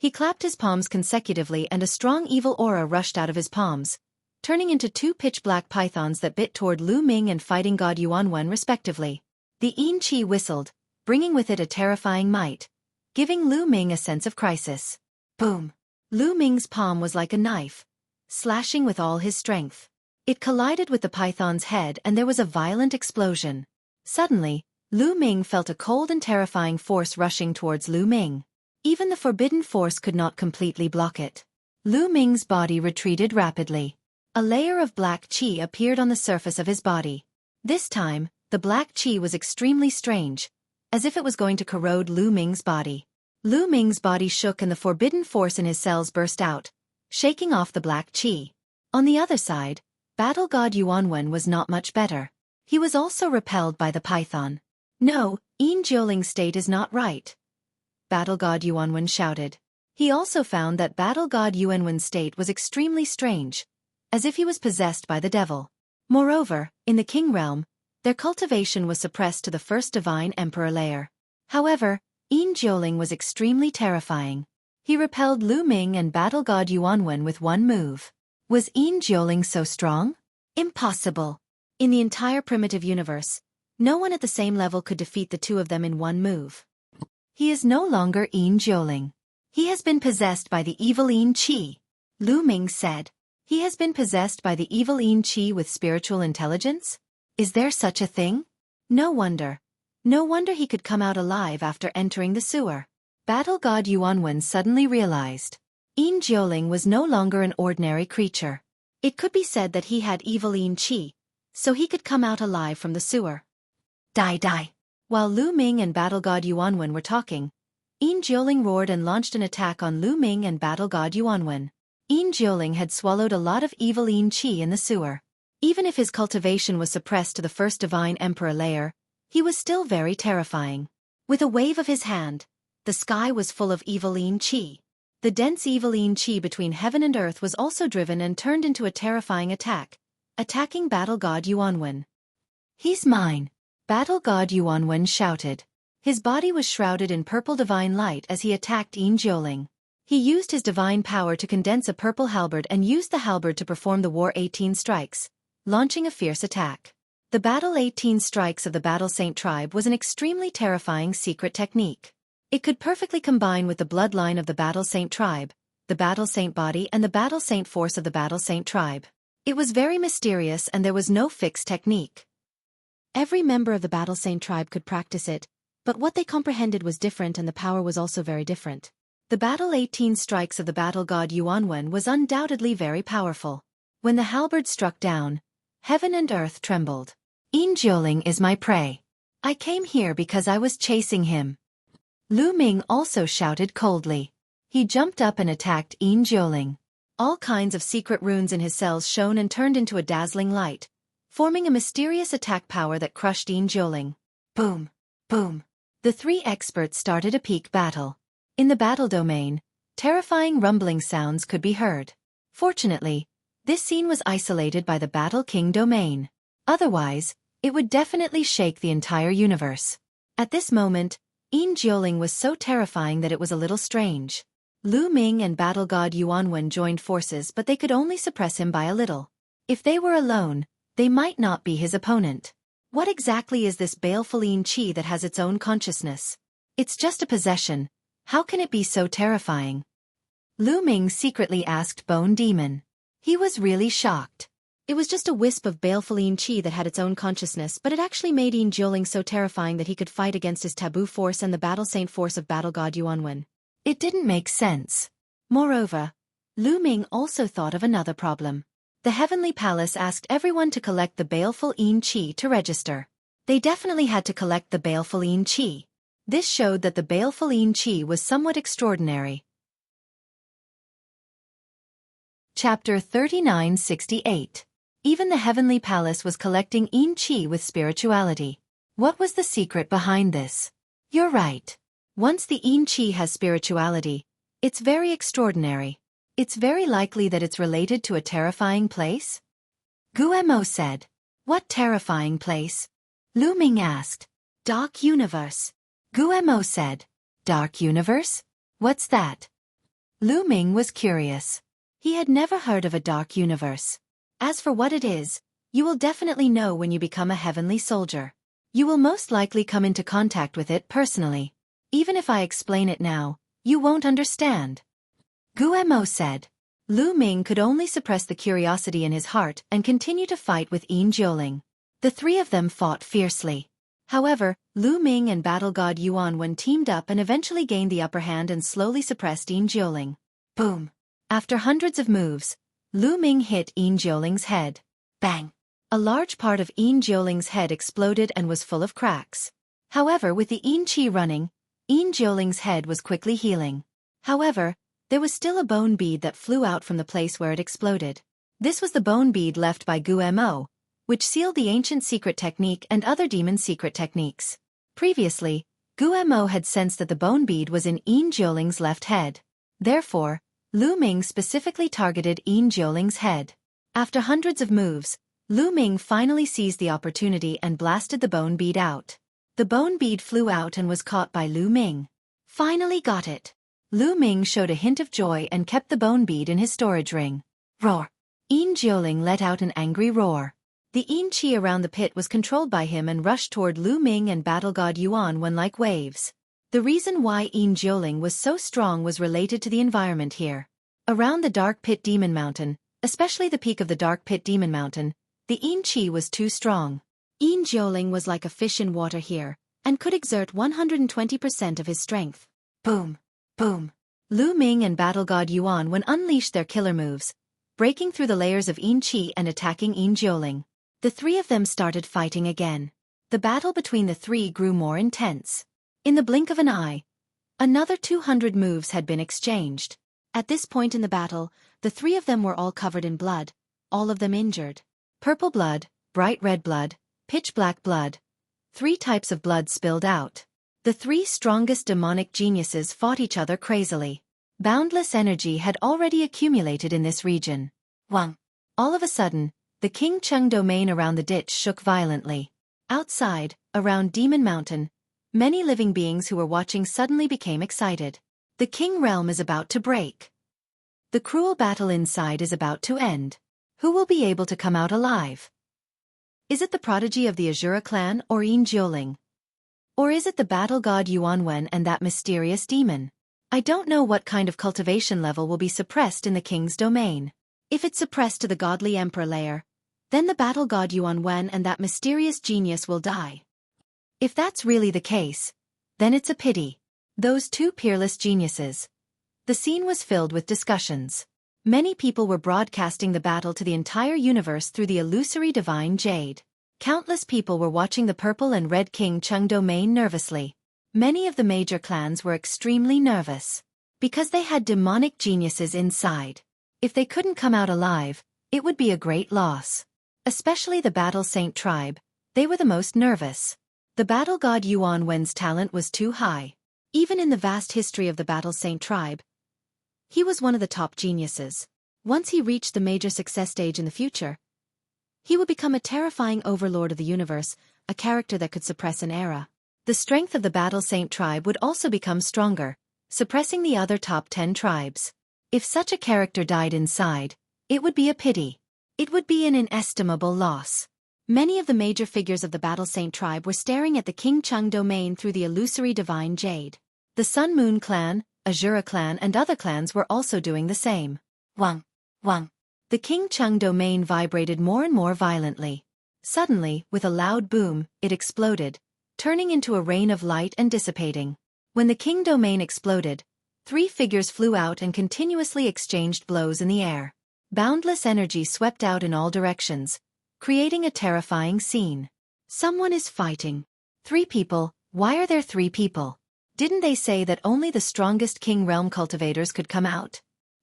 He clapped his palms consecutively and a strong evil aura rushed out of his palms, turning into two pitch-black pythons that bit toward Lu Ming and fighting god Yuanwen respectively. The Yin Qi whistled, bringing with it a terrifying might, giving Lu Ming a sense of crisis. Boom! Lu Ming's palm was like a knife, slashing with all his strength. It collided with the python's head and there was a violent explosion. Suddenly, Lu Ming felt a cold and terrifying force rushing towards Lu Ming. Even the forbidden force could not completely block it. Lu Ming's body retreated rapidly. A layer of black qi appeared on the surface of his body. This time, the black qi was extremely strange, as if it was going to corrode Lu Ming's body. Lu Ming's body shook and the forbidden force in his cells burst out, shaking off the black qi. On the other side, battle god Yuanwen was not much better. He was also repelled by the python. No, Yin Jioling's state is not right, battle god Yuanwen shouted. He also found that battle god Yuanwen's state was extremely strange, as if he was possessed by the devil. Moreover, in the king realm, their cultivation was suppressed to the first divine emperor layer. However, Yin Jioling was extremely terrifying. He repelled Lu Ming and battle god Yuanwen with one move. Was Yin Jioling so strong? Impossible. In the entire primitive universe, no one at the same level could defeat the two of them in one move. He is no longer Yin Jioling. He has been possessed by the evil Yin Qi, Lu Ming said. He has been possessed by the evil Yin Qi with spiritual intelligence? Is there such a thing? No wonder. No wonder he could come out alive after entering the sewer. Battle god Yuanwen suddenly realized. Yin Jioling was no longer an ordinary creature. It could be said that he had evil Yin Qi, so he could come out alive from the sewer. Die. While Lu Ming and battle god Yuanwen were talking, Yin Jioling roared and launched an attack on Lu Ming and battle god Yuanwen. Yin Jioling had swallowed a lot of evil Yin Qi in the sewer. Even if his cultivation was suppressed to the first divine emperor layer, he was still very terrifying. With a wave of his hand, the sky was full of evil Yin Qi. The dense evil Yin Qi between heaven and earth was also driven and turned into a terrifying attack, attacking battle god Yuanwen. He's mine, battle god Yuanwen shouted. His body was shrouded in purple divine light as he attacked Yin Jioling. He used his divine power to condense a purple halberd and used the halberd to perform the War 18 strikes, launching a fierce attack. The Battle 18 strikes of the Battle Saint tribe was an extremely terrifying secret technique. It could perfectly combine with the bloodline of the Battle Saint tribe, the Battle Saint body and the Battle Saint force of the Battle Saint tribe. It was very mysterious and there was no fixed technique. Every member of the Battle Saint tribe could practice it, but what they comprehended was different and the power was also very different. The Battle 18 strikes of the battle god Yuanwen was undoubtedly very powerful. When the halberd struck down, heaven and earth trembled. Yin Jioling is my prey. I came here because I was chasing him. Lu Ming also shouted coldly. He jumped up and attacked Yin Jioling. All kinds of secret runes in his cells shone and turned into a dazzling light, forming a mysterious attack power that crushed Yin Jioling. Boom! Boom! The three experts started a peak battle. In the battle domain, terrifying rumbling sounds could be heard. Fortunately, this scene was isolated by the Battle King domain. Otherwise, it would definitely shake the entire universe. At this moment, Yin Jioling was so terrifying that it was a little strange. Lu Ming and battle god Yuanwen joined forces but they could only suppress him by a little. If they were alone, they might not be his opponent. What exactly is this baleful Yin Qi that has its own consciousness? It's just a possession. How can it be so terrifying? Lu Ming secretly asked Bone Demon. He was really shocked. It was just a wisp of baleful Yin Qi that had its own consciousness, but it actually made Yin Jioling so terrifying that he could fight against his taboo force and the battle saint force of battle god Yuanwen. It didn't make sense. Moreover, Lu Ming also thought of another problem. The Heavenly Palace asked everyone to collect the baleful Yin Qi to register. They definitely had to collect the baleful Yin Qi. This showed that the baleful Yin Qi was somewhat extraordinary. Chapter 3968. Even the Heavenly Palace was collecting Yin Qi with spirituality. What was the secret behind this? You're right. Once the Yin Qi has spirituality, it's very extraordinary. It's very likely that it's related to a terrifying place? Guemo said. What terrifying place? Lu Ming asked. Dark Universe. Guemo said. Dark Universe? What's that? Lu Ming was curious. He had never heard of a dark universe. As for what it is, you will definitely know when you become a heavenly soldier. You will most likely come into contact with it personally. Even if I explain it now, you won't understand. Guemo said. Lu Ming could only suppress the curiosity in his heart and continue to fight with Yin Jiuling. The three of them fought fiercely. However, Lu Ming and Battle God Yuanwen teamed up and eventually gained the upper hand and slowly suppressed Yin Jiuling. Boom! After hundreds of moves, Lu Ming hit Yin Jiuling's head. Bang! A large part of Yin Jiuling's head exploded and was full of cracks. However, with the Yin Qi running, Yin Jiuling's head was quickly healing. However, there was still a bone bead that flew out from the place where it exploded. This was the bone bead left by Guemo, which sealed the ancient secret technique and other demon secret techniques. Previously, Guemo had sensed that the bone bead was in Yin Jiuling's left head. Therefore, Lu Ming specifically targeted Yin Jiuling's head. After hundreds of moves, Lu Ming finally seized the opportunity and blasted the bone bead out. The bone bead flew out and was caught by Lu Ming. Finally got it. Lu Ming showed a hint of joy and kept the bone bead in his storage ring. Roar! Yin Jiuling let out an angry roar. The Yin Qi around the pit was controlled by him and rushed toward Lu Ming and Battle God Yuanwen like waves. The reason why Yin Jiuling was so strong was related to the environment here. Around the Dark Pit Demon Mountain, especially the peak of the Dark Pit Demon Mountain, the Yin Qi was too strong. Yin Jiuling was like a fish in water here, and could exert 120% of his strength. Boom! Boom! Lu Ming and Battle God Yuanwen unleashed their killer moves, breaking through the layers of Yin Qi and attacking Yin Jiuling. The three of them started fighting again. The battle between the three grew more intense. In the blink of an eye, another 200 moves had been exchanged. At this point in the battle, the three of them were all covered in blood, all of them injured. Purple blood, bright red blood, pitch black blood. 3 types of blood spilled out. The 3 strongest demonic geniuses fought each other crazily. Boundless energy had already accumulated in this region. Wang! All of a sudden, the King Cheng domain around the ditch shook violently. Outside, around Demon Mountain, many living beings who were watching suddenly became excited. The King Realm is about to break. The cruel battle inside is about to end. Who will be able to come out alive? Is it the prodigy of the Azura clan or Yin Jiuling? Or is it the battle god Yuanwen and that mysterious demon? I don't know what kind of cultivation level will be suppressed in the king's domain. If it's suppressed to the godly emperor layer, then the battle god Yuanwen and that mysterious genius will die. If that's really the case, then it's a pity. Those 2 peerless geniuses. The scene was filled with discussions. Many people were broadcasting the battle to the entire universe through the illusory divine jade. Countless people were watching the purple and red King Cheng domain nervously. Many of the major clans were extremely nervous. Because they had demonic geniuses inside. If they couldn't come out alive, it would be a great loss. Especially the Battle Saint tribe, they were the most nervous. The battle god Yuanwen's talent was too high. Even in the vast history of the Battle Saint tribe, he was one of the top geniuses. Once he reached the major success stage in the future, he would become a terrifying overlord of the universe, a character that could suppress an era. The strength of the Battle Saint tribe would also become stronger, suppressing the other top 10 tribes. If such a character died inside, it would be a pity. It would be an inestimable loss. Many of the major figures of the Battle Saint tribe were staring at the King Cheng domain through the illusory divine jade. The Sun Moon clan, Azura clan and other clans were also doing the same. Wang! Wang! The King Cheng domain vibrated more and more violently. Suddenly, with a loud boom, it exploded, turning into a rain of light and dissipating. When the King domain exploded, 3 figures flew out and continuously exchanged blows in the air. Boundless energy swept out in all directions, creating a terrifying scene. Someone is fighting. 3 people, why are there 3 people? Didn't they say that only the strongest King Realm cultivators could come out?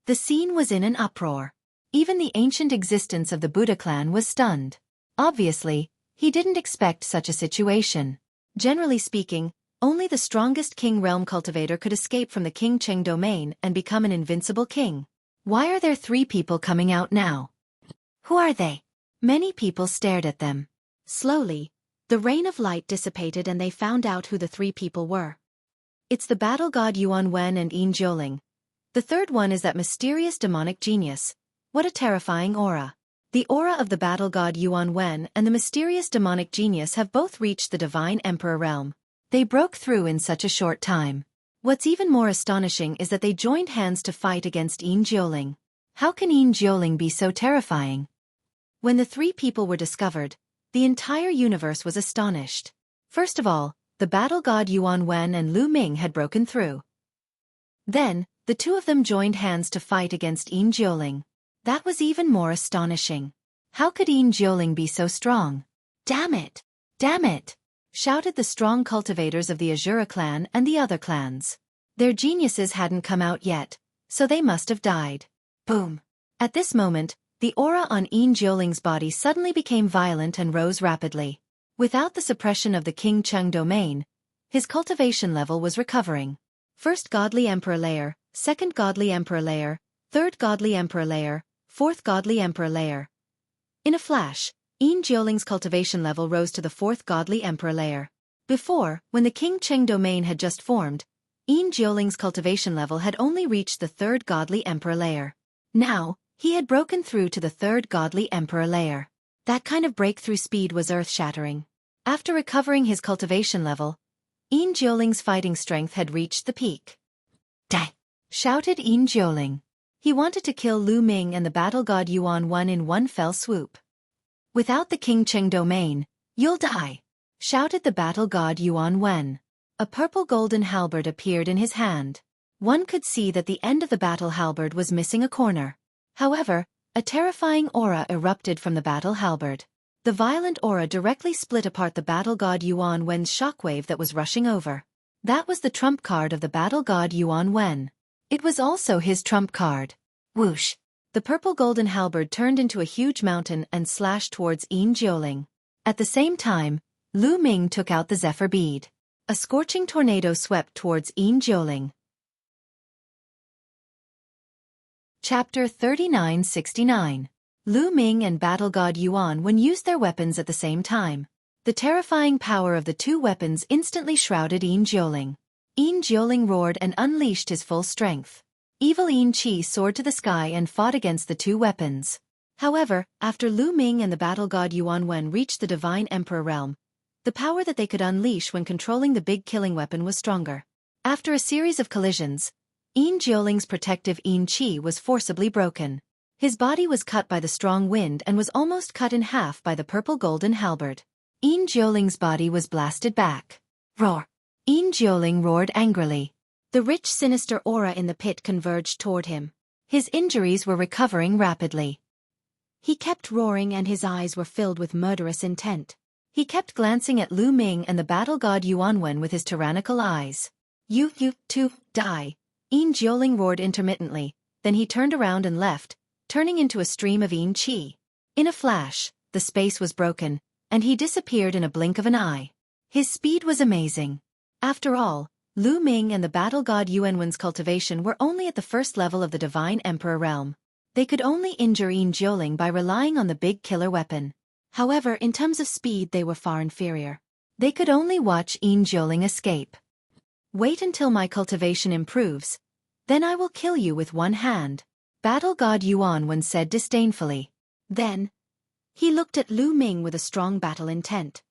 The scene was in an uproar. Even the ancient existence of the Buddha clan was stunned. Obviously, he didn't expect such a situation. Generally speaking, only the strongest King Realm cultivator could escape from the King Cheng domain and become an invincible king. Why are there 3 people coming out now? Who are they? Many people stared at them. Slowly, the rain of light dissipated and they found out who the 3 people were. It's the battle god Yuanwen and Yin Jiuling. The third one is that mysterious demonic genius. What a terrifying aura. The aura of the battle god Yuan Wen and the mysterious demonic genius have both reached the divine emperor realm. They broke through in such a short time. What's even more astonishing is that they joined hands to fight against Yin Jiuling. How can Yin Jiuling be so terrifying? When the three people were discovered, the entire universe was astonished. First of all, the battle god Yuan Wen and Lu Ming had broken through. Then, the two of them joined hands to fight against Yin Jiuling. That was even more astonishing. How could Yin Jiuling be so strong? Damn it! Damn it! Shouted the strong cultivators of the Azura clan and the other clans. Their geniuses hadn't come out yet, so they must have died. Boom! At this moment, the aura on Yin Jiuling's body suddenly became violent and rose rapidly. Without the suppression of the King Cheng domain, his cultivation level was recovering. First Godly Emperor layer, second Godly Emperor layer, third Godly Emperor layer, fourth Godly Emperor layer. In a flash, Yin Jiuling's cultivation level rose to the fourth Godly Emperor layer. Before, when the King Cheng domain had just formed, Yin Jiuling's cultivation level had only reached the third Godly Emperor layer. Now, he had broken through to the third Godly Emperor layer. That kind of breakthrough speed was earth-shattering. After recovering his cultivation level, Yin Jiuling's fighting strength had reached the peak. "Die!" shouted Yin Jiuling. He wanted to kill Lu Ming and the battle god Yuan Wen in one fell swoop. "Without the King Cheng domain, you'll die!" shouted the battle god Yuan Wen. A purple-golden halberd appeared in his hand. One could see that the end of the battle halberd was missing a corner. However, a terrifying aura erupted from the battle halberd. The violent aura directly split apart the battle god Yuan Wen's shockwave that was rushing over. That was the trump card of the battle god Yuan Wen. It was also his trump card. Whoosh! The purple-golden halberd turned into a huge mountain and slashed towards Yin Jiuling. At the same time, Lu Ming took out the Zephyr Bead. A scorching tornado swept towards Yin Jiuling. Chapter 3969. Lu Ming and battle god Yuan Wen used their weapons at the same time. The terrifying power of the two weapons instantly shrouded Yin Jiuling. Yin Jiuling roared and unleashed his full strength. Evil Yin Qi soared to the sky and fought against the two weapons. However, after Lu Ming and the battle god Yuan Wen reached the divine emperor realm, the power that they could unleash when controlling the big killing weapon was stronger. After a series of collisions, Yin Jiuling's protective Yin Qi was forcibly broken. His body was cut by the strong wind and was almost cut in half by the purple-golden halberd. Yin Jiuling's body was blasted back. Roar! Yin Jiuling roared angrily. The rich sinister aura in the pit converged toward him. His injuries were recovering rapidly. He kept roaring and his eyes were filled with murderous intent. He kept glancing at Lu Ming and the battle god Yuan Wen with his tyrannical eyes. You two, die! Yin Jiuling roared intermittently, then he turned around and left, turning into a stream of Yin Qi. In a flash, the space was broken, and he disappeared in a blink of an eye. His speed was amazing. After all, Lu Ming and the battle god Yuan Wen's cultivation were only at the first level of the divine emperor realm. They could only injure Yin Jiuling by relying on the big killer weapon. However, in terms of speed they were far inferior. They could only watch Yin Jiuling escape. "Wait until my cultivation improves. Then I will kill you with one hand," battle god Yuan Wen said disdainfully. Then, he looked at Lu Ming with a strong battle intent.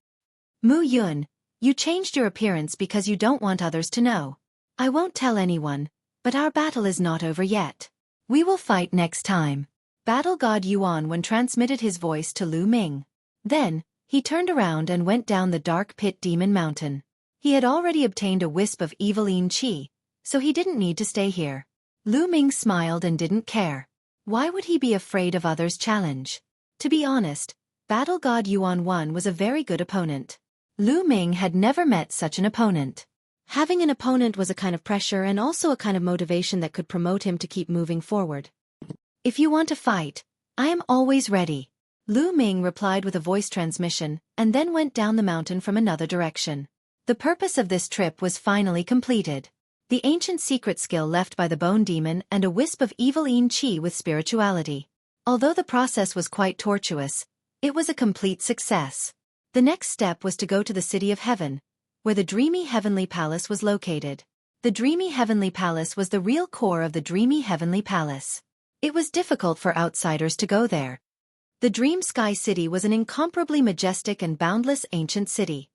"Mu Yun, you changed your appearance because you don't want others to know. I won't tell anyone, but our battle is not over yet. We will fight next time." Battle god Yuan Wen transmitted his voice to Lu Ming. Then, he turned around and went down the dark pit demon mountain. He had already obtained a wisp of evil Yin Qi, so he didn't need to stay here. Lu Ming smiled and didn't care. Why would he be afraid of others' challenge? To be honest, battle god Yuan Wen was a very good opponent. Lu Ming had never met such an opponent. Having an opponent was a kind of pressure and also a kind of motivation that could promote him to keep moving forward. "If you want to fight, I am always ready," Lu Ming replied with a voice transmission, and then went down the mountain from another direction. The purpose of this trip was finally completed. The ancient secret skill left by the bone demon and a wisp of evil Yin Qi with spirituality. Although the process was quite tortuous, it was a complete success. The next step was to go to the City of Heaven, where the dreamy heavenly palace was located. The dreamy heavenly palace was the real core of the dreamy heavenly palace. It was difficult for outsiders to go there. The Dream Sky City was an incomparably majestic and boundless ancient city.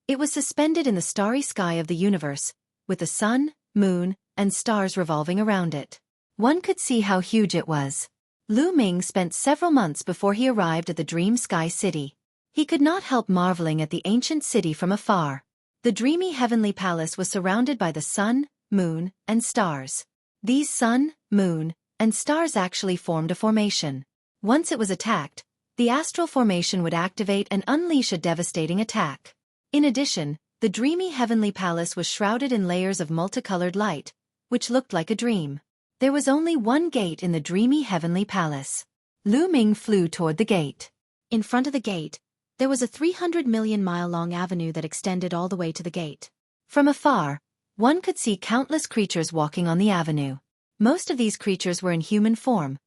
It was suspended in the starry sky of the universe, with the sun, moon, and stars revolving around it. One could see how huge it was. Lu Ming spent several months before he arrived at the Dream Sky City. He could not help marveling at the ancient city from afar. The dreamy heavenly palace was surrounded by the sun, moon, and stars. These sun, moon, and stars actually formed a formation. Once it was attacked, the astral formation would activate and unleash a devastating attack. In addition, the dreamy heavenly palace was shrouded in layers of multicolored light, which looked like a dream. There was only one gate in the dreamy heavenly palace. Lu Ming flew toward the gate. In front of the gate, there was a 300 million mile-long avenue that extended all the way to the gate. From afar, one could see countless creatures walking on the avenue. Most of these creatures were in human form,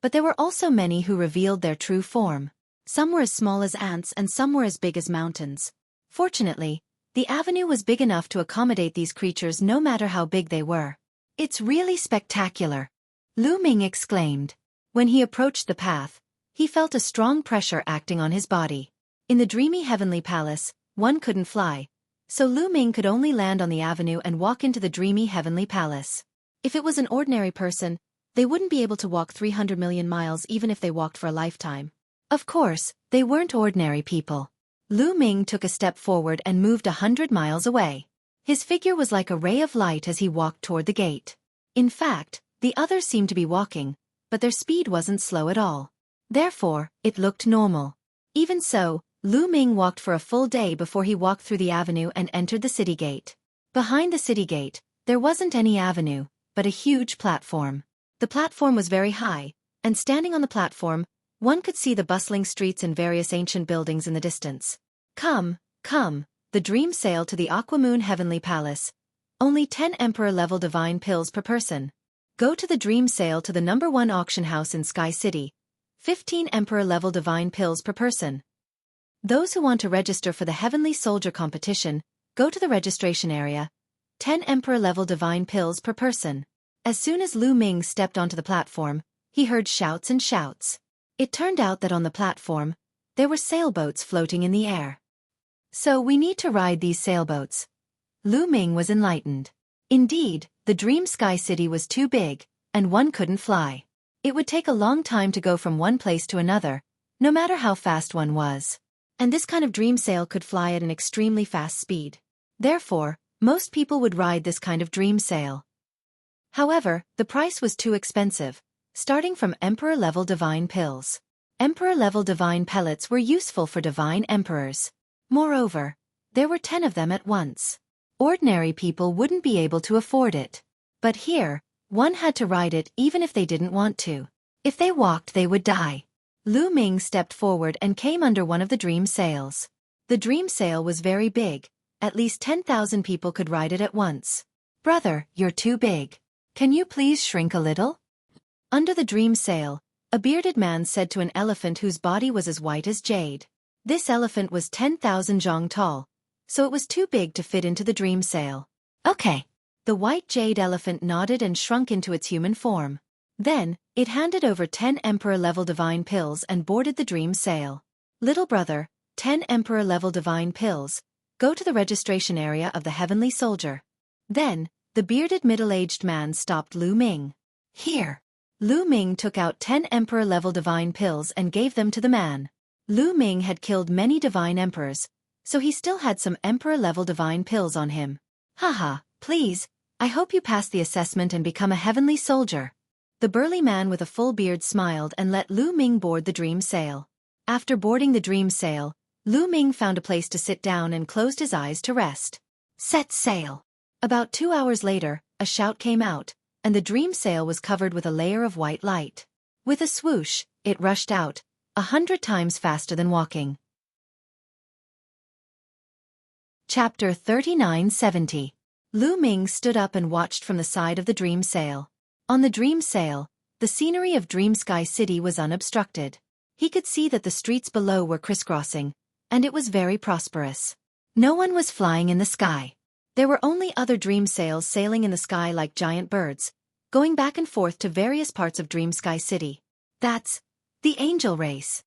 but there were also many who revealed their true form. Some were as small as ants and some were as big as mountains. Fortunately, the avenue was big enough to accommodate these creatures no matter how big they were. "It's really spectacular," Lu Ming exclaimed. When he approached the path, he felt a strong pressure acting on his body. In the dreamy heavenly palace, one couldn't fly, so Lu Ming could only land on the avenue and walk into the dreamy heavenly palace. If it was an ordinary person, they wouldn't be able to walk 300 million miles even if they walked for a lifetime. Of course, they weren't ordinary people. Lu Ming took a step forward and moved 100 miles away. His figure was like a ray of light as he walked toward the gate. In fact, the others seemed to be walking, but their speed wasn't slow at all. Therefore, it looked normal. Even so, Lu Ming walked for a full day before he walked through the avenue and entered the city gate. Behind the city gate, there wasn't any avenue, but a huge platform. The platform was very high, and standing on the platform, one could see the bustling streets and various ancient buildings in the distance. Come, the dream sail to the Aquamoon Heavenly Palace. Only 10 Emperor-level divine pills per person. Go to the dream sail to the #1 auction house in Sky City. 15 Emperor-level divine pills per person. Those who want to register for the Heavenly Soldier competition, go to the registration area. 10 Emperor-level divine pills per person. As soon as Lu Ming stepped onto the platform, he heard shouts and shouts. It turned out that on the platform, there were sailboats floating in the air. "So we need to ride these sailboats." Lu Ming was enlightened. Indeed, the Dream Sky City was too big, and one couldn't fly. It would take a long time to go from one place to another, no matter how fast one was. And this kind of dream sail could fly at an extremely fast speed. Therefore, most people would ride this kind of dream sail. However, the price was too expensive, starting from Emperor-level divine pills. Emperor-level divine pellets were useful for divine emperors. Moreover, there were 10 of them at once. Ordinary people wouldn't be able to afford it. But here, one had to ride it even if they didn't want to. If they walked, they would die. Lu Ming stepped forward and came under one of the dream sails. The dream sail was very big. At least 10,000 people could ride it at once. "Brother, you're too big. Can you please shrink a little?" Under the dream sail, a bearded man said to an elephant whose body was as white as jade. This elephant was 10,000 zhong tall, so it was too big to fit into the dream sail. "Okay." The white jade elephant nodded and shrunk into its human form. Then, it handed over 10 Emperor-level divine pills and boarded the dream sail. "Little brother, 10 Emperor-level divine pills. Go to the registration area of the Heavenly Soldier." Then, the bearded middle-aged man stopped Lu Ming. "Here." Lu Ming took out 10 Emperor-level divine pills and gave them to the man. Lu Ming had killed many divine emperors, so he still had some Emperor-level divine pills on him. "Haha, please, I hope you pass the assessment and become a Heavenly Soldier." The burly man with a full beard smiled and let Lu Ming board the dream sail. After boarding the dream sail, Lu Ming found a place to sit down and closed his eyes to rest. Set sail. About 2 hours later, a shout came out, and the dream sail was covered with a layer of white light. With a swoosh, it rushed out, 100 times faster than walking. Chapter 3970. Lu Ming stood up and watched from the side of the dream sail. On the dream sail, the scenery of Dream Sky City was unobstructed. He could see that the streets below were crisscrossing, and it was very prosperous. No one was flying in the sky. There were only other dream sails sailing in the sky like giant birds, going back and forth to various parts of Dream Sky City. That's the angel race.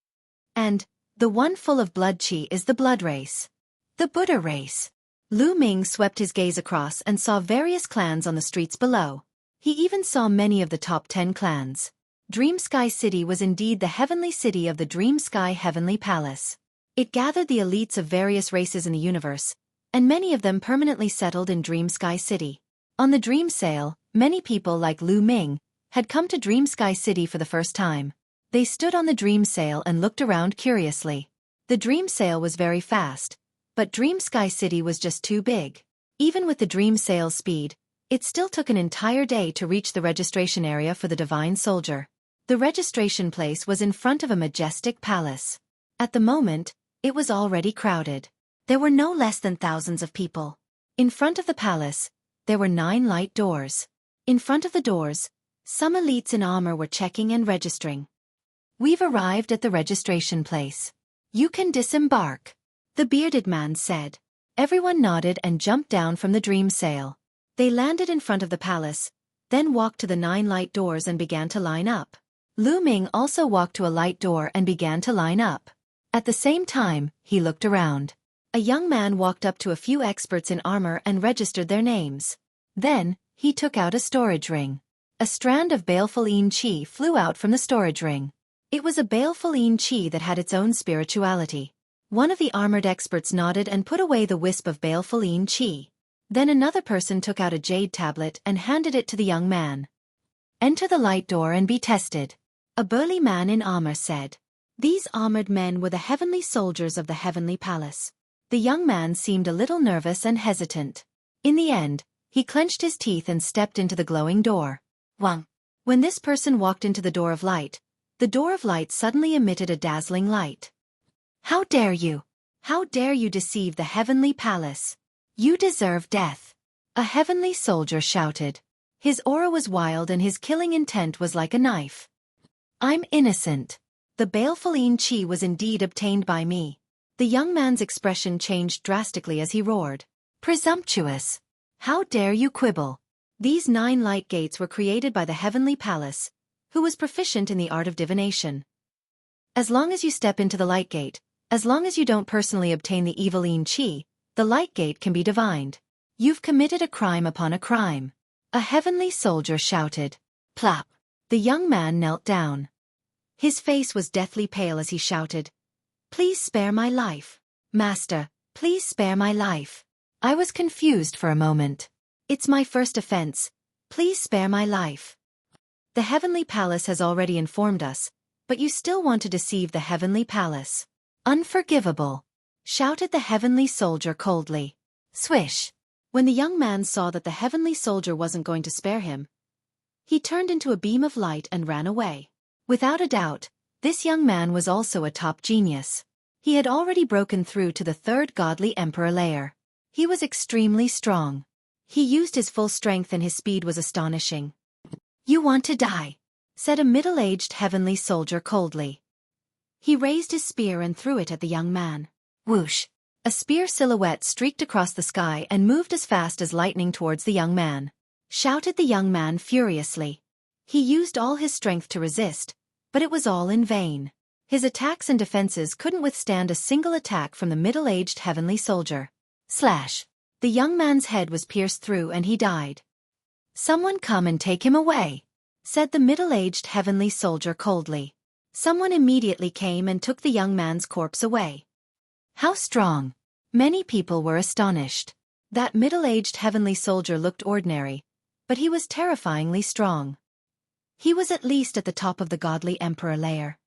And the one full of blood chi is the blood race. The Buddha race. Lu Ming swept his gaze across and saw various clans on the streets below. He even saw many of the top 10 clans. Dream Sky City was indeed the heavenly city of the Dream Sky Heavenly Palace. It gathered the elites of various races in the universe, and many of them permanently settled in Dream Sky City. On the Dream Sail, many people like Lu Ming had come to Dream Sky City for the first time. They stood on the Dream Sail and looked around curiously. The Dream Sail was very fast, but Dream Sky City was just too big. Even with the Dream Sail's speed, it still took an entire day to reach the registration area for the Divine Soldier. The registration place was in front of a majestic palace. At the moment, it was already crowded. There were no less than thousands of people. In front of the palace, there were 9 light doors. In front of the doors, some elites in armor were checking and registering. We've arrived at the registration place. You can disembark, the bearded man said. Everyone nodded and jumped down from the Dream Sail. They landed in front of the palace, then walked to the 9 light doors and began to line up. Lu Ming also walked to a light door and began to line up. At the same time, he looked around. A young man walked up to a few experts in armor and registered their names. Then, he took out a storage ring. A strand of baleful yin chi flew out from the storage ring. It was a baleful yin chi that had its own spirituality. One of the armored experts nodded and put away the wisp of baleful yin chi. Then another person took out a jade tablet and handed it to the young man. Enter the light door and be tested. A burly man in armor said. These armored men were the heavenly soldiers of the heavenly palace. The young man seemed a little nervous and hesitant. In the end, he clenched his teeth and stepped into the glowing door. Wang. When this person walked into the door of light, the door of light suddenly emitted a dazzling light. How dare you? How dare you deceive the heavenly palace? You deserve death. A heavenly soldier shouted. His aura was wild and his killing intent was like a knife. I'm innocent. The baleful yin chi was indeed obtained by me. The young man's expression changed drastically as he roared. Presumptuous! How dare you quibble? These 9 light gates were created by the heavenly palace, who was proficient in the art of divination. As long as you step into the light gate, as long as you don't personally obtain the evil yin chi, the light gate can be divined. You've committed a crime upon a crime. A heavenly soldier shouted. Plop! The young man knelt down. His face was deathly pale as he shouted. Please spare my life. Master, please spare my life. I was confused for a moment. It's my first offense. Please spare my life. The heavenly palace has already informed us, but you still want to deceive the heavenly palace. Unforgivable, shouted the heavenly soldier coldly. Swish! When the young man saw that the heavenly soldier wasn't going to spare him, he turned into a beam of light and ran away. Without a doubt, this young man was also a top genius. He had already broken through to the 3rd godly emperor layer. He was extremely strong. He used his full strength and his speed was astonishing. You want to die, said a middle-aged heavenly soldier coldly. He raised his spear and threw it at the young man. Whoosh! A spear silhouette streaked across the sky and moved as fast as lightning towards the young man. Shouted the young man furiously. He used all his strength to resist, but it was all in vain. His attacks and defenses couldn't withstand a single attack from the middle-aged heavenly soldier. Slash! The young man's head was pierced through and he died. Someone come and take him away, said the middle-aged heavenly soldier coldly. Someone immediately came and took the young man's corpse away. How strong! Many people were astonished. That middle-aged heavenly soldier looked ordinary, but he was terrifyingly strong. He was at least at the top of the godly emperor layer.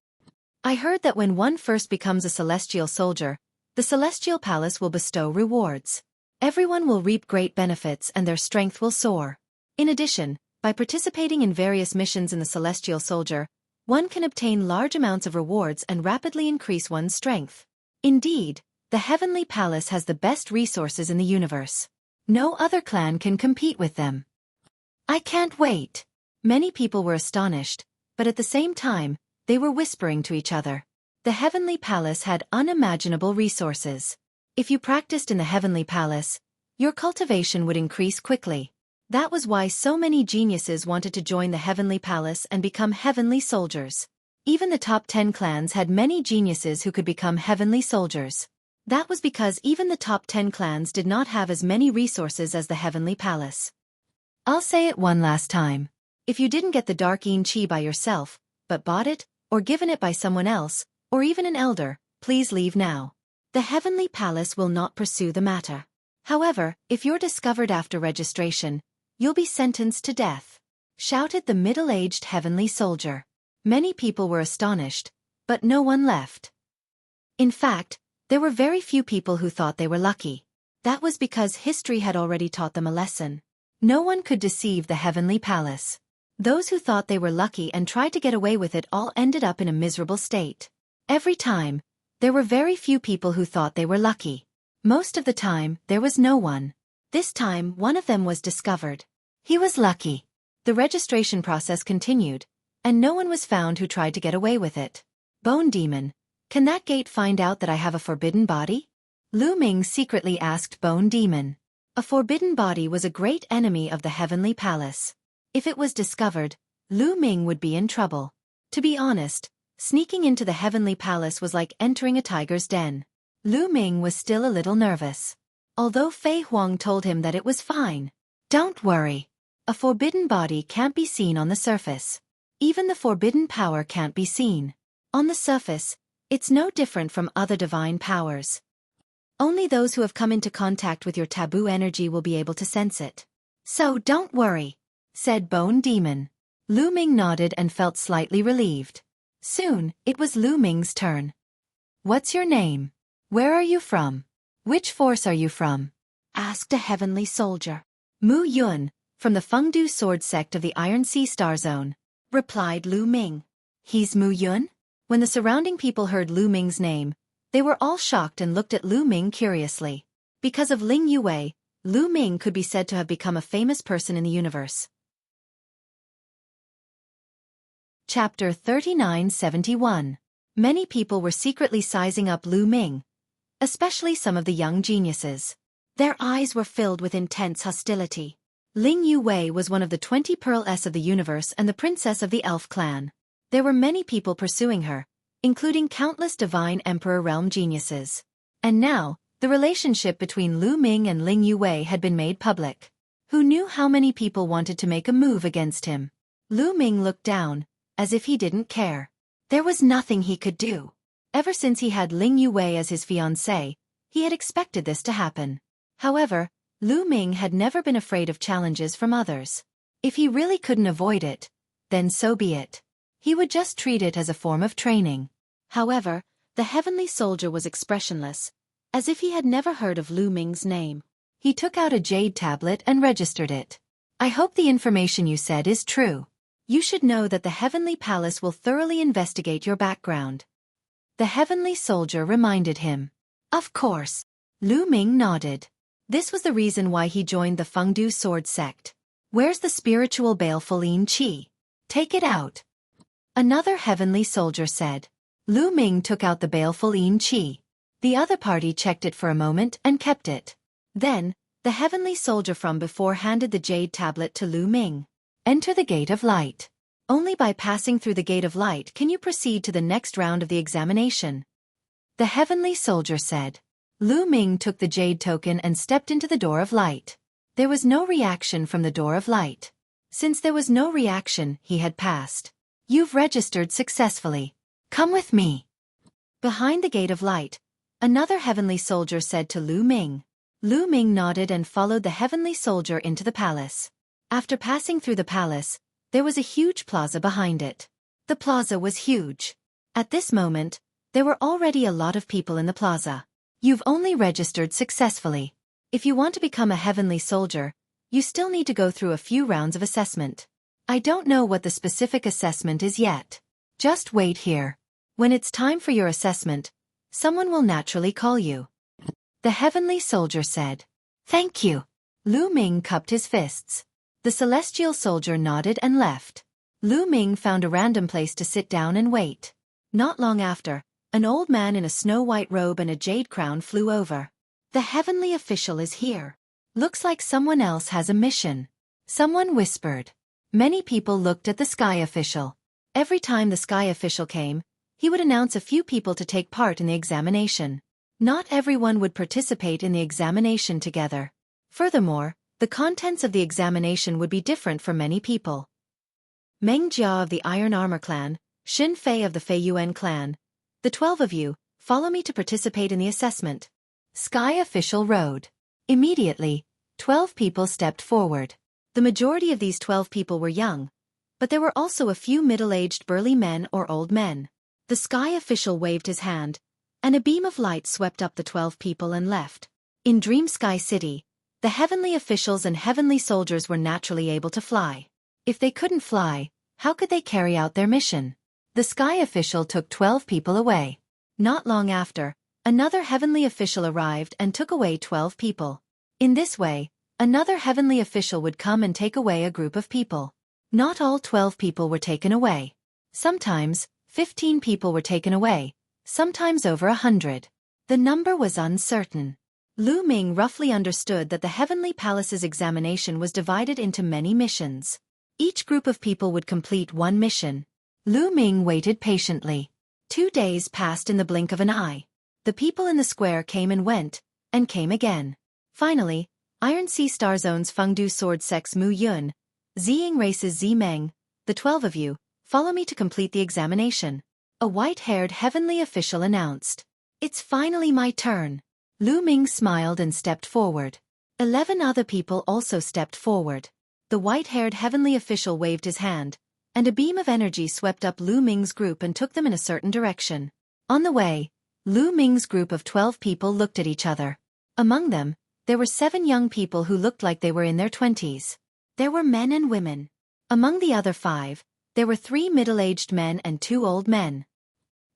I heard that when one first becomes a celestial soldier, the celestial palace will bestow rewards. Everyone will reap great benefits and their strength will soar. In addition, by participating in various missions in the celestial soldier, one can obtain large amounts of rewards and rapidly increase one's strength. Indeed, the heavenly palace has the best resources in the universe. No other clan can compete with them. I can't wait. Many people were astonished, but at the same time, they were whispering to each other. The heavenly palace had unimaginable resources. If you practiced in the heavenly palace, your cultivation would increase quickly. That was why so many geniuses wanted to join the Heavenly Palace and become heavenly soldiers. Even the top 10 clans had many geniuses who could become heavenly soldiers. That was because even the top 10 clans did not have as many resources as the Heavenly Palace. I'll say it one last time. If you didn't get the dark Yin Chi by yourself, but bought it, or given it by someone else, or even an elder, please leave now. The Heavenly Palace will not pursue the matter. However, if you're discovered after registration, you'll be sentenced to death, shouted the middle-aged heavenly soldier. Many people were astonished, but no one left. In fact, there were very few people who thought they were lucky. That was because history had already taught them a lesson. No one could deceive the Heavenly Palace. Those who thought they were lucky and tried to get away with it all ended up in a miserable state. Every time, there were very few people who thought they were lucky. Most of the time, there was no one. This time, one of them was discovered. He was lucky. The registration process continued, and no one was found who tried to get away with it. Bone Demon, can that gate find out that I have a forbidden body? Lu Ming secretly asked Bone Demon. A forbidden body was a great enemy of the Heavenly Palace. If it was discovered, Lu Ming would be in trouble. To be honest, sneaking into the Heavenly Palace was like entering a tiger's den. Lu Ming was still a little nervous. Although Fei Huang told him that it was fine. Don't worry. A forbidden body can't be seen on the surface. Even the forbidden power can't be seen. On the surface, it's no different from other divine powers. Only those who have come into contact with your taboo energy will be able to sense it. So don't worry, said Bone Demon. Lu Ming nodded and felt slightly relieved. Soon, it was Lu Ming's turn. What's your name? Where are you from? Which force are you from? Asked a heavenly soldier. Mu Yun, from the Fengdu sword sect of the Iron Sea Star Zone, replied Lu Ming. He's Mu Yun? When the surrounding people heard Lu Ming's name, they were all shocked and looked at Lu Ming curiously. Because of Ling Yue, Lu Ming could be said to have become a famous person in the universe. Chapter 3971. Many people were secretly sizing up Lu Ming, especially some of the young geniuses. Their eyes were filled with intense hostility. Ling Yue was one of the 20 Pearl S of the universe and the princess of the Elf clan. There were many people pursuing her, including countless divine emperor realm geniuses. And now, the relationship between Lu Ming and Ling Yue had been made public. Who knew how many people wanted to make a move against him? Lu Ming looked down, as if he didn't care. There was nothing he could do. Ever since he had Ling Yue as his fiancée, he had expected this to happen. However, Lu Ming had never been afraid of challenges from others. If he really couldn't avoid it, then so be it. He would just treat it as a form of training. However, the heavenly soldier was expressionless, as if he had never heard of Lu Ming's name. He took out a jade tablet and registered it. I hope the information you said is true. You should know that the Heavenly Palace will thoroughly investigate your background. The heavenly soldier reminded him. Of course. Lu Ming nodded. This was the reason why he joined the Fengdu sword sect. Where's the spiritual baleful Yin Chi? Take it out. Another heavenly soldier said. Lu Ming took out the baleful Yin Chi. The other party checked it for a moment and kept it. Then, the heavenly soldier from before handed the jade tablet to Lu Ming. Enter the Gate of Light. Only by passing through the Gate of Light can you proceed to the next round of the examination. The heavenly soldier said. Lu Ming took the jade token and stepped into the Door of Light. There was no reaction from the Door of Light. Since there was no reaction, he had passed. You've registered successfully. Come with me. Behind the Gate of Light, another heavenly soldier said to Lu Ming. Lu Ming nodded and followed the heavenly soldier into the palace. After passing through the palace, there was a huge plaza behind it. The plaza was huge. At this moment, there were already a lot of people in the plaza. You've only registered successfully. If you want to become a heavenly soldier, you still need to go through a few rounds of assessment. I don't know what the specific assessment is yet. Just wait here. When it's time for your assessment, someone will naturally call you. The heavenly soldier said. Thank you. Lu Ming cupped his fists. The celestial soldier nodded and left. Lu Ming found a random place to sit down and wait. Not long after, an old man in a snow-white robe and a jade crown flew over. The heavenly official is here. Looks like someone else has a mission. Someone whispered. Many people looked at the sky official. Every time the sky official came, he would announce a few people to take part in the examination. Not everyone would participate in the examination together. Furthermore, the contents of the examination would be different for many people. Meng Jia of the Iron Armor clan, Xin Fei of the Fei Yuan clan. The 12 of you, follow me to participate in the assessment. Sky official rode. Immediately, 12 people stepped forward. The majority of these 12 people were young, but there were also a few middle-aged burly men or old men. The sky official waved his hand, and a beam of light swept up the 12 people and left. In Dream Sky City, the heavenly officials and heavenly soldiers were naturally able to fly. If they couldn't fly, how could they carry out their mission? The sky official took 12 people away. Not long after, another heavenly official arrived and took away 12 people. In this way, another heavenly official would come and take away a group of people. Not all 12 people were taken away. Sometimes, 15 people were taken away, sometimes over 100. The number was uncertain. Lu Ming roughly understood that the Heavenly Palace's examination was divided into many missions. Each group of people would complete one mission. Lu Ming waited patiently. 2 days passed in the blink of an eye. The people in the square came and went, and came again. Finally, Iron Sea Star Zone's Fengdu Sword Sex Mu Yun, Ziying Race's Zi Meng, the 12 of you, follow me to complete the examination. A white-haired heavenly official announced. It's finally my turn. Lu Ming smiled and stepped forward. 11 other people also stepped forward. The white-haired heavenly official waved his hand, and a beam of energy swept up Lu Ming's group and took them in a certain direction. On the way, Lu Ming's group of 12 people looked at each other. Among them, there were 7 young people who looked like they were in their 20s. There were men and women. Among the other 5, there were 3 middle-aged men and 2 old men.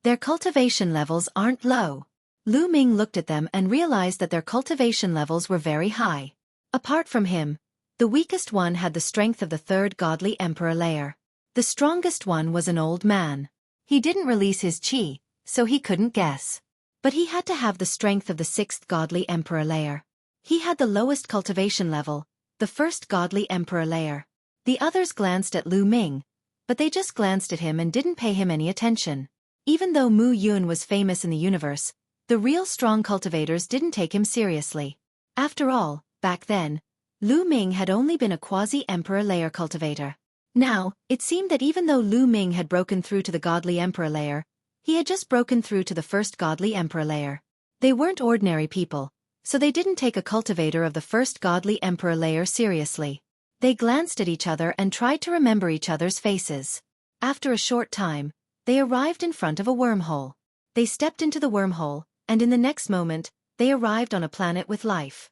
Their cultivation levels aren't low. Lu Ming looked at them and realized that their cultivation levels were very high. Apart from him, the weakest one had the strength of the 3rd godly emperor layer. The strongest one was an old man. He didn't release his chi, so he couldn't guess. But he had to have the strength of the 6th godly emperor layer. He had the lowest cultivation level, the 1st godly emperor layer. The others glanced at Lu Ming, but they just glanced at him and didn't pay him any attention. Even though Mu Yun was famous in the universe, the real strong cultivators didn't take him seriously. After all, back then, Lu Ming had only been a quasi-emperor layer cultivator. Now, it seemed that even though Lu Ming had broken through to the godly emperor layer, he had just broken through to the 1st godly emperor layer. They weren't ordinary people, so they didn't take a cultivator of the 1st godly emperor layer seriously. They glanced at each other and tried to remember each other's faces. After a short time, they arrived in front of a wormhole. They stepped into the wormhole, and in the next moment, they arrived on a planet with life.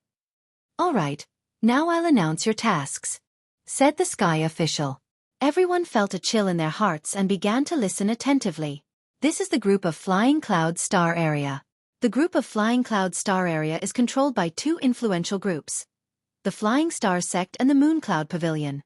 All right, now I'll announce your tasks, said the sky official. Everyone felt a chill in their hearts and began to listen attentively. This is the group of Flying Cloud Star Area. The group of Flying Cloud Star Area is controlled by 2 influential groups, the Flying Star Sect and the Moon Cloud Pavilion.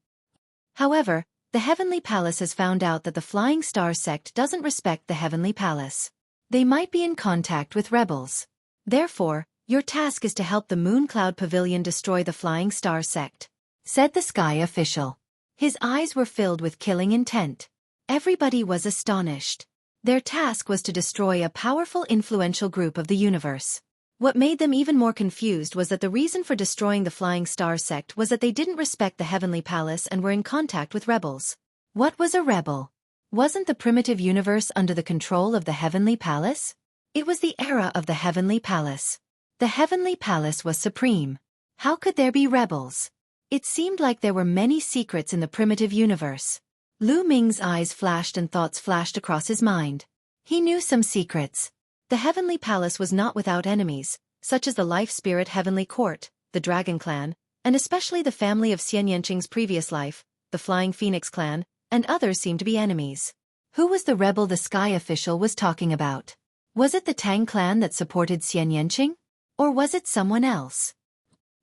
However, the Heavenly Palace has found out that the Flying Star Sect doesn't respect the Heavenly Palace. They might be in contact with rebels. Therefore, your task is to help the Moon Cloud Pavilion destroy the Flying Star Sect, said the sky official. His eyes were filled with killing intent. Everybody was astonished. Their task was to destroy a powerful influential group of the universe. What made them even more confused was that the reason for destroying the Flying Star Sect was that they didn't respect the Heavenly Palace and were in contact with rebels. What was a rebel? Wasn't the primitive universe under the control of the Heavenly Palace? It was the era of the Heavenly Palace. The Heavenly Palace was supreme. How could there be rebels? It seemed like there were many secrets in the primitive universe. Lu Ming's eyes flashed and thoughts flashed across his mind. He knew some secrets. The Heavenly Palace was not without enemies, such as the Life Spirit Heavenly Court, the Dragon Clan, and especially the family of Xian Yanqing's previous life, the Flying Phoenix Clan, and others seemed to be enemies. Who was the rebel the sky official was talking about? Was it the Tang Clan that supported Xian Yanqing? Or was it someone else?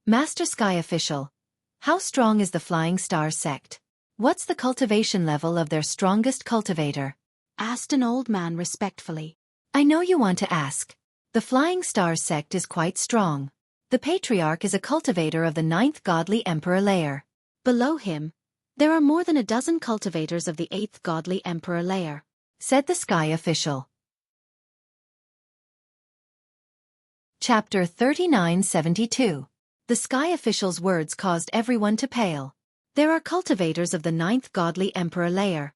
Master Sky Official, how strong is the Flying Star Sect? What's the cultivation level of their strongest cultivator? Asked an old man respectfully. I know you want to ask. The Flying Star Sect is quite strong. The patriarch is a cultivator of the 9th godly emperor layer. Below him, there are more than a dozen cultivators of the 8th godly emperor layer, said the sky official. Chapter 3972. The sky official's words caused everyone to pale. There are cultivators of the 9th godly emperor layer.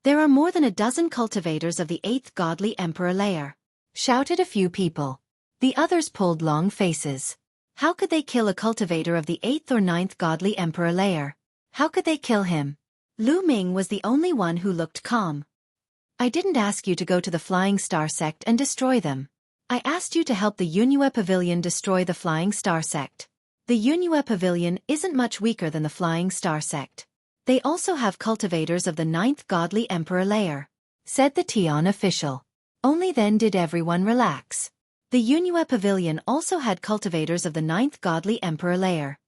There are more than a dozen cultivators of the 8th godly emperor layer, shouted a few people. The others pulled long faces. How could they kill a cultivator of the 8th or 9th godly emperor layer? How could they kill him? Lu Ming was the only one who looked calm. I didn't ask you to go to the Flying Star sect and destroy them. I asked you to help the Yunhua Pavilion destroy the Flying Star sect. The Yunhua Pavilion isn't much weaker than the Flying Star sect. They also have cultivators of the 9th godly emperor layer, said the Tian official. Only then did everyone relax. The Yunhua Pavilion also had cultivators of the 9th godly emperor layer.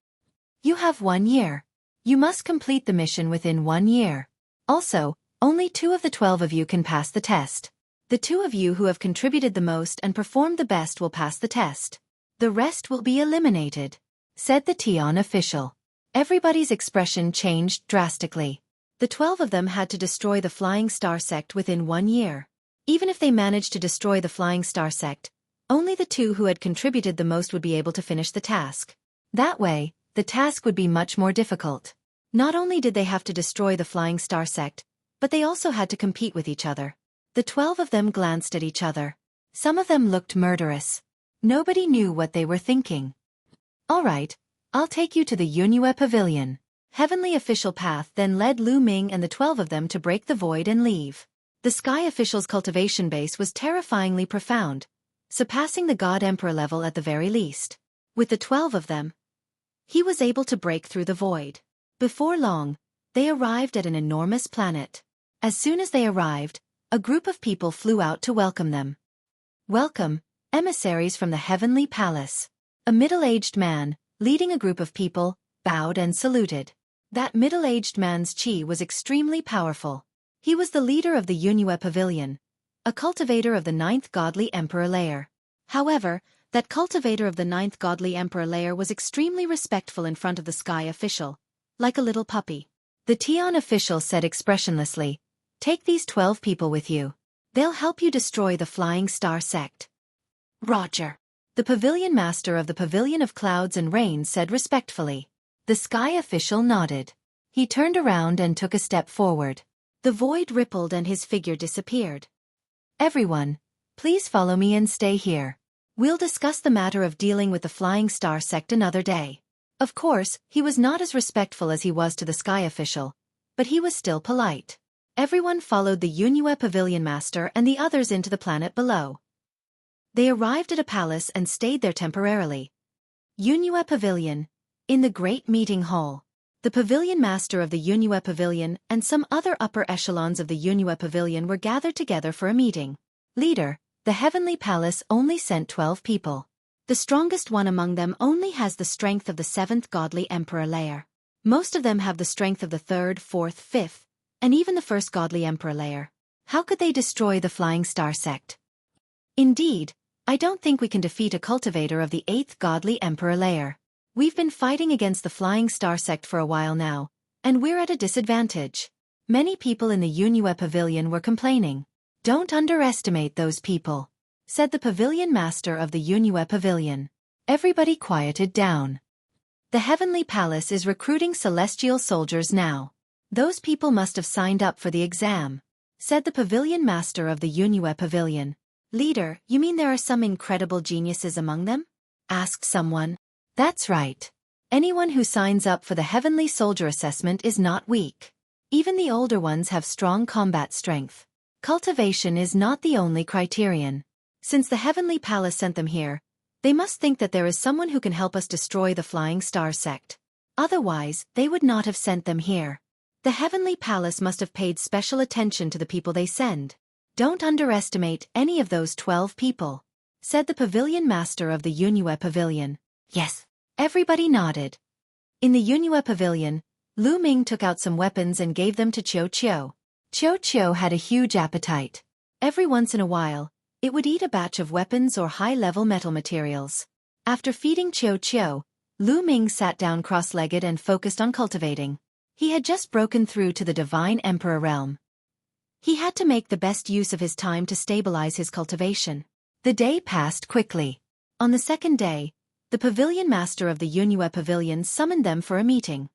You have 1 year. You must complete the mission within 1 year. Also, only 2 of the 12 of you can pass the test. The 2 of you who have contributed the most and performed the best will pass the test. The rest will be eliminated, said the Tian official. Everybody's expression changed drastically. The 12 of them had to destroy the Flying Star sect within 1 year. Even if they managed to destroy the Flying Star sect, only the 2 who had contributed the most would be able to finish the task. That way, the task would be much more difficult. Not only did they have to destroy the Flying Star sect, but they also had to compete with each other. The 12 of them glanced at each other. Some of them looked murderous. Nobody knew what they were thinking. All right, I'll take you to the Yunhua Pavilion. Heavenly Official Path then led Lu Ming and the 12 of them to break the void and leave. The Sky Official's cultivation base was terrifyingly profound, surpassing the God Emperor level at the very least. With the 12 of them, he was able to break through the void. Before long, they arrived at an enormous planet. As soon as they arrived, a group of people flew out to welcome them. Welcome, emissaries from the Heavenly Palace. A middle-aged man, leading a group of people, bowed and saluted. That middle-aged man's chi was extremely powerful. He was the leader of the Yunhua Pavilion, a cultivator of the 9th godly emperor layer. However, that cultivator of the 9th godly emperor layer was extremely respectful in front of the sky official, like a little puppy. The Tian official said expressionlessly, "Take these 12 people with you. They'll help you destroy the Flying Star sect." Roger. The pavilion master of the Pavilion of Clouds and Rain said respectfully. The sky official nodded. He turned around and took a step forward. The void rippled and his figure disappeared. Everyone, please follow me and stay here. We'll discuss the matter of dealing with the Flying Star sect another day. Of course, he was not as respectful as he was to the sky official, but he was still polite. Everyone followed the Yunhua Pavilion master and the others into the planet below. They arrived at a palace and stayed there temporarily. Yunhua Pavilion. In the Great Meeting Hall. The pavilion master of the Yunhua Pavilion and some other upper echelons of the Yunhua Pavilion were gathered together for a meeting. Leader, the Heavenly Palace only sent 12 people. The strongest one among them only has the strength of the 7th godly emperor layer. Most of them have the strength of the 3rd, 4th, 5th, and even the 1st godly emperor layer. How could they destroy the Flying Star sect? Indeed, I don't think we can defeat a cultivator of the 8th godly emperor layer. We've been fighting against the Flying Star sect for a while now, and we're at a disadvantage. Many people in the Yunhua Pavilion were complaining. Don't underestimate those people, said the pavilion master of the Yunhua Pavilion. Everybody quieted down. The Heavenly Palace is recruiting celestial soldiers now. Those people must have signed up for the exam, said the pavilion master of the Yunhua Pavilion. Leader, you mean there are some incredible geniuses among them? Asked someone. That's right. Anyone who signs up for the Heavenly Soldier Assessment is not weak. Even the older ones have strong combat strength. Cultivation is not the only criterion. Since the Heavenly Palace sent them here, they must think that there is someone who can help us destroy the Flying Star sect. Otherwise, they would not have sent them here. The Heavenly Palace must have paid special attention to the people they send. Don't underestimate any of those 12 people, said the pavilion master of the Yunhua Pavilion. Yes. Everybody nodded. In the Yunhua Pavilion, Lu Ming took out some weapons and gave them to Xueqi. Xueqi had a huge appetite. Every once in a while, it would eat a batch of weapons or high-level metal materials. After feeding Xueqi, Lu Ming sat down cross-legged and focused on cultivating. He had just broken through to the Divine Emperor realm. He had to make the best use of his time to stabilize his cultivation. The day passed quickly. On the second day, the pavilion master of the Yunhue Pavilion summoned them for a meeting.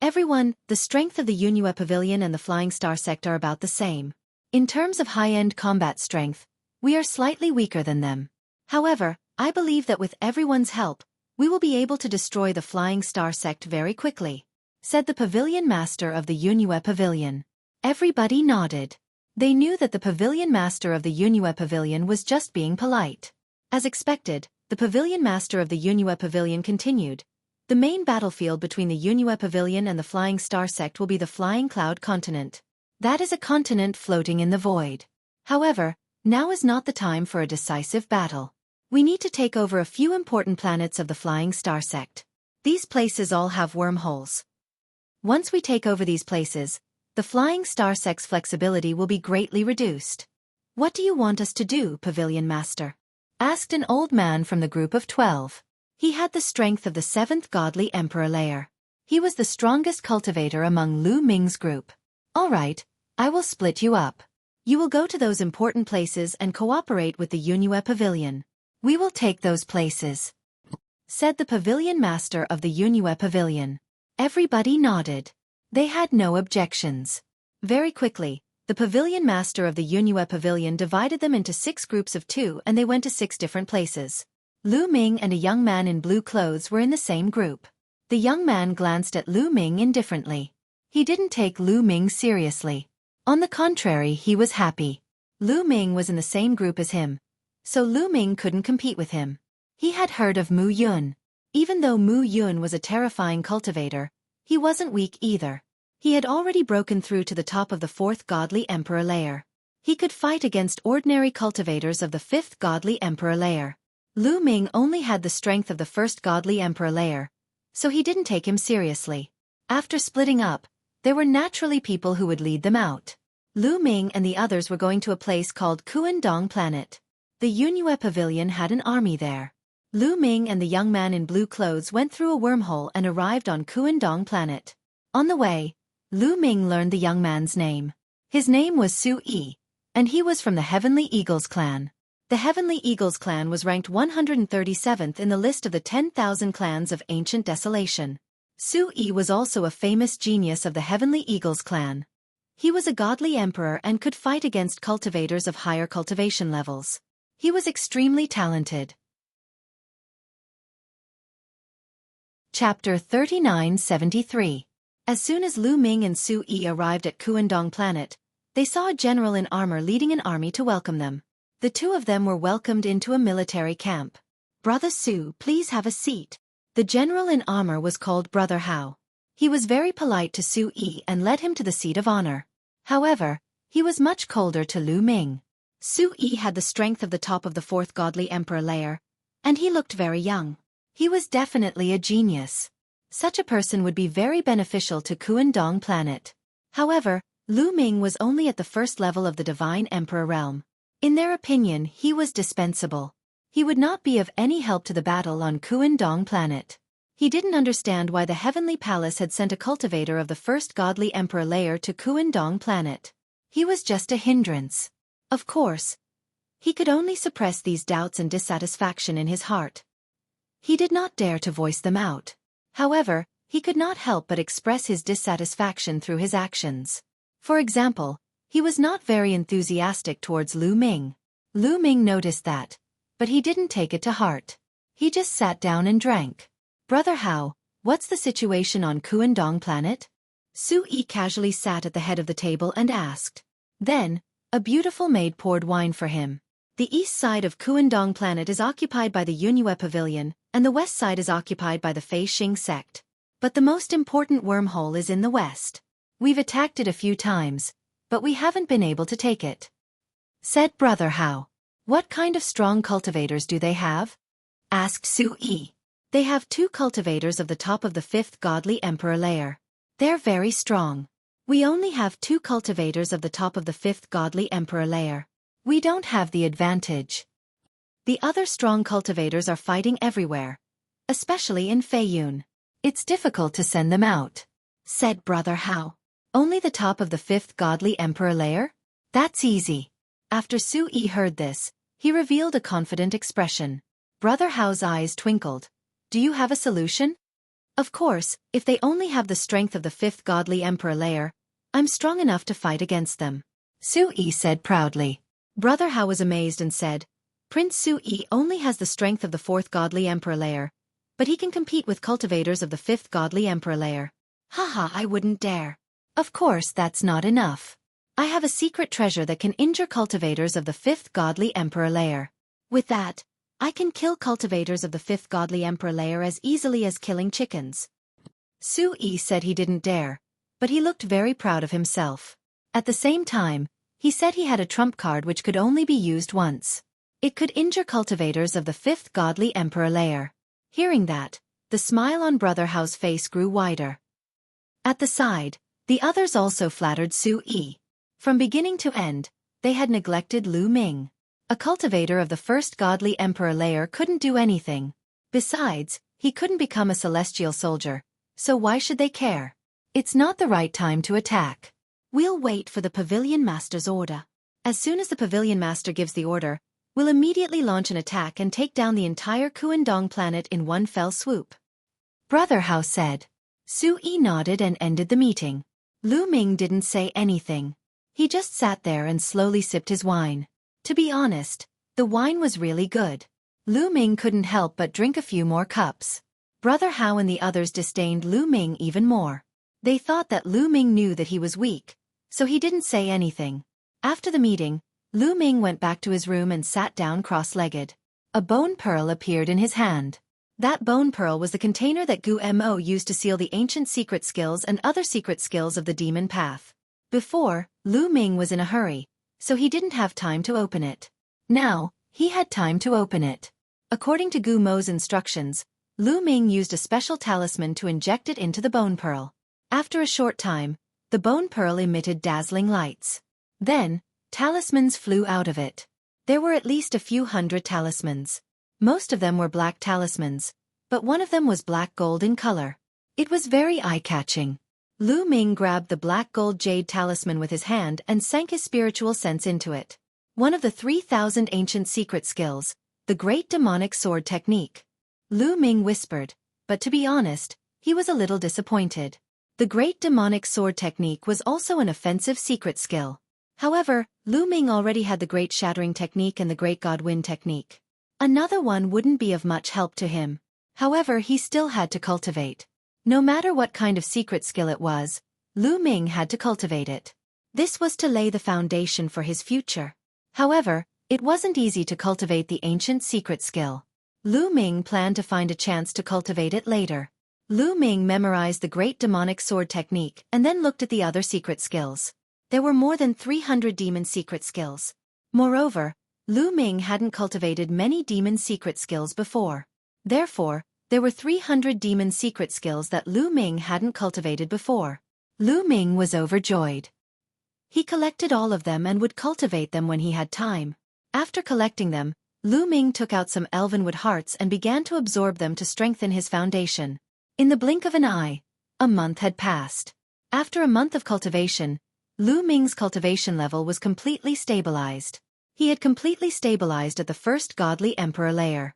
Everyone, the strength of the Yunhue Pavilion and the Flying Star sect are about the same. In terms of high-end combat strength, we are slightly weaker than them. However, I believe that with everyone's help, we will be able to destroy the Flying Star sect very quickly, said the pavilion master of the Yunhue Pavilion. Everybody nodded. They knew that the pavilion master of the Yunhue Pavilion was just being polite. As expected, the pavilion master of the Yunhue Pavilion continued. The main battlefield between the Yunhue Pavilion and the Flying Star sect will be the Flying Cloud Continent. That is a continent floating in the void. However, now is not the time for a decisive battle. We need to take over a few important planets of the Flying Star sect. These places all have wormholes. Once we take over these places, the Flying Star sect's flexibility will be greatly reduced. What do you want us to do, Pavilion Master? Asked an old man from the group of 12. He had the strength of the 7th Godly Emperor layer. He was the strongest cultivator among Lu Ming's group. All right, I will split you up. You will go to those important places and cooperate with the Yunhue Pavilion. We will take those places, said the Pavilion Master of the Yunhue Pavilion. Everybody nodded. They had no objections. Very quickly, the Pavilion Master of the Yunhue Pavilion divided them into 6 groups of 2 and they went to 6 different places. Lu Ming and a young man in blue clothes were in the same group. The young man glanced at Lu Ming indifferently. He didn't take Lu Ming seriously. On the contrary, he was happy. Lu Ming was in the same group as him, so Lu Ming couldn't compete with him. He had heard of Mu Yun. Even though Mu Yun was a terrifying cultivator, he wasn't weak either. He had already broken through to the top of the 4th Godly Emperor layer. He could fight against ordinary cultivators of the 5th Godly Emperor layer. Lu Ming only had the strength of the 1st Godly Emperor layer, so he didn't take him seriously. After splitting up, there were naturally people who would lead them out. Lu Ming and the others were going to a place called Kuandong Planet. The Yunhue Pavilion had an army there. Lu Ming and the young man in blue clothes went through a wormhole and arrived on Kuandong Planet. On the way, Lu Ming learned the young man's name. His name was Xueqi, and he was from the Heavenly Eagles clan. The Heavenly Eagles clan was ranked 137th in the list of the 10,000 clans of ancient desolation. Xueqi was also a famous genius of the Heavenly Eagles clan. He was a godly emperor and could fight against cultivators of higher cultivation levels. He was extremely talented. Chapter 3973. As soon as Lu Ming and Xueqi arrived at Kuandong Planet, they saw a general in armor leading an army to welcome them. The two of them were welcomed into a military camp. Brother Su, please have a seat. The general in armor was called Brother Hao. He was very polite to Xueqi and led him to the seat of honor. However, he was much colder to Lu Ming. Xueqi had the strength of the top of the 4th Godly Emperor layer, and he looked very young. He was definitely a genius. Such a person would be very beneficial to Kuandong Planet. However, Lu Ming was only at the 1st level of the Divine Emperor realm. In their opinion, he was dispensable. He would not be of any help to the battle on Kuandong Planet. He didn't understand why the Heavenly Palace had sent a cultivator of the 1st Godly Emperor layer to Kuandong Planet. He was just a hindrance. Of course, he could only suppress these doubts and dissatisfaction in his heart. He did not dare to voice them out. However, he could not help but express his dissatisfaction through his actions. For example, he was not very enthusiastic towards Lu Ming. Lu Ming noticed that, but he didn't take it to heart. He just sat down and drank. Brother Hao, what's the situation on Kuandong Planet? Xueqi casually sat at the head of the table and asked. Then, a beautiful maid poured wine for him. The east side of Kuandong Planet is occupied by the Yunhue Pavilion, and the west side is occupied by the Fei Xing sect. But the most important wormhole is in the west. We've attacked it a few times, but we haven't been able to take it, said Brother Hao. What kind of strong cultivators do they have? Asked Xueqi. They have 2 cultivators of the top of the 5th Godly Emperor layer. They're very strong. We only have 2 cultivators of the top of the 5th Godly Emperor layer. We don't have the advantage. The other strong cultivators are fighting everywhere, especially in Feiyun. It's difficult to send them out, said Brother Hao. Only the top of the 5th godly emperor layer? That's easy. After Xueqi heard this, he revealed a confident expression. Brother Hao's eyes twinkled. Do you have a solution? Of course, if they only have the strength of the 5th godly emperor layer, I'm strong enough to fight against them, Xueqi said proudly. Brother Hao was amazed and said, Prince Xueqi only has the strength of the 4th godly emperor layer, but he can compete with cultivators of the 5th godly emperor layer. Haha, I wouldn't dare. Of course that's not enough. I have a secret treasure that can injure cultivators of the 5th godly emperor layer. With that, I can kill cultivators of the 5th godly emperor layer as easily as killing chickens. Xueqi said he didn't dare, but he looked very proud of himself. At the same time, he said he had a trump card which could only be used once. It could injure cultivators of the 5th godly emperor layer. Hearing that, the smile on Brother Hao's face grew wider. At the side, the others also flattered Xueqi. From beginning to end, they had neglected Lu Ming. A cultivator of the 1st godly emperor layer couldn't do anything. Besides, he couldn't become a celestial soldier, so why should they care? It's not the right time to attack. We'll wait for the pavilion master's order. As soon as the pavilion master gives the order, we'll immediately launch an attack and take down the entire Kuandong planet in one fell swoop. Brother Hao said. Xueqi nodded and ended the meeting. Lu Ming didn't say anything. He just sat there and slowly sipped his wine. To be honest, the wine was really good. Lu Ming couldn't help but drink a few more cups. Brother Hao and the others disdained Lu Ming even more. They thought that Lu Ming knew that he was weak, so he didn't say anything. After the meeting, Lu Ming went back to his room and sat down cross-legged. A bone pearl appeared in his hand. That bone pearl was the container that Gu Mo used to seal the ancient secret skills and other secret skills of the demon path. Before, Lu Ming was in a hurry, so he didn't have time to open it. Now, he had time to open it. According to Gu Mo's instructions, Lu Ming used a special talisman to inject it into the bone pearl. After a short time, the bone pearl emitted dazzling lights. Then, talismans flew out of it. There were at least a few hundred talismans. Most of them were black talismans, but one of them was black gold in color. It was very eye-catching. Lu Ming grabbed the black gold jade talisman with his hand and sank his spiritual sense into it. One of the 3,000 ancient secret skills, the Great Demonic Sword Technique. Lu Ming whispered, but to be honest, he was a little disappointed. The Great Demonic Sword Technique was also an offensive secret skill. However, Lu Ming already had the Great Shattering Technique and the Great God Wind Technique. Another one wouldn't be of much help to him. However, he still had to cultivate. No matter what kind of secret skill it was, Lu Ming had to cultivate it. This was to lay the foundation for his future. However, it wasn't easy to cultivate the ancient secret skill. Lu Ming planned to find a chance to cultivate it later. Lu Ming memorized the Great Demonic Sword Technique and then looked at the other secret skills. There were more than 300 demon secret skills. Moreover, Lu Ming hadn't cultivated many demon secret skills before. Therefore, there were 300 demon secret skills that Lu Ming hadn't cultivated before. Lu Ming was overjoyed. He collected all of them and would cultivate them when he had time. After collecting them, Lu Ming took out some elvenwood hearts and began to absorb them to strengthen his foundation. In the blink of an eye, a month had passed. After a month of cultivation, Lu Ming's cultivation level was completely stabilized. He had completely stabilized at the 1st godly emperor layer.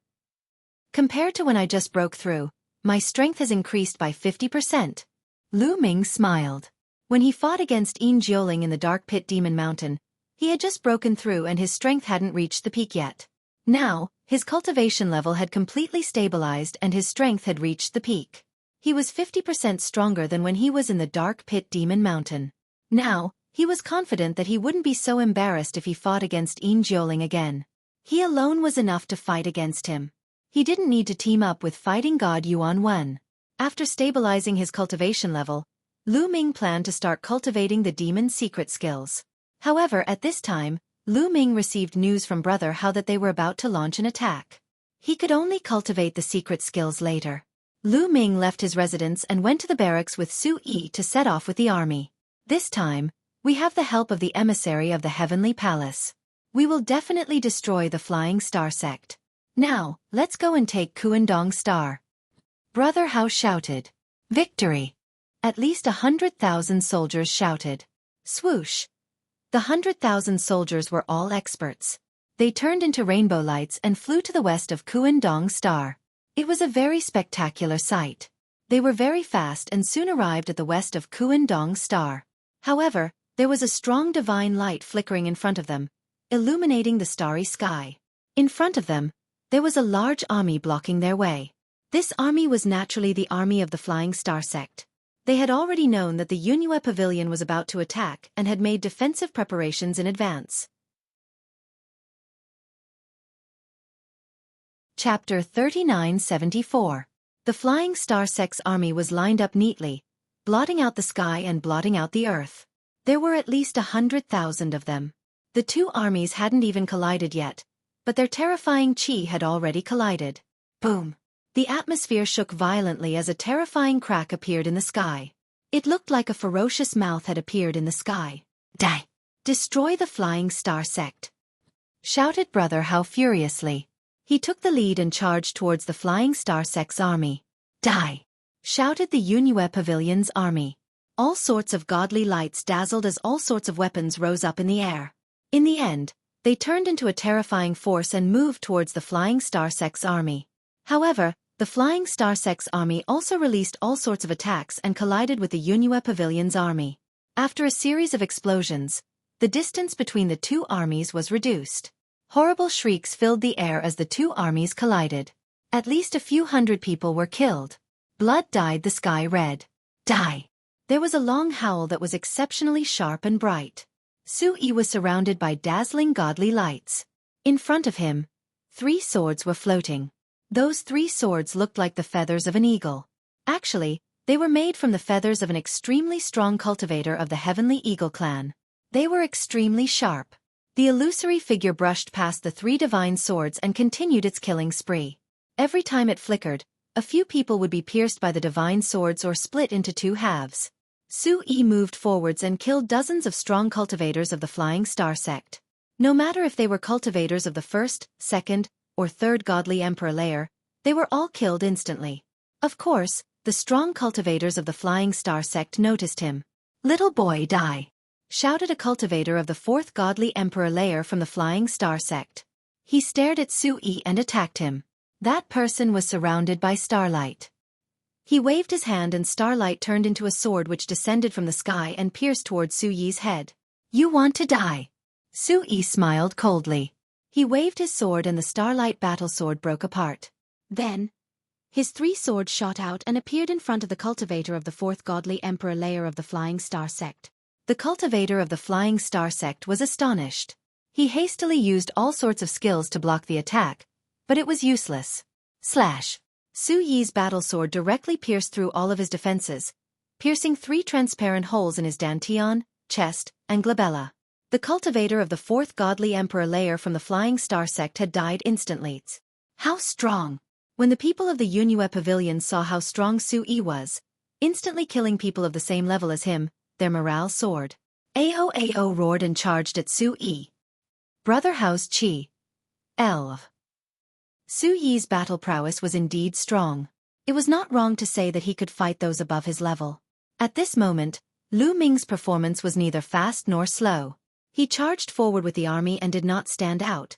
Compared to when I just broke through, my strength has increased by 50%. Lu Ming smiled. When he fought against Yin Jiuling in the Dark Pit Demon Mountain, he had just broken through and his strength hadn't reached the peak yet. Now, his cultivation level had completely stabilized and his strength had reached the peak. He was 50% stronger than when he was in the Dark Pit Demon Mountain. Now, he was confident that he wouldn't be so embarrassed if he fought against Yin Jiuling again. He alone was enough to fight against him. He didn't need to team up with fighting god Yuan Wen. After stabilizing his cultivation level, Lu Ming planned to start cultivating the demon secret skills. However, at this time, Lu Ming received news from Brother Hao that they were about to launch an attack. He could only cultivate the secret skills later. Lu Ming left his residence and went to the barracks with Xueqi to set off with the army. This time, we have the help of the emissary of the Heavenly Palace. We will definitely destroy the Flying Star sect. Now, let's go and take Kuandong Star. Brother Hao shouted. Victory! At least 100,000 soldiers shouted. Swoosh! The 100,000 soldiers were all experts. They turned into rainbow lights and flew to the west of Kuandong Star. It was a very spectacular sight. They were very fast and soon arrived at the west of Kuandong Star. However, there was a strong divine light flickering in front of them, illuminating the starry sky. In front of them, there was a large army blocking their way. This army was naturally the army of the Flying Star sect. They had already known that the Yunhua Pavilion was about to attack and had made defensive preparations in advance. Chapter 3974. The Flying Star sect's army was lined up neatly, blotting out the sky and blotting out the earth. There were at least 100,000 of them. The two armies hadn't even collided yet, but their terrifying chi had already collided. Boom! The atmosphere shook violently as a terrifying crack appeared in the sky. It looked like a ferocious mouth had appeared in the sky. Die! Destroy the Flying Star sect! Shouted Brother Hao furiously. He took the lead and charged towards the Flying Star sect's army. Die! Shouted the Yunhua Pavilion's army. All sorts of godly lights dazzled as all sorts of weapons rose up in the air. In the end, they turned into a terrifying force and moved towards the Flying Star sect's army. However, the Flying Star sect's army also released all sorts of attacks and collided with the Yunhua Pavilion's army. After a series of explosions, the distance between the two armies was reduced. Horrible shrieks filled the air as the two armies collided. At least a few hundred people were killed. Blood dyed the sky red. Die! There was a long howl that was exceptionally sharp and bright. Xueqi was surrounded by dazzling godly lights. In front of him, 3 swords were floating. Those 3 swords looked like the feathers of an eagle. Actually, they were made from the feathers of an extremely strong cultivator of the Heavenly Eagle clan. They were extremely sharp. The illusory figure brushed past the 3 divine swords and continued its killing spree. Every time it flickered, a few people would be pierced by the divine swords or split into 2 halves. Xueqi moved forwards and killed dozens of strong cultivators of the Flying Star sect. No matter if they were cultivators of the 1st, 2nd, or 3rd godly emperor layer, they were all killed instantly. Of course, the strong cultivators of the Flying Star sect noticed him. "Little boy, die!" shouted a cultivator of the 4th godly emperor layer from the Flying Star sect. He stared at Xueqi and attacked him. That person was surrounded by starlight. He waved his hand and starlight turned into a sword which descended from the sky and pierced towards Xueqi's head. "You want to die?" Xueqi smiled coldly. He waved his sword and the starlight battle sword broke apart. Then, his 3 swords shot out and appeared in front of the cultivator of the 4th godly emperor layer of the Flying Star sect. The cultivator of the Flying Star sect was astonished. He hastily used all sorts of skills to block the attack, but it was useless. Slash! Xueqi's battle sword directly pierced through all of his defenses, piercing 3 transparent holes in his dantian, chest, and glabella. The cultivator of the 4th godly emperor layer from the Flying Star sect had died instantly. How strong! When the people of the Yunhua Pavilion saw how strong Xueqi was, instantly killing people of the same level as him, their morale soared. Ao roared and charged at Xueqi. Brother Hao's chi. Elv. Xueqi's battle prowess was indeed strong. It was not wrong to say that he could fight those above his level. At this moment, Lu Ming's performance was neither fast nor slow. He charged forward with the army and did not stand out.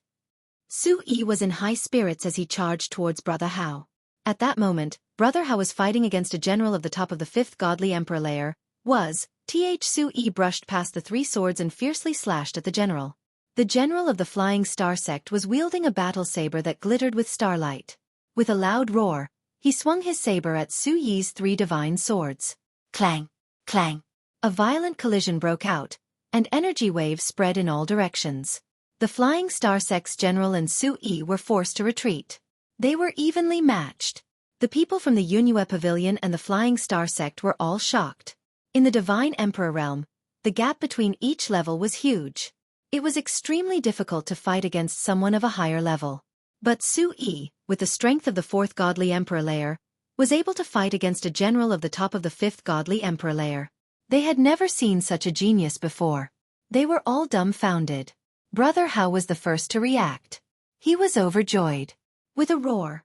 Xueqi was in high spirits as he charged towards Brother Hao. At that moment, Brother Hao was fighting against a general of the top of the 5th godly emperor layer. Xueqi brushed past the 3 swords and fiercely slashed at the general. The general of the Flying Star sect was wielding a battle saber that glittered with starlight. With a loud roar, he swung his saber at Xueqi's 3 divine swords. Clang! Clang! A violent collision broke out, and energy waves spread in all directions. The Flying Star sect's general and Xueqi were forced to retreat. They were evenly matched. The people from the Yunhua Pavilion and the Flying Star sect were all shocked. In the Divine Emperor realm, the gap between each level was huge. It was extremely difficult to fight against someone of a higher level. But Xueqi, with the strength of the 4th godly emperor layer, was able to fight against a general of the top of the 5th godly emperor layer. They had never seen such a genius before. They were all dumbfounded. Brother Hao was the first to react. He was overjoyed. With a roar,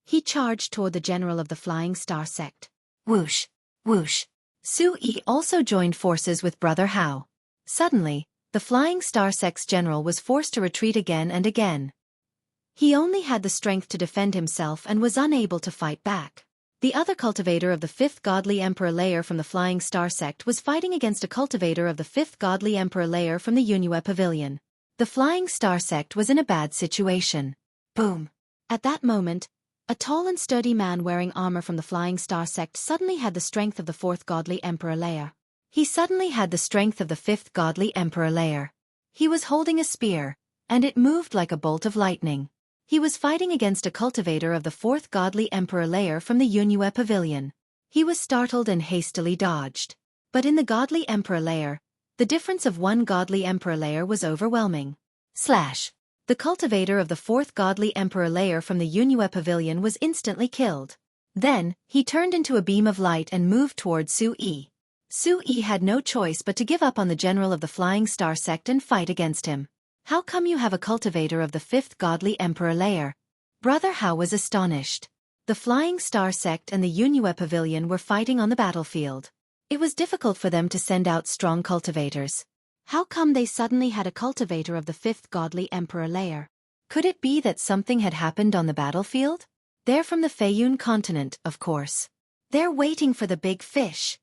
he charged toward the general of the Flying Star sect. Whoosh! Whoosh! Xueqi also joined forces with Brother Hao. Suddenly, the Flying Star sect's general was forced to retreat again and again. He only had the strength to defend himself and was unable to fight back. The other cultivator of the 5th Godly Emperor layer from the Flying Star sect was fighting against a cultivator of the 5th Godly Emperor layer from the Yunhua Pavilion. The Flying Star sect was in a bad situation. Boom! At that moment, a tall and sturdy man wearing armor from the Flying Star sect suddenly had the strength of the 4th Godly Emperor layer. He suddenly had the strength of the 5th Godly Emperor layer. He was holding a spear, and it moved like a bolt of lightning. He was fighting against a cultivator of the 4th Godly Emperor layer from the Yunhua Pavilion. He was startled and hastily dodged. But in the Godly Emperor layer, the difference of one Godly Emperor layer was overwhelming. Slash! The cultivator of the 4th Godly Emperor layer from the Yunhua Pavilion was instantly killed. Then, he turned into a beam of light and moved toward Xueqi. Xueqi had no choice but to give up on the general of the Flying Star sect and fight against him. How come you have a cultivator of the 5th Godly Emperor layer? Brother Hao was astonished. The Flying Star sect and the Yunhua Pavilion were fighting on the battlefield. It was difficult for them to send out strong cultivators. How come they suddenly had a cultivator of the 5th Godly Emperor layer? Could it be that something had happened on the battlefield? They're from the Feiyun continent, of course. They're waiting for the big fish.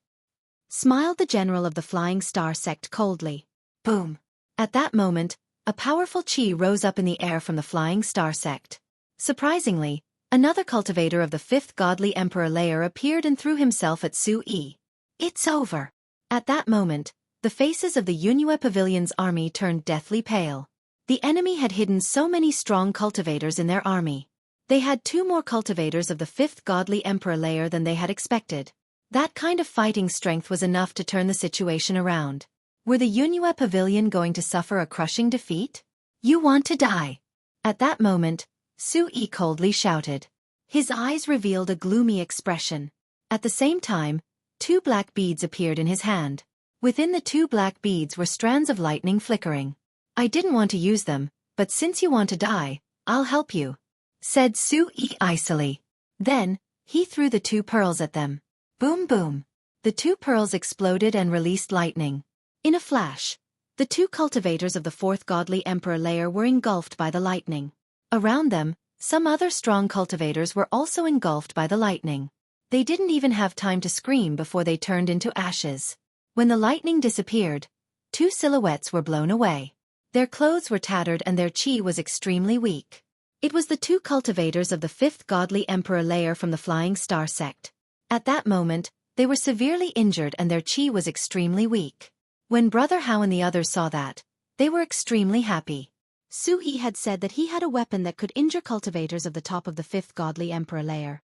Smiled the general of the Flying Star sect coldly. Boom! At that moment, a powerful chi rose up in the air from the Flying Star sect. Surprisingly, another cultivator of the 5th Godly Emperor layer appeared and threw himself at Xueqi. It's over! At that moment, the faces of the Yunhua Pavilion's army turned deathly pale. The enemy had hidden so many strong cultivators in their army. They had 2 more cultivators of the 5th Godly Emperor layer than they had expected. That kind of fighting strength was enough to turn the situation around. Were the Yunhua Pavilion going to suffer a crushing defeat? You want to die! At that moment, Xueqi coldly shouted. His eyes revealed a gloomy expression. At the same time, 2 black beads appeared in his hand. Within the 2 black beads were strands of lightning flickering. I didn't want to use them, but since you want to die, I'll help you, said Xueqi icily. Then, he threw the 2 pearls at them. Boom boom. The 2 pearls exploded and released lightning. In a flash, the 2 cultivators of the 4th Godly Emperor layer were engulfed by the lightning. Around them, some other strong cultivators were also engulfed by the lightning. They didn't even have time to scream before they turned into ashes. When the lightning disappeared, 2 silhouettes were blown away. Their clothes were tattered and their chi was extremely weak. It was the 2 cultivators of the 5th Godly Emperor layer from the Flying Star sect. At that moment, they were severely injured and their chi was extremely weak. When Brother Hao and the others saw that, they were extremely happy. Xueqi had said that he had a weapon that could injure cultivators of the top of the 5th Godly Emperor layer.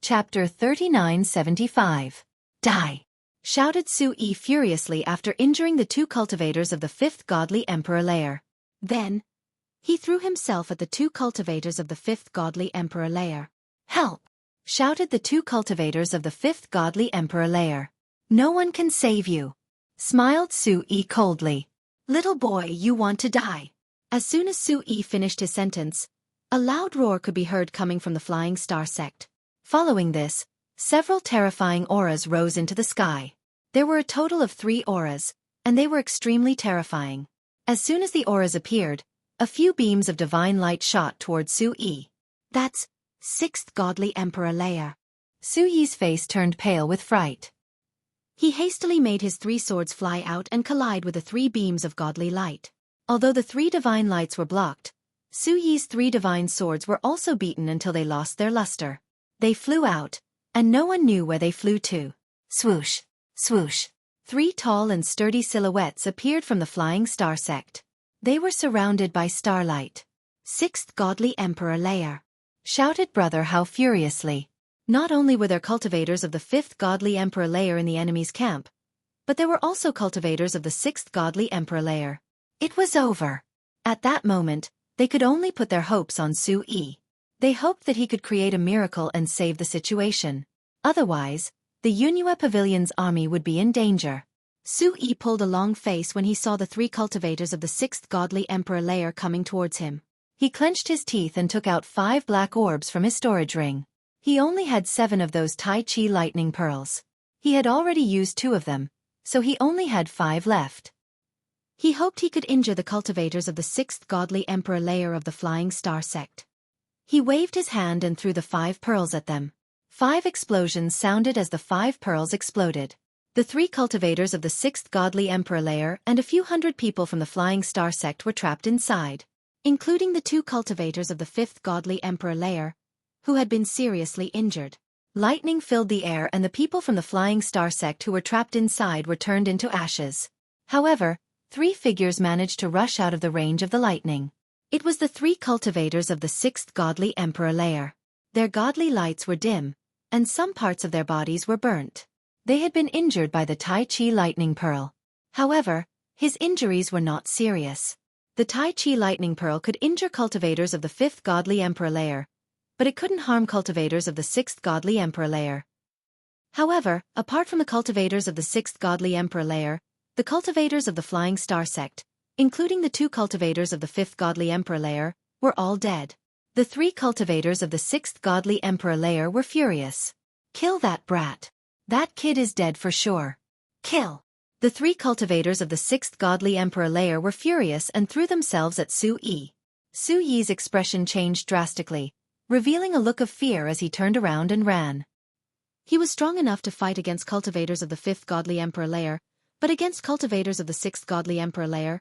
Chapter 3975. Die! Shouted Xueqi furiously after injuring the 2 cultivators of the 5th Godly Emperor layer. Then, he threw himself at the 2 cultivators of the 5th Godly Emperor layer. Help! Shouted the 2 cultivators of the 5th Godly Emperor layer. No one can save you! Smiled Xueqi coldly. Little boy, you want to die! As soon as Xueqi finished his sentence, a loud roar could be heard coming from the Flying Star sect. Following this, several terrifying auras rose into the sky. There were a total of 3 auras, and they were extremely terrifying. As soon as the auras appeared, a few beams of divine light shot towards Xueqi. That's 6th Godly Emperor layer. Xueqi's face turned pale with fright. He hastily made his 3 swords fly out and collide with the 3 beams of godly light. Although the 3 divine lights were blocked, Xueqi's 3 divine swords were also beaten until they lost their luster. They flew out, and no one knew where they flew to. Swoosh! Swoosh! 3 tall and sturdy silhouettes appeared from the Flying Star sect. They were surrounded by starlight. 6th Godly Emperor layer! Shouted Brother Hao furiously. Not only were there cultivators of the 5th Godly Emperor layer in the enemy's camp, but there were also cultivators of the 6th Godly Emperor layer. It was over. At that moment, they could only put their hopes on Xueqi. They hoped that he could create a miracle and save the situation. Otherwise, the Yunhua Pavilion's army would be in danger. Xueqi pulled a long face when he saw the 3 cultivators of the 6th godly emperor layer coming towards him. He clenched his teeth and took out 5 black orbs from his storage ring. He only had 7 of those Tai Chi lightning pearls. He had already used 2 of them, so he only had 5 left. He hoped he could injure the cultivators of the 6th godly emperor layer of the Flying Star sect. He waved his hand and threw the 5 pearls at them. 5 explosions sounded as the 5 pearls exploded. The 3 cultivators of the 6th godly emperor layer and a few hundred people from the Flying Star sect were trapped inside, including the 2 cultivators of the 5th godly emperor layer, who had been seriously injured. Lightning filled the air and the people from the Flying Star sect who were trapped inside were turned into ashes. However, 3 figures managed to rush out of the range of the lightning. It was the 3 cultivators of the 6th godly emperor layer. Their godly lights were dim, and some parts of their bodies were burnt. They had been injured by the Tai Chi lightning pearl. However, his injuries were not serious. The Tai Chi lightning pearl could injure cultivators of the 5th godly emperor layer, but it couldn't harm cultivators of the 6th godly emperor layer. However, apart from the cultivators of the 6th godly emperor layer, the cultivators of the Flying Star sect, including the 2 cultivators of the 5th godly emperor layer, were all dead. The 3 cultivators of the 6th godly emperor layer were furious. Kill that brat. That kid is dead for sure. Kill. The 3 cultivators of the 6th godly emperor layer were furious and threw themselves at Xueqi. Xueqi's expression changed drastically, revealing a look of fear as he turned around and ran. He was strong enough to fight against cultivators of the 5th godly emperor layer, but against cultivators of the 6th godly emperor layer,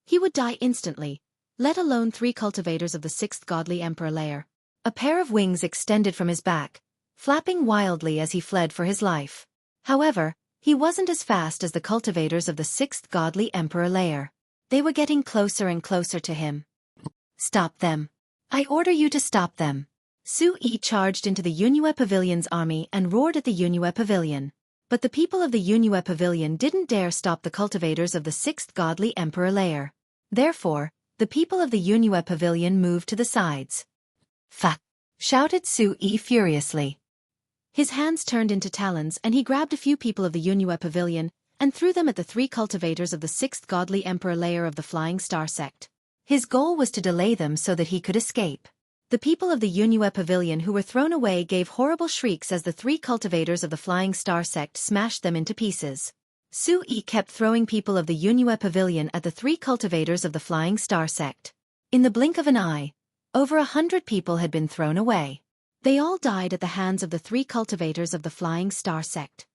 he would die instantly, let alone 3 cultivators of the 6th godly emperor layer. A pair of wings extended from his back, flapping wildly as he fled for his life. However, he wasn't as fast as the cultivators of the 6th godly emperor layer. They were getting closer and closer to him. Stop them. I order you to stop them. Xueqi charged into the Yunhue Pavilion's army and roared at the Yunhue Pavilion. But the people of the Yunhue Pavilion didn't dare stop the cultivators of the 6th godly emperor layer. Therefore, the people of the Yunhue Pavilion moved to the sides. Fuck! Shouted Xueqi furiously. His hands turned into talons and he grabbed a few people of the Yunhue Pavilion and threw them at the 3 cultivators of the 6th godly emperor layer of the Flying Star sect. His goal was to delay them so that he could escape. The people of the Yunhue Pavilion who were thrown away gave horrible shrieks as the 3 cultivators of the Flying Star sect smashed them into pieces. Xueqi kept throwing people of the Yunhue Pavilion at the 3 cultivators of the Flying Star sect. In the blink of an eye, over 100 people had been thrown away. They all died at the hands of the 3 cultivators of the Flying Star sect.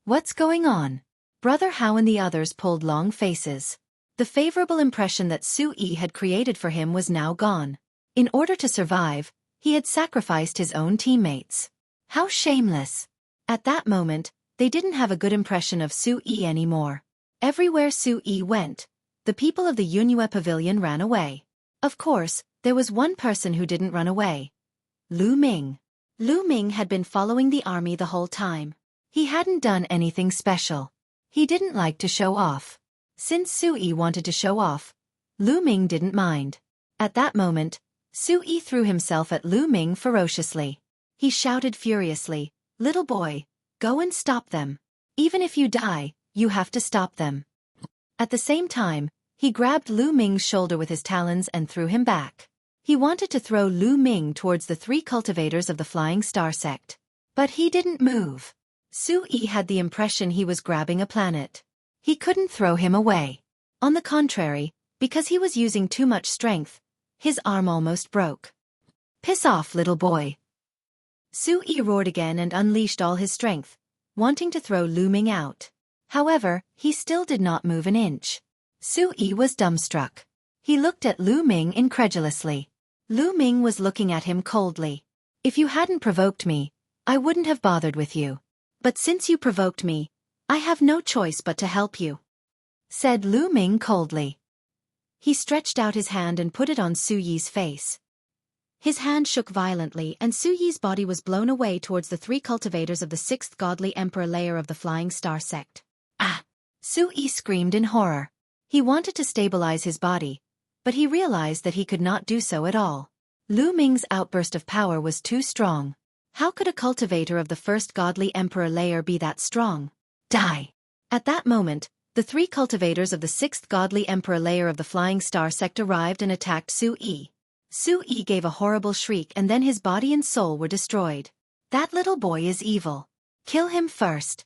What's going on? Brother Hao and the others pulled long faces. The favorable impression that Xueqi had created for him was now gone. In order to survive, he had sacrificed his own teammates. How shameless! At that moment, they didn't have a good impression of Xueqi anymore. Everywhere Xueqi went, the people of the Yunhue Pavilion ran away. Of course, there was one person who didn't run away. Lu Ming. Lu Ming had been following the army the whole time. He hadn't done anything special. He didn't like to show off. Since Xueqi wanted to show off, Lu Ming didn't mind. At that moment, Xueqi threw himself at Lu Ming ferociously. He shouted furiously, "Little boy, go and stop them. Even if you die, you have to stop them." At the same time, he grabbed Lu Ming's shoulder with his talons and threw him back. He wanted to throw Lu Ming towards the 3 cultivators of the Flying Star sect. But he didn't move. Xueqi had the impression he was grabbing a planet. He couldn't throw him away. On the contrary, because he was using too much strength, his arm almost broke. "Piss off, little boy." Xueqi roared again and unleashed all his strength, wanting to throw Lu Ming out. However, he still did not move an inch. Xueqi was dumbstruck. He looked at Lu Ming incredulously. Lu Ming was looking at him coldly. "If you hadn't provoked me, I wouldn't have bothered with you. But since you provoked me, I have no choice but to help you," said Lu Ming coldly. He stretched out his hand and put it on Xueqi's face. His hand shook violently and Xueqi's body was blown away towards the 3 cultivators of the 6th godly emperor layer of the Flying Star sect. Ah! Xueqi screamed in horror. He wanted to stabilize his body, but he realized that he could not do so at all. Lu Ming's outburst of power was too strong. How could a cultivator of the 1st godly emperor layer be that strong? Die! At that moment, the 3 cultivators of the 6th godly emperor layer of the Flying Star sect arrived and attacked Xueqi. Xueqi gave a horrible shriek and then his body and soul were destroyed. That little boy is evil. Kill him first.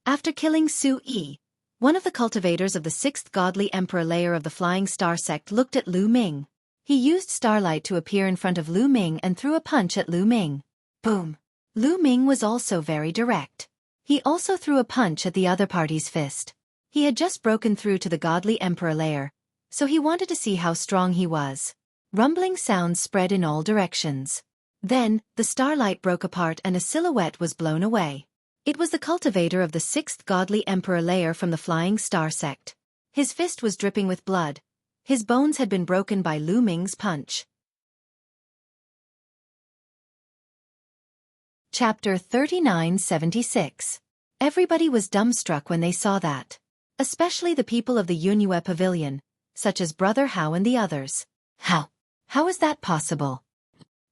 After killing Xueqi, one of the cultivators of the 6th godly emperor layer of the Flying Star sect looked at Lu Ming. He used starlight to appear in front of Lu Ming and threw a punch at Lu Ming. Boom! Lu Ming was also very direct. He also threw a punch at the other party's fist. He had just broken through to the godly emperor layer, so he wanted to see how strong he was. Rumbling sounds spread in all directions. Then, the starlight broke apart and a silhouette was blown away. It was the cultivator of the 6th godly emperor layer from the Flying Star sect. His fist was dripping with blood. His bones had been broken by Lu Ming's punch. Chapter 3976. Everybody was dumbstruck when they saw that. Especially the people of the Yunhue Pavilion, such as Brother Hao and the others. How is that possible?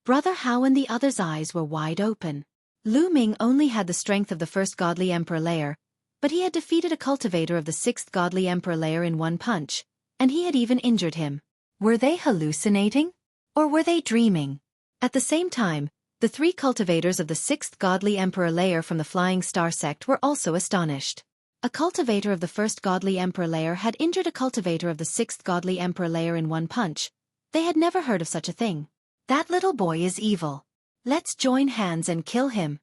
Brother Hao and the others' eyes were wide open. Lu Ming only had the strength of the 1st godly emperor layer, but he had defeated a cultivator of the 6th godly emperor layer in one punch, and he had even injured him. Were they hallucinating? Or were they dreaming? At the same time, the 3 cultivators of the 6th godly emperor layer from the Flying Star sect were also astonished. A cultivator of the 1st godly emperor layer had injured a cultivator of the 6th godly emperor layer in one punch. They had never heard of such a thing. That little boy is evil. Let's join hands and kill him,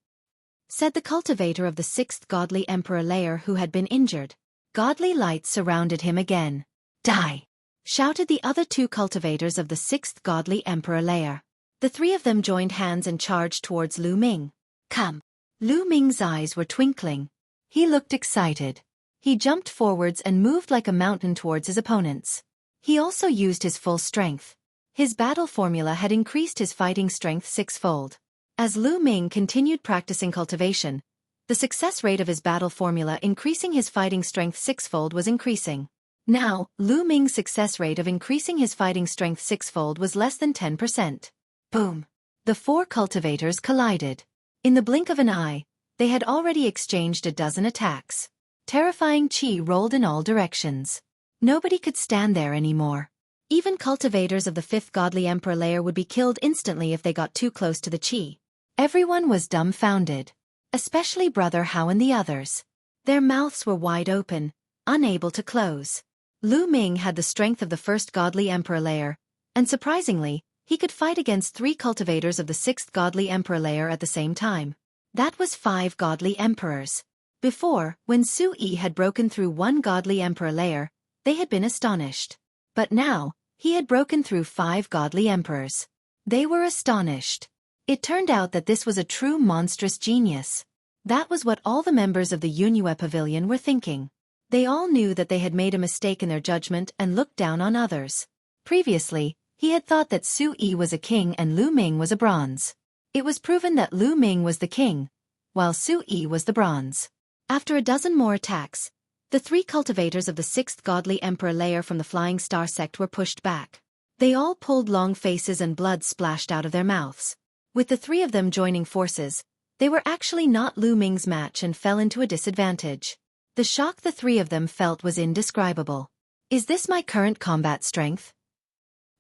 said the cultivator of the 6th godly emperor layer who had been injured. Godly light surrounded him again. Die! Shouted the other 2 cultivators of the 6th godly emperor layer. The 3 of them joined hands and charged towards Lu Ming. Come! Lu Ming's eyes were twinkling. He looked excited. He jumped forwards and moved like a mountain towards his opponents. He also used his full strength. His battle formula had increased his fighting strength 6-fold. As Lu Ming continued practicing cultivation, the success rate of his battle formula increasing his fighting strength 6-fold was increasing. Now, Lu Ming's success rate of increasing his fighting strength 6-fold was less than 10%. Boom! The 4 cultivators collided. In the blink of an eye, they had already exchanged a dozen attacks. Terrifying chi rolled in all directions. Nobody could stand there anymore. Even cultivators of the 5th godly emperor layer would be killed instantly if they got too close to the chi. Everyone was dumbfounded. Especially Brother Hao and the others. Their mouths were wide open, unable to close. Lu Ming had the strength of the 1st godly emperor layer, and surprisingly, he could fight against 3 cultivators of the 6th godly emperor layer at the same time. That was 5 godly emperors. Before, when Xueqi had broken through 1 godly emperor layer, they had been astonished. But now, he had broken through 5 godly emperors. They were astonished. It turned out that this was a true monstrous genius. That was what all the members of the Yunhue Pavilion were thinking. They all knew that they had made a mistake in their judgment and looked down on others. Previously, he had thought that Xueqi was a king and Lu Ming was a bronze. It was proven that Lu Ming was the king, while Xueqi was the bronze. After a dozen more attacks, the 3 cultivators of the 6th godly emperor layer from the Flying Star sect were pushed back. They all pulled long faces and blood splashed out of their mouths. With the 3 of them joining forces, they were actually not Lu Ming's match and fell into a disadvantage. The shock the 3 of them felt was indescribable. Is this my current combat strength?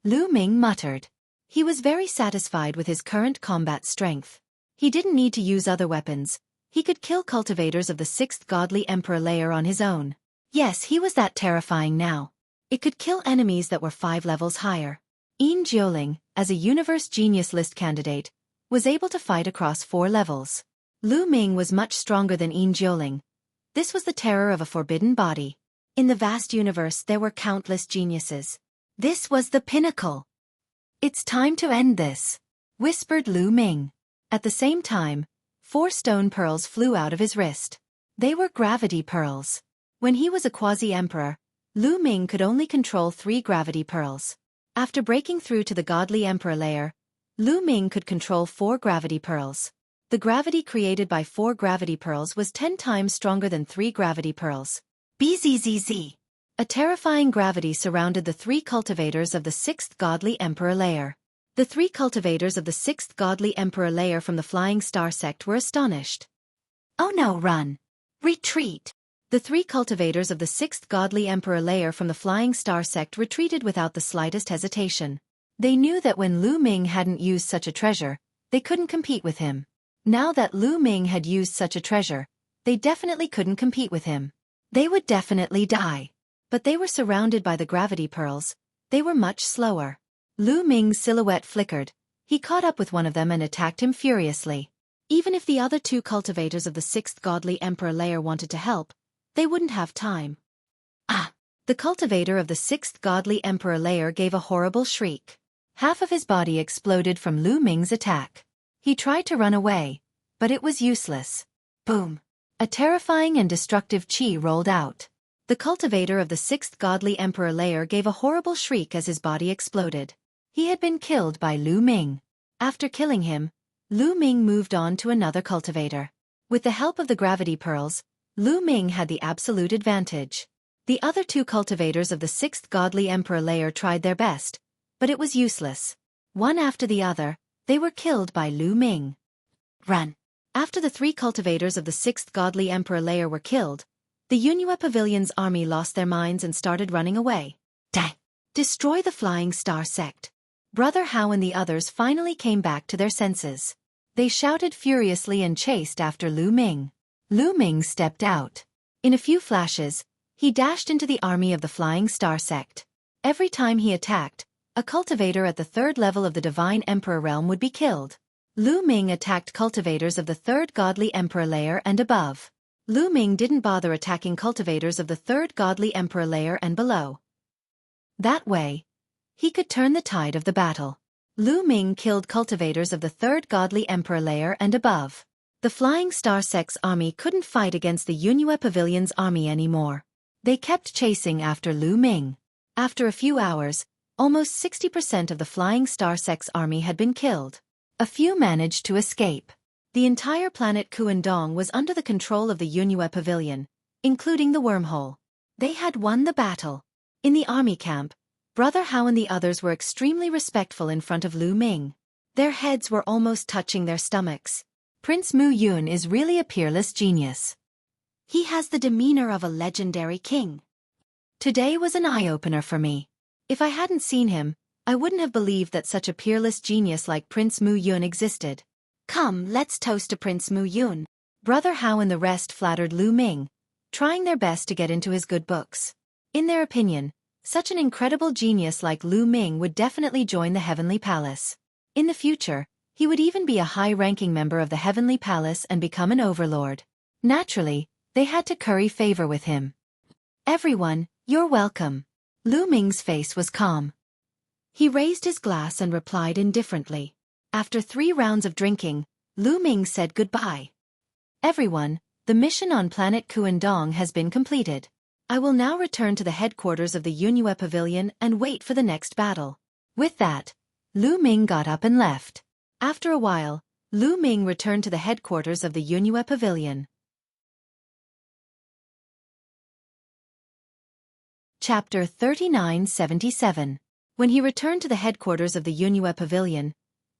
Lu Ming muttered. He was very satisfied with his current combat strength. He didn't need to use other weapons. He could kill cultivators of the 6th godly emperor layer on his own. Yes, he was that terrifying now. It could kill enemies that were 5 levels higher. Yin Jiuling, as a Universe Genius List candidate, was able to fight across 4 levels. Lu Ming was much stronger than Yin Jiuling. This was the terror of a forbidden body. In the vast universe there were countless geniuses. This was the pinnacle. It's time to end this, whispered Lu Ming. At the same time, 4 stone pearls flew out of his wrist. They were gravity pearls. When he was a quasi-emperor, Lu Ming could only control 3 gravity pearls. After breaking through to the godly emperor layer, Lu Ming could control 4 gravity pearls. The gravity created by 4 gravity pearls was 10 times stronger than 3 gravity pearls. Bzzz. A terrifying gravity surrounded the 3 cultivators of the 6th godly emperor layer. The 3 cultivators of the 6th godly emperor layer from the Flying Star sect were astonished. Oh no, run! Retreat! The 3 cultivators of the 6th godly emperor layer from the Flying Star sect retreated without the slightest hesitation. They knew that when Lu Ming hadn't used such a treasure, they couldn't compete with him. Now that Lu Ming had used such a treasure, they definitely couldn't compete with him. They would definitely die. But they were surrounded by the gravity pearls. They were much slower. Lu Ming's silhouette flickered. He caught up with one of them and attacked him furiously. Even if the other 2 cultivators of the 6th godly emperor layer wanted to help, they wouldn't have time. Ah! The cultivator of the 6th godly emperor layer gave a horrible shriek. Half of his body exploded from Lu Ming's attack. He tried to run away, but it was useless. Boom! A terrifying and destructive chi rolled out. The cultivator of the 6th godly emperor layer gave a horrible shriek as his body exploded. He had been killed by Lu Ming. After killing him, Lu Ming moved on to another cultivator. With the help of the gravity pearls, Lu Ming had the absolute advantage. The other 2 cultivators of the 6th godly emperor layer tried their best, but it was useless. One after the other, they were killed by Lu Ming. Run! After the 3 cultivators of the 6th godly emperor layer were killed, the Yunhua Pavilion's army lost their minds and started running away. Dang! Destroy the Flying Star sect. Brother Hao and the others finally came back to their senses. They shouted furiously and chased after Lu Ming. Lu Ming stepped out. In a few flashes, he dashed into the army of the Flying Star sect. Every time he attacked, a cultivator at the 3rd level of the Divine Emperor realm would be killed. Lu Ming attacked cultivators of the 3rd godly emperor layer and above. Lu Ming didn't bother attacking cultivators of the 3rd godly emperor layer and below. That way, he could turn the tide of the battle. Lu Ming killed cultivators of the 3rd godly emperor layer and above. The Flying Star sect's army couldn't fight against the Yunhua Pavilion's army anymore. They kept chasing after Lu Ming. After a few hours, almost 60% of the Flying Star sect's army had been killed. A few managed to escape. The entire planet Kuandong was under the control of the Yunhua Pavilion, including the wormhole. They had won the battle. In the army camp, Brother Hao and the others were extremely respectful in front of Lu Ming. Their heads were almost touching their stomachs. Prince Mu Yun is really a peerless genius. He has the demeanor of a legendary king. Today was an eye-opener for me. If I hadn't seen him, I wouldn't have believed that such a peerless genius like Prince Mu Yun existed. Come, let's toast to Prince Mu Yun. Brother Hao and the rest flattered Lu Ming, trying their best to get into his good books. In their opinion, such an incredible genius like Lu Ming would definitely join the Heavenly Palace. In the future, he would even be a high-ranking member of the Heavenly Palace and become an overlord. Naturally, they had to curry favor with him. Everyone, you're welcome. Lu Ming's face was calm. He raised his glass and replied indifferently. After 3 rounds of drinking, Lu Ming said goodbye. Everyone, the mission on planet Kuandong has been completed. I will now return to the headquarters of the Yunhua Pavilion and wait for the next battle. With that, Lu Ming got up and left. After a while, Lu Ming returned to the headquarters of the Yunhua Pavilion. Chapter 3977. When he returned to the headquarters of the Yunhua Pavilion,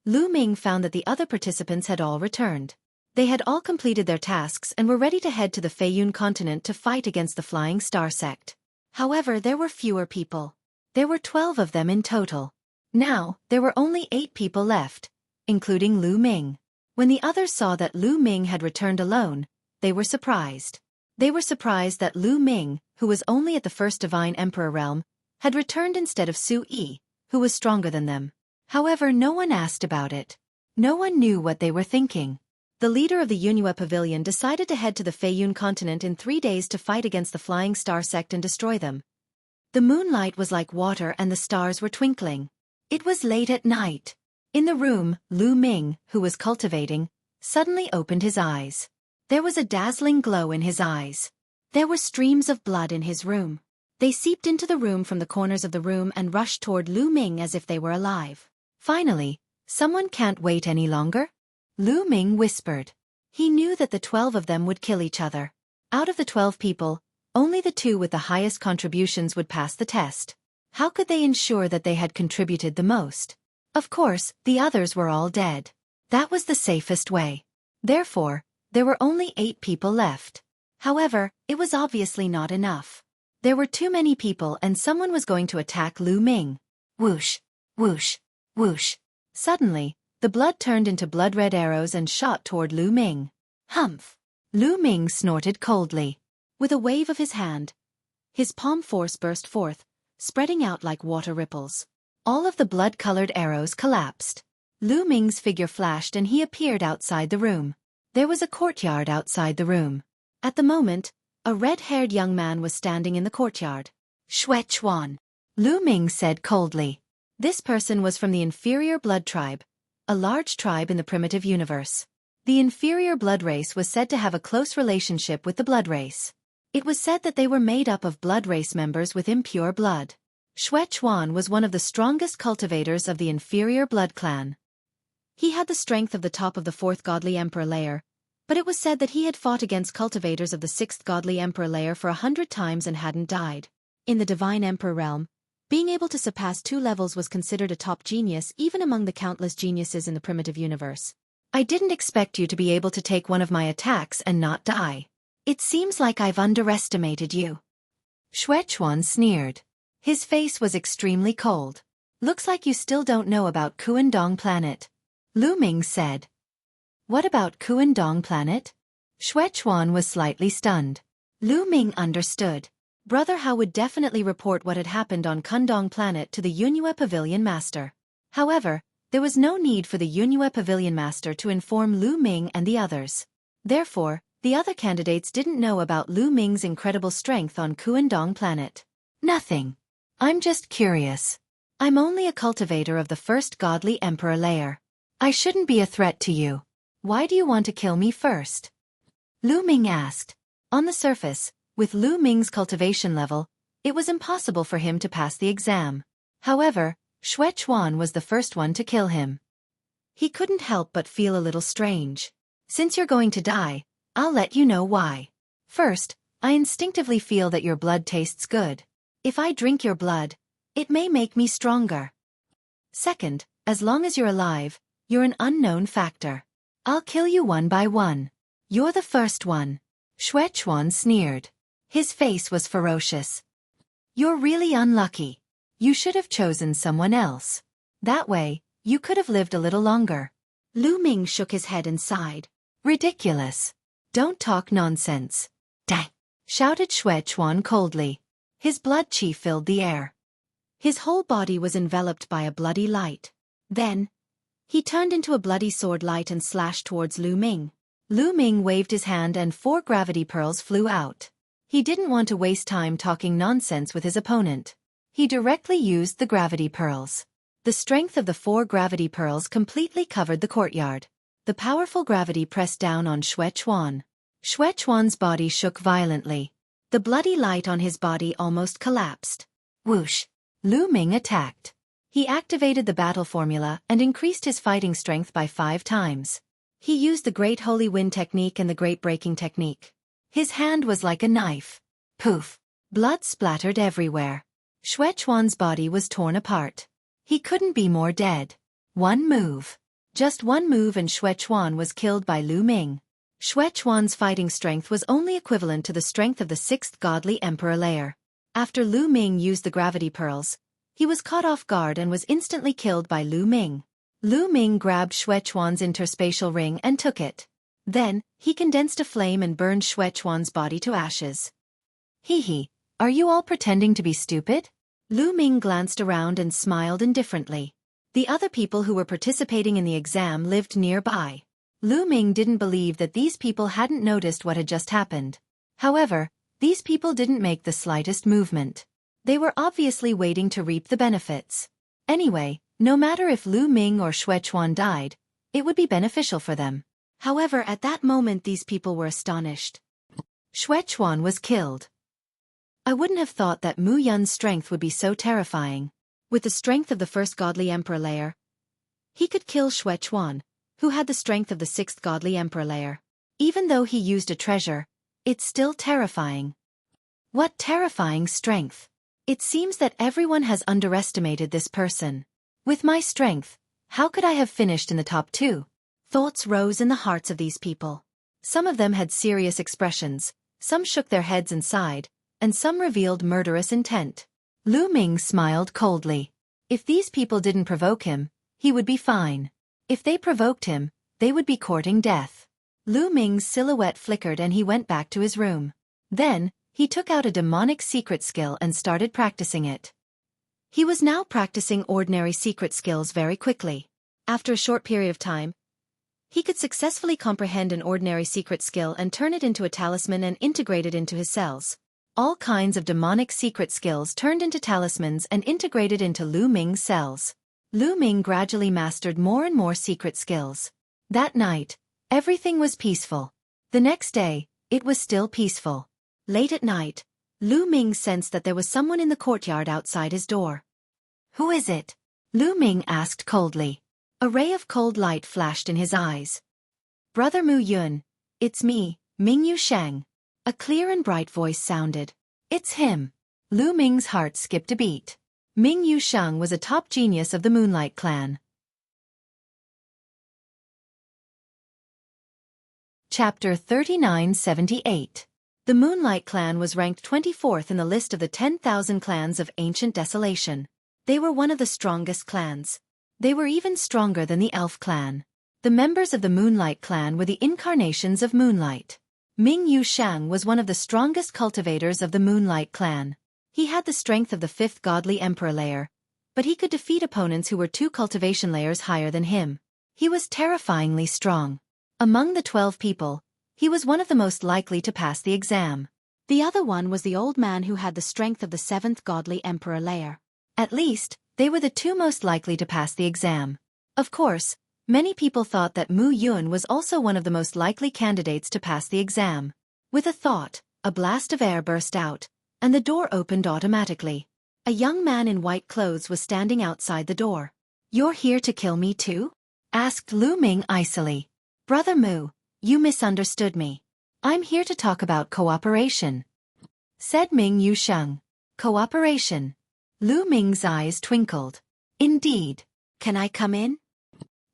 Lu Ming found that the other participants had all returned. They had all completed their tasks and were ready to head to the Feiyun continent to fight against the Flying Star sect. However, there were fewer people. There were 12 of them in total. Now, there were only 8 people left, including Lu Ming. When the others saw that Lu Ming had returned alone, they were surprised. They were surprised that Lu Ming, who was only at the first Divine Emperor realm, had returned instead of Xueqi, who was stronger than them. However, no one asked about it. No one knew what they were thinking. The leader of the Yunhua Pavilion decided to head to the Feiyun continent in 3 days to fight against the Flying Star sect and destroy them. The moonlight was like water and the stars were twinkling. It was late at night. In the room, Lu Ming, who was cultivating, suddenly opened his eyes. There was a dazzling glow in his eyes. There were streams of blood in his room. They seeped into the room from the corners of the room and rushed toward Lu Ming as if they were alive. Finally, someone can't wait any longer? Lu Ming whispered. He knew that the 12 of them would kill each other. Out of the 12 people, only the 2 with the highest contributions would pass the test. How could they ensure that they had contributed the most? Of course, the others were all dead. That was the safest way. Therefore, there were only 8 people left. However, it was obviously not enough. There were too many people and someone was going to attack Lu Ming. Whoosh, whoosh, whoosh. Suddenly, the blood turned into blood-red arrows and shot toward Lu Ming. Humph! Lu Ming snorted coldly. With a wave of his hand, his palm force burst forth, spreading out like water ripples. All of the blood-colored arrows collapsed. Lu Ming's figure flashed and he appeared outside the room. There was a courtyard outside the room. At the moment, a red-haired young man was standing in the courtyard. Xueqi, Lu Ming said coldly. This person was from the inferior blood tribe, a large tribe in the primitive universe. The inferior blood race was said to have a close relationship with the blood race. It was said that they were made up of blood race members with impure blood. Xueqi was one of the strongest cultivators of the inferior blood clan. He had the strength of the top of the 4th godly emperor layer, but it was said that he had fought against cultivators of the 6th godly emperor layer for 100 times and hadn't died. In the divine emperor realm, being able to surpass 2 levels was considered a top genius even among the countless geniuses in the primitive universe. I didn't expect you to be able to take one of my attacks and not die. It seems like I've underestimated you. Xueqi sneered. His face was extremely cold. Looks like you still don't know about Kuandong planet. Lu Ming said. What about Kuandong planet? Xueqi was slightly stunned. Lu Ming understood. Brother Hao would definitely report what had happened on Kundong planet to the Yunhua Pavilion Master. However, there was no need for the Yunhua Pavilion Master to inform Lu Ming and the others. Therefore, the other candidates didn't know about Lu Ming's incredible strength on Kuandong planet. Nothing. I'm just curious. I'm only a cultivator of the 1st godly emperor layer. I shouldn't be a threat to you. Why do you want to kill me first? Lu Ming asked. On the surface, with Lu Ming's cultivation level, it was impossible for him to pass the exam. However, Xueqi was the first one to kill him. He couldn't help but feel a little strange. Since you're going to die, I'll let you know why. First, I instinctively feel that your blood tastes good. If I drink your blood, it may make me stronger. Second, as long as you're alive, you're an unknown factor. I'll kill you one by one. You're the first one. Xueqi sneered. His face was ferocious. You're really unlucky. You should have chosen someone else. That way, you could have lived a little longer. Lu Ming shook his head and sighed. Ridiculous. Don't talk nonsense. Dang! Shouted Xueqi coldly. His blood chi filled the air. His whole body was enveloped by a bloody light. Then, he turned into a bloody sword light and slashed towards Lu Ming. Lu Ming waved his hand and 4 gravity pearls flew out. He didn't want to waste time talking nonsense with his opponent. He directly used the gravity pearls. The strength of the 4 gravity pearls completely covered the courtyard. The powerful gravity pressed down on Xueqi. Xueqi's body shook violently. The bloody light on his body almost collapsed. Whoosh! Lu Ming attacked. He activated the battle formula and increased his fighting strength by 5 times. He used the Great Holy Wind technique and the Great Breaking technique. His hand was like a knife. Poof! Blood splattered everywhere. Xueqi's body was torn apart. He couldn't be more dead. One move. Just one move and Xueqi was killed by Lu Ming. Xueqi's fighting strength was only equivalent to the strength of the 6th godly emperor layer. After Lu Ming used the gravity pearls, he was caught off guard and was instantly killed by Lu Ming. Lu Ming grabbed Xueqi's interspatial ring and took it. Then, he condensed a flame and burned Xueqi's body to ashes. Hee, are you all pretending to be stupid? Lu Ming glanced around and smiled indifferently. The other people who were participating in the exam lived nearby. Lu Ming didn't believe that these people hadn't noticed what had just happened. However, these people didn't make the slightest movement. They were obviously waiting to reap the benefits. Anyway, no matter if Lu Ming or Xueqi died, it would be beneficial for them. However, at that moment these people were astonished. Xueqi was killed. I wouldn't have thought that Mu Yun's strength would be so terrifying. With the strength of the 1st godly emperor layer, he could kill Xueqi, who had the strength of the 6th godly emperor layer. Even though he used a treasure, it's still terrifying. What terrifying strength! It seems that everyone has underestimated this person. With my strength, how could I have finished in the top 2? Thoughts rose in the hearts of these people. Some of them had serious expressions, Some shook their heads and sighed, and some revealed murderous intent. Lu Ming smiled coldly. If these people didn't provoke him, he would be fine. If they provoked him, they would be courting death. Lu Ming's silhouette flickered and he went back to his room. Then, he took out a demonic secret skill and started practicing it. He was now practicing ordinary secret skills very quickly. After a short period of time, he could successfully comprehend an ordinary secret skill and turn it into a talisman and integrate it into his cells. All kinds of demonic secret skills turned into talismans and integrated into Lu Ming's cells. Lu Ming gradually mastered more and more secret skills. That night, everything was peaceful. The next day, it was still peaceful. Late at night, Lu Ming sensed that there was someone in the courtyard outside his door. "Who is it?" Lu Ming asked coldly. A ray of cold light flashed in his eyes. "Brother Mu Yun, it's me, Ming Yu Sheng." A clear and bright voice sounded. "It's him." Lu Ming's heart skipped a beat. Ming Yu Sheng was a top genius of the Moonlight Clan. Chapter 3978. The Moonlight Clan was ranked 24th in the list of the 10,000 clans of Ancient Desolation. They were one of the strongest clans. They were even stronger than the Elf Clan. The members of the Moonlight Clan were the incarnations of Moonlight. Ming Yu Sheng was one of the strongest cultivators of the Moonlight Clan. He had the strength of the 5th Godly Emperor layer, but he could defeat opponents who were 2 cultivation layers higher than him. He was terrifyingly strong. Among the 12 people, he was one of the most likely to pass the exam. The other one was the old man who had the strength of the 7th Godly Emperor layer. At least, they were the 2 most likely to pass the exam. Of course, many people thought that Mu Yun was also one of the most likely candidates to pass the exam. With a thought, a blast of air burst out, and the door opened automatically. A young man in white clothes was standing outside the door. "You're here to kill me too?" asked Lu Ming icily. "Brother Mu, you misunderstood me. I'm here to talk about cooperation," said Ming Yu Sheng. "Cooperation?" Lu Ming's eyes twinkled. "Indeed. Can I come in?"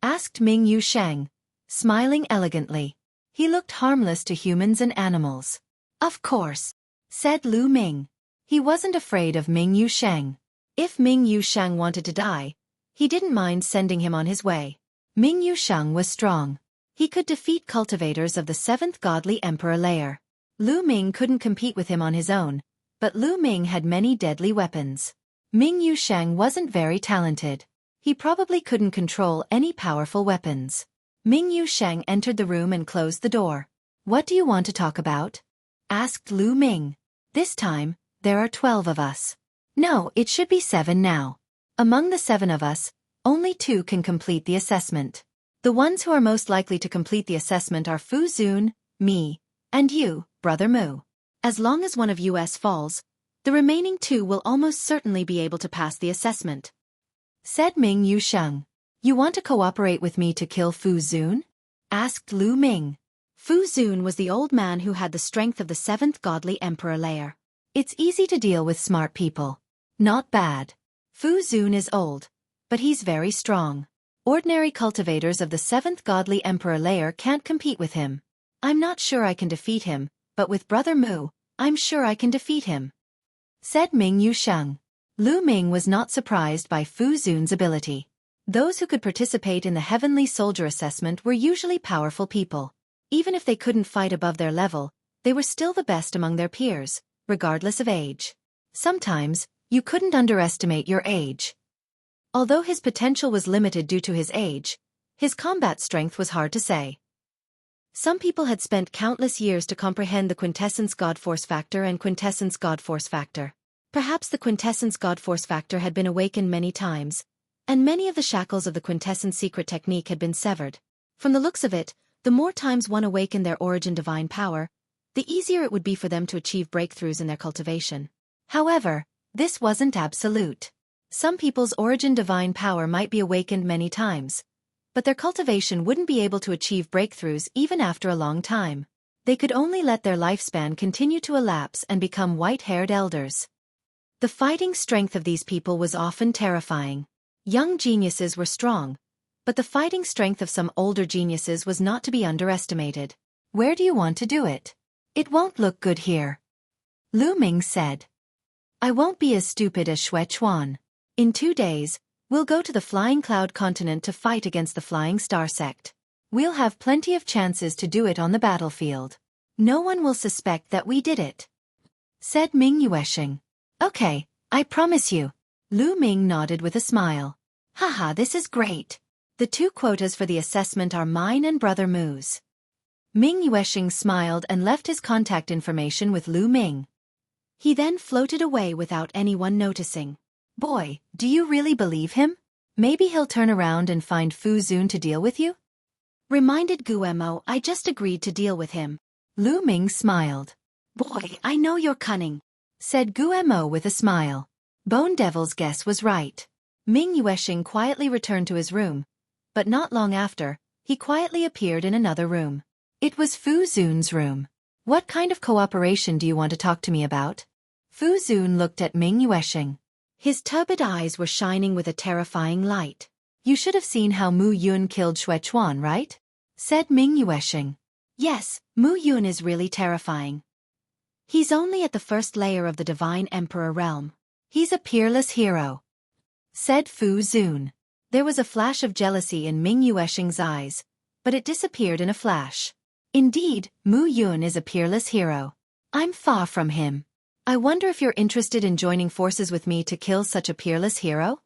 asked Ming Yu Sheng, smiling elegantly. He looked harmless to humans and animals. "Of course," said Lu Ming. He wasn't afraid of Ming Yu Sheng. If Ming Yu Sheng wanted to die, he didn't mind sending him on his way. Ming Yu Sheng was strong. He could defeat cultivators of the 7th Godly Emperor layer. Lu Ming couldn't compete with him on his own, but Lu Ming had many deadly weapons. Ming Yu Sheng wasn't very talented. He probably couldn't control any powerful weapons. Ming Yu Sheng entered the room and closed the door. "What do you want to talk about?" asked Lu Ming. "This time, there are 12 of us." "No, it should be 7 now. Among the 7 of us, only 2 can complete the assessment. The ones who are most likely to complete the assessment are Fu Zun, me, and you, Brother Mu. As long as one of us falls, the remaining 2 will almost certainly be able to pass the assessment," said Ming Yu Sheng. "You want to cooperate with me to kill Fu Zun?" asked Lu Ming. Fu Zun was the old man who had the strength of the 7th Godly Emperor layer. It's easy to deal with smart people. Not bad. Fu Zun is old, but he's very strong. Ordinary cultivators of the 7th Godly Emperor layer can't compete with him. "I'm not sure I can defeat him, but with Brother Mu, I'm sure I can defeat him," said Ming Yu Sheng. Lu Ming was not surprised by Fu Zun's ability. Those who could participate in the Heavenly Soldier assessment were usually powerful people. Even if they couldn't fight above their level, they were still the best among their peers, regardless of age. Sometimes, you couldn't underestimate your age. Although his potential was limited due to his age, his combat strength was hard to say. Some people had spent countless years to comprehend the Quintessence God Force Factor and Quintessence God Force Factor. Perhaps the Quintessence God Force Factor had been awakened many times, and many of the shackles of the Quintessence secret technique had been severed. From the looks of it, the more times one awakened their origin divine power, the easier it would be for them to achieve breakthroughs in their cultivation. However, this wasn't absolute. Some people's origin divine power might be awakened many times, but their cultivation wouldn't be able to achieve breakthroughs even after a long time. They could only let their lifespan continue to elapse and become white-haired elders. The fighting strength of these people was often terrifying. Young geniuses were strong, but the fighting strength of some older geniuses was not to be underestimated. "Where do you want to do it?" It won't look good here. Lu Ming said. I won't be as stupid as Xueqi. In 2 days, we'll go to the Flying Cloud continent to fight against the Flying Star sect. We'll have plenty of chances to do it on the battlefield. No one will suspect that we did it, said Ming Yuesheng. Okay, I promise you. Lu Ming nodded with a smile. Haha, this is great. The 2 quotas for the assessment are mine and Brother Mu's. Ming Yuesheng smiled and left his contact information with Lu Ming. He then floated away without anyone noticing. Boy, do you really believe him? Maybe he'll turn around and find Fu Zun to deal with you? Reminded Guemo, I just agreed to deal with him. Lu Ming smiled. Boy, I know you're cunning, said Guemo with a smile. Bone Devil's guess was right. Ming Yuesheng quietly returned to his room, but not long after, he quietly appeared in another room. It was Fu Zun's room. What kind of cooperation do you want to talk to me about? Fu Zun looked at Ming Yuesheng. His turbid eyes were shining with a terrifying light. You should have seen how Mu Yun killed Xueqi, right? Said Ming Yuesheng. Yes, Mu Yun is really terrifying. He's only at the first layer of the Divine Emperor realm. He's a peerless hero, said Fu Zun. There was a flash of jealousy in Ming Yuesheng's eyes, but it disappeared in a flash. Indeed, Mu Yun is a peerless hero. I'm far from him. I wonder if you're interested in joining forces with me to kill such a peerless hero?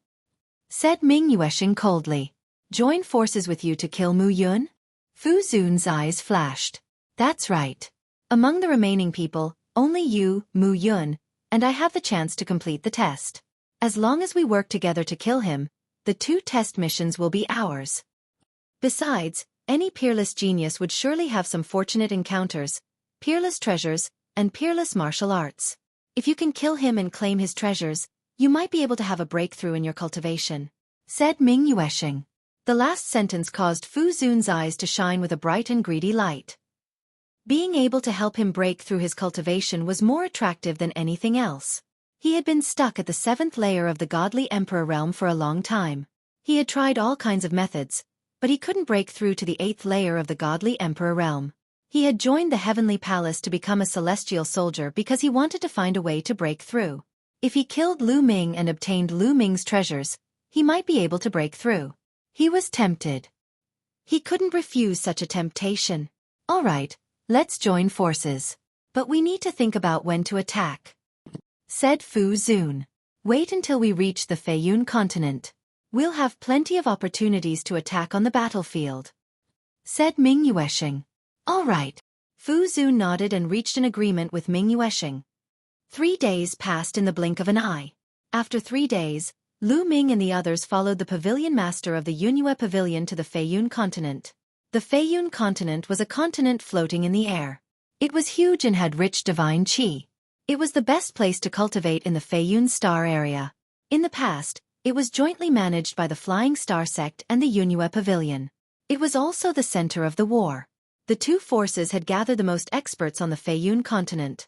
Said Ming Yuesheng coldly. Join forces with you to kill Mu Yun? Fu Zun's eyes flashed. That's right. Among the remaining people, only you, Mu Yun, and I have the chance to complete the test. As long as we work together to kill him, the 2 test missions will be ours. Besides, any peerless genius would surely have some fortunate encounters, peerless treasures, and peerless martial arts. If you can kill him and claim his treasures, you might be able to have a breakthrough in your cultivation, said Ming Yuesheng. The last sentence caused Fu Zun's eyes to shine with a bright and greedy light. Being able to help him break through his cultivation was more attractive than anything else. He had been stuck at the 7th layer of the Godly Emperor realm for a long time. He had tried all kinds of methods, but he couldn't break through to the 8th layer of the Godly Emperor realm. He had joined the Heavenly Palace to become a celestial soldier because he wanted to find a way to break through. If he killed Lu Ming and obtained Lu Ming's treasures, he might be able to break through. He was tempted. He couldn't refuse such a temptation. All right, let's join forces. But we need to think about when to attack, said Fu Zun. Wait until we reach the Feiyun continent. We'll have plenty of opportunities to attack on the battlefield, said Ming Yuesheng. All right. Fu Zun nodded and reached an agreement with Ming Yuesheng. 3 days passed in the blink of an eye. After 3 days, Lu Ming and the others followed the pavilion master of the Yunhua pavilion to the Feiyun continent. The Feiyun continent was a continent floating in the air. It was huge and had rich divine qi. It was the best place to cultivate in the Feiyun Star area. In the past, it was jointly managed by the Flying Star sect and the Yunhua pavilion. It was also the center of the war. The 2 forces had gathered the most experts on the Feiyun continent.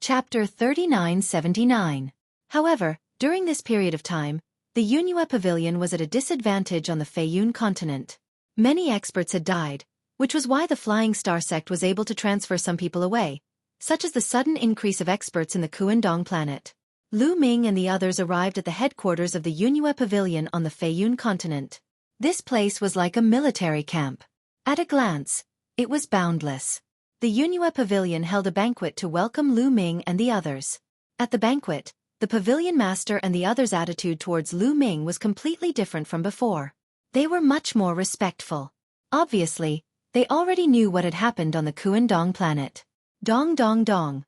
Chapter 3979. However, during this period of time, the Yunhua pavilion was at a disadvantage on the Feiyun continent. Many experts had died, which was why the Flying Star sect was able to transfer some people away, such as the sudden increase of experts in the Kuandong planet. Lu Ming and the others arrived at the headquarters of the Yunhua pavilion on the Feiyun continent. This place was like a military camp. At a glance, it was boundless. The Yunhua pavilion held a banquet to welcome Lu Ming and the others. At the banquet, the pavilion master and the others' attitude towards Lu Ming was completely different from before. They were much more respectful. Obviously, they already knew what had happened on the Kuandong planet. Dong dong dong.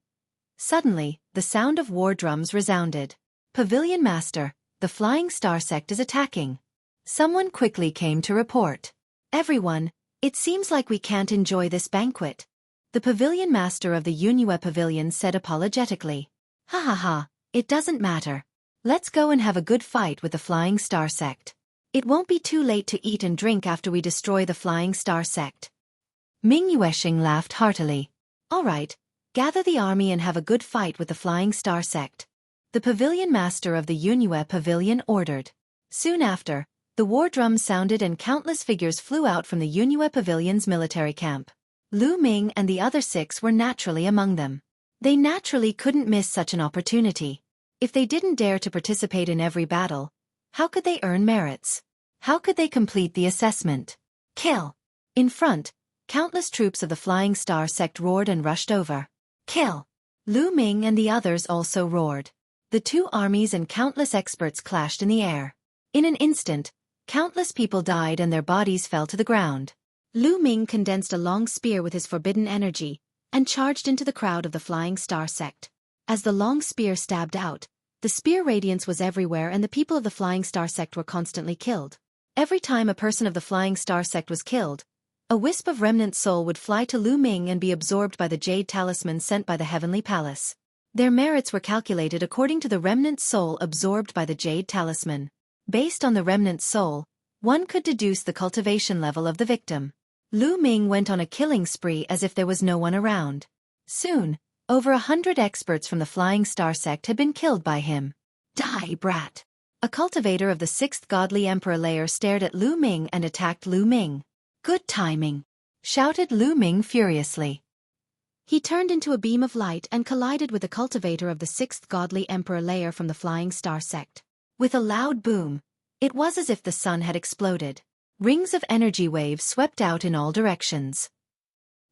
Suddenly, the sound of war drums resounded. Pavilion Master, the Flying Star sect is attacking. Someone quickly came to report. Everyone, it seems like we can't enjoy this banquet. The Pavilion Master of the Yunhua pavilion said apologetically. Ha ha ha, it doesn't matter. Let's go and have a good fight with the Flying Star sect. It won't be too late to eat and drink after we destroy the Flying Star sect. Ming Yuesheng laughed heartily. All right. Gather the army and have a good fight with the Flying Star sect. The Pavilion Master of the Yunhua pavilion ordered. Soon after, The war drums sounded and countless figures flew out from the Yunhua Pavilion's military camp. Lu Ming and the other 6 were naturally among them. They naturally couldn't miss such an opportunity. If they didn't dare to participate in every battle, how could they earn merits? How could they complete the assessment? Kill! In front, countless troops of the Flying Star sect roared and rushed over. Kill! Lu Ming and the others also roared. The 2 armies and countless experts clashed in the air. In an instant, countless people died and their bodies fell to the ground. Lu Ming condensed a long spear with his forbidden energy and charged into the crowd of the Flying Star sect. As the long spear stabbed out, the spear radiance was everywhere and the people of the Flying Star sect were constantly killed. Every time a person of the Flying Star sect was killed, a wisp of remnant soul would fly to Lu Ming and be absorbed by the jade talisman sent by the Heavenly Palace. Their merits were calculated according to the remnant soul absorbed by the jade talisman. Based on the remnant soul, one could deduce the cultivation level of the victim. Lu Ming went on a killing spree as if there was no one around. Soon, over 100 experts from the Flying Star sect had been killed by him. Die, brat! A cultivator of the 6th godly emperor layer stared at Lu Ming and attacked Lu Ming. Good timing! Shouted Lu Ming furiously. He turned into a beam of light and collided with a cultivator of the 6th godly emperor layer from the Flying Star sect. With a loud boom, it was as if the sun had exploded. Rings of energy waves swept out in all directions.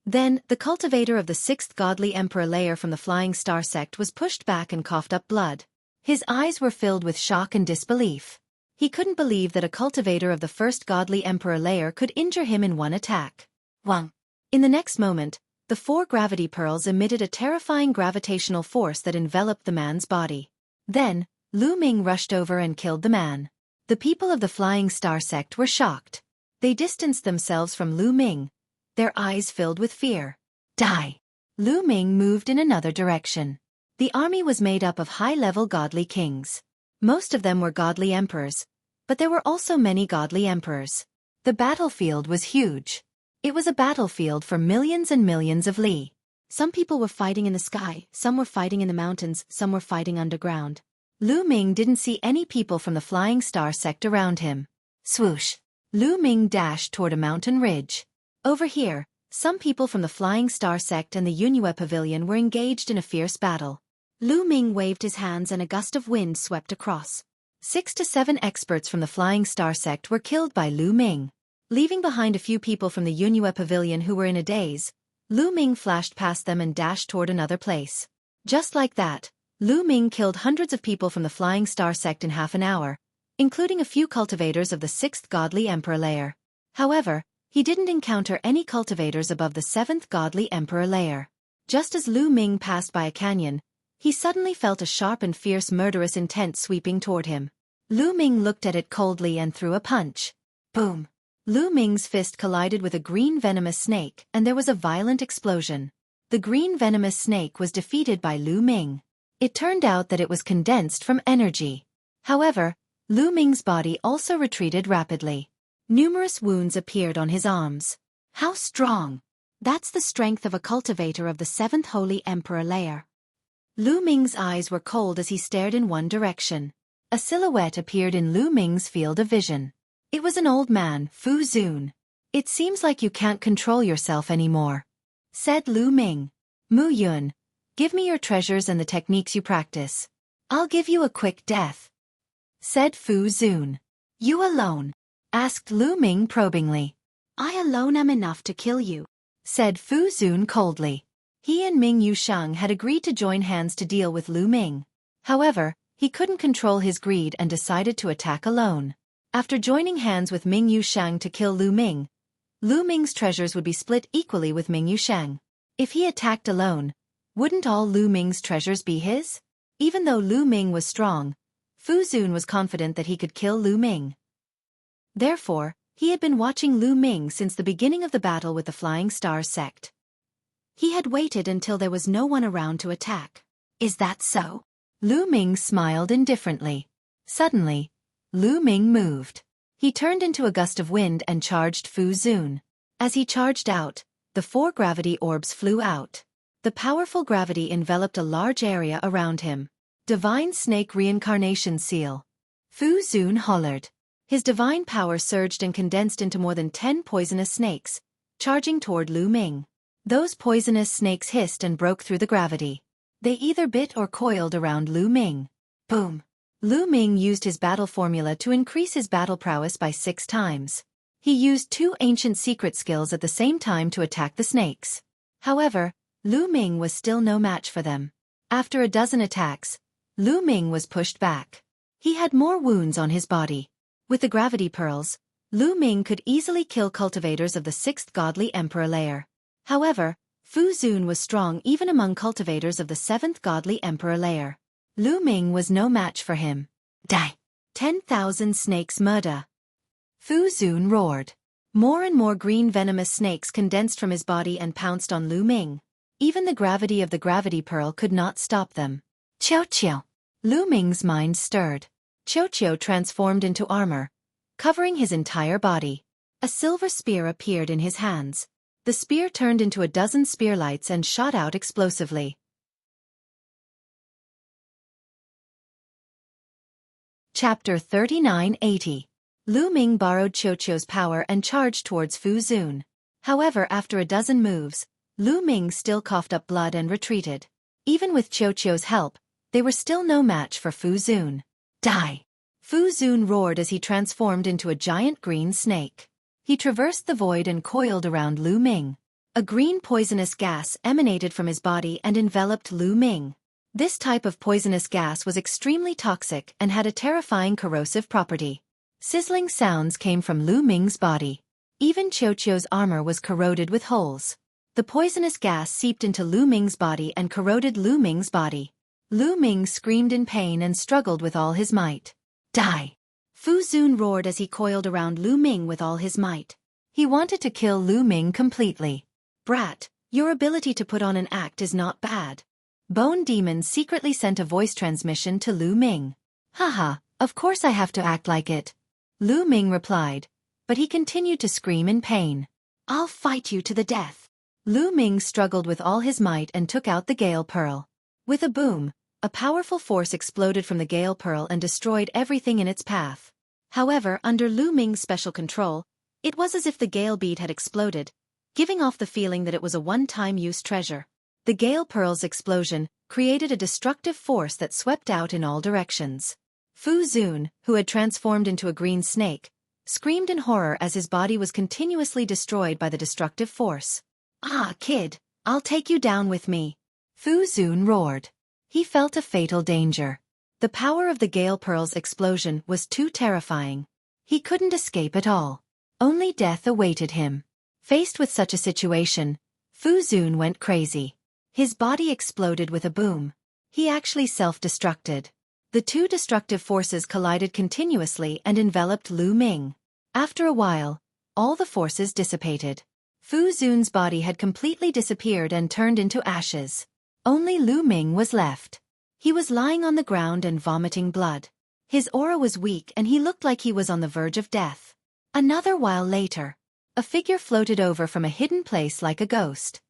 Then, the cultivator of the 6th godly emperor layer from the Flying Star sect was pushed back and coughed up blood. His eyes were filled with shock and disbelief. He couldn't believe that a cultivator of the 1st godly emperor layer could injure him in one attack. Wang! In the next moment, the 4 gravity pearls emitted a terrifying gravitational force that enveloped the man's body. Then, Lu Ming rushed over and killed the man. The people of the Flying Star sect were shocked. They distanced themselves from Lu Ming, their eyes filled with fear. Die! Lu Ming moved in another direction. The army was made up of high-level godly kings. Most of them were godly emperors, but there were also many godly emperors. The battlefield was huge. It was a battlefield for millions and millions of li. Some people were fighting in the sky, some were fighting in the mountains, some were fighting underground. Lu Ming didn't see any people from the Flying Star sect around him. Swoosh! Lu Ming dashed toward a mountain ridge. Over here, some people from the Flying Star sect and the Yunhua Pavilion were engaged in a fierce battle. Lu Ming waved his hands and a gust of wind swept across. 6 to 7 experts from the Flying Star sect were killed by Lu Ming. Leaving behind a few people from the Yunhua Pavilion who were in a daze, Lu Ming flashed past them and dashed toward another place. Just like that, Lu Ming killed hundreds of people from the Flying Star sect in half an hour, including a few cultivators of the 6th godly emperor layer. However, he didn't encounter any cultivators above the 7th godly emperor layer. Just as Lu Ming passed by a canyon, he suddenly felt a sharp and fierce murderous intent sweeping toward him. Lu Ming looked at it coldly and threw a punch. Boom! Lu Ming's fist collided with a green venomous snake and there was a violent explosion. The green venomous snake was defeated by Lu Ming. It turned out that it was condensed from energy. However, Lu Ming's body also retreated rapidly. Numerous wounds appeared on his arms. How strong! That's the strength of a cultivator of the 7th Holy Emperor layer. Lu Ming's eyes were cold as he stared in one direction. A silhouette appeared in Lu Ming's field of vision. It was an old man, Fu Zun. It seems like you can't control yourself anymore, said Lu Ming. Mu Yun, give me your treasures and the techniques you practice. I'll give you a quick death, said Fu Zun. You alone? Asked Lu Ming probingly. I alone am enough to kill you, said Fu Zun coldly. He and Ming Yusheng had agreed to join hands to deal with Lu Ming. However, he couldn't control his greed and decided to attack alone. After joining hands with Ming Yusheng to kill Lu Ming's treasures would be split equally with Ming Yusheng. If he attacked alone, wouldn't all Lu Ming's treasures be his? Even though Lu Ming was strong, Fu Zun was confident that he could kill Lu Ming. Therefore, he had been watching Lu Ming since the beginning of the battle with the Flying Stars sect. He had waited until there was no one around to attack. Is that so? Lu Ming smiled indifferently. Suddenly, Lu Ming moved. He turned into a gust of wind and charged Fu Zun. As he charged out, the 4 gravity orbs flew out. The powerful gravity enveloped a large area around him. Divine Snake Reincarnation Seal. Fu Zun hollered. His divine power surged and condensed into more than 10 poisonous snakes, charging toward Lu Ming. Those poisonous snakes hissed and broke through the gravity. They either bit or coiled around Lu Ming. Boom! Lu Ming used his battle formula to increase his battle prowess by 6 times. He used 2 ancient secret skills at the same time to attack the snakes. However, Lu Ming was still no match for them. After a dozen attacks, Lu Ming was pushed back. He had more wounds on his body. With the gravity pearls, Lu Ming could easily kill cultivators of the 6th godly emperor layer. However, Fu Zun was strong even among cultivators of the 7th godly emperor layer. Lu Ming was no match for him. Die! 10,000 snakes murder! Fu Zun roared. More and more green venomous snakes condensed from his body and pounced on Lu Ming. Even the gravity of the gravity pearl could not stop them. Xueqi! Lu Ming's mind stirred. Xueqi transformed into armor, covering his entire body. A silver spear appeared in his hands. The spear turned into a dozen spearlights and shot out explosively. Chapter 3980. Lu Ming borrowed Xueqi's power and charged towards Fu Zun. However, after a dozen moves, Lu Ming still coughed up blood and retreated. Even with Xueqi's help, they were still no match for Fu Zun. Die! Fu Zun roared as he transformed into a giant green snake. He traversed the void and coiled around Lu Ming. A green poisonous gas emanated from his body and enveloped Lu Ming. This type of poisonous gas was extremely toxic and had a terrifying corrosive property. Sizzling sounds came from Lu Ming's body. Even Xueqi's armor was corroded with holes. The poisonous gas seeped into Lu Ming's body and corroded Lu Ming's body. Lu Ming screamed in pain and struggled with all his might. Die! Fu Zun roared as he coiled around Lu Ming with all his might. He wanted to kill Lu Ming completely. Brat, your ability to put on an act is not bad. Bone Demon secretly sent a voice transmission to Lu Ming. Haha, of course I have to act like it. Lu Ming replied, but he continued to scream in pain. I'll fight you to the death. Lu Ming struggled with all his might and took out the Gale Pearl. With a boom, a powerful force exploded from the Gale Pearl and destroyed everything in its path. However, under Lu Ming's special control, it was as if the Gale Bead had exploded, giving off the feeling that it was a one-time use treasure. The Gale Pearl's explosion created a destructive force that swept out in all directions. Fu Zun, who had transformed into a green snake, screamed in horror as his body was continuously destroyed by the destructive force. Ah, kid, I'll take you down with me. Fu Zun roared. He felt a fatal danger. The power of the Gale Pearl's explosion was too terrifying. He couldn't escape at all. Only death awaited him. Faced with such a situation, Fu Zun went crazy. His body exploded with a boom. He actually self-destructed. The two destructive forces collided continuously and enveloped Lu Ming. After a while, all the forces dissipated. Fu Zun's body had completely disappeared and turned into ashes. Only Lu Ming was left. He was lying on the ground and vomiting blood. His aura was weak and he looked like he was on the verge of death. Another while later, a figure floated over from a hidden place like a ghost.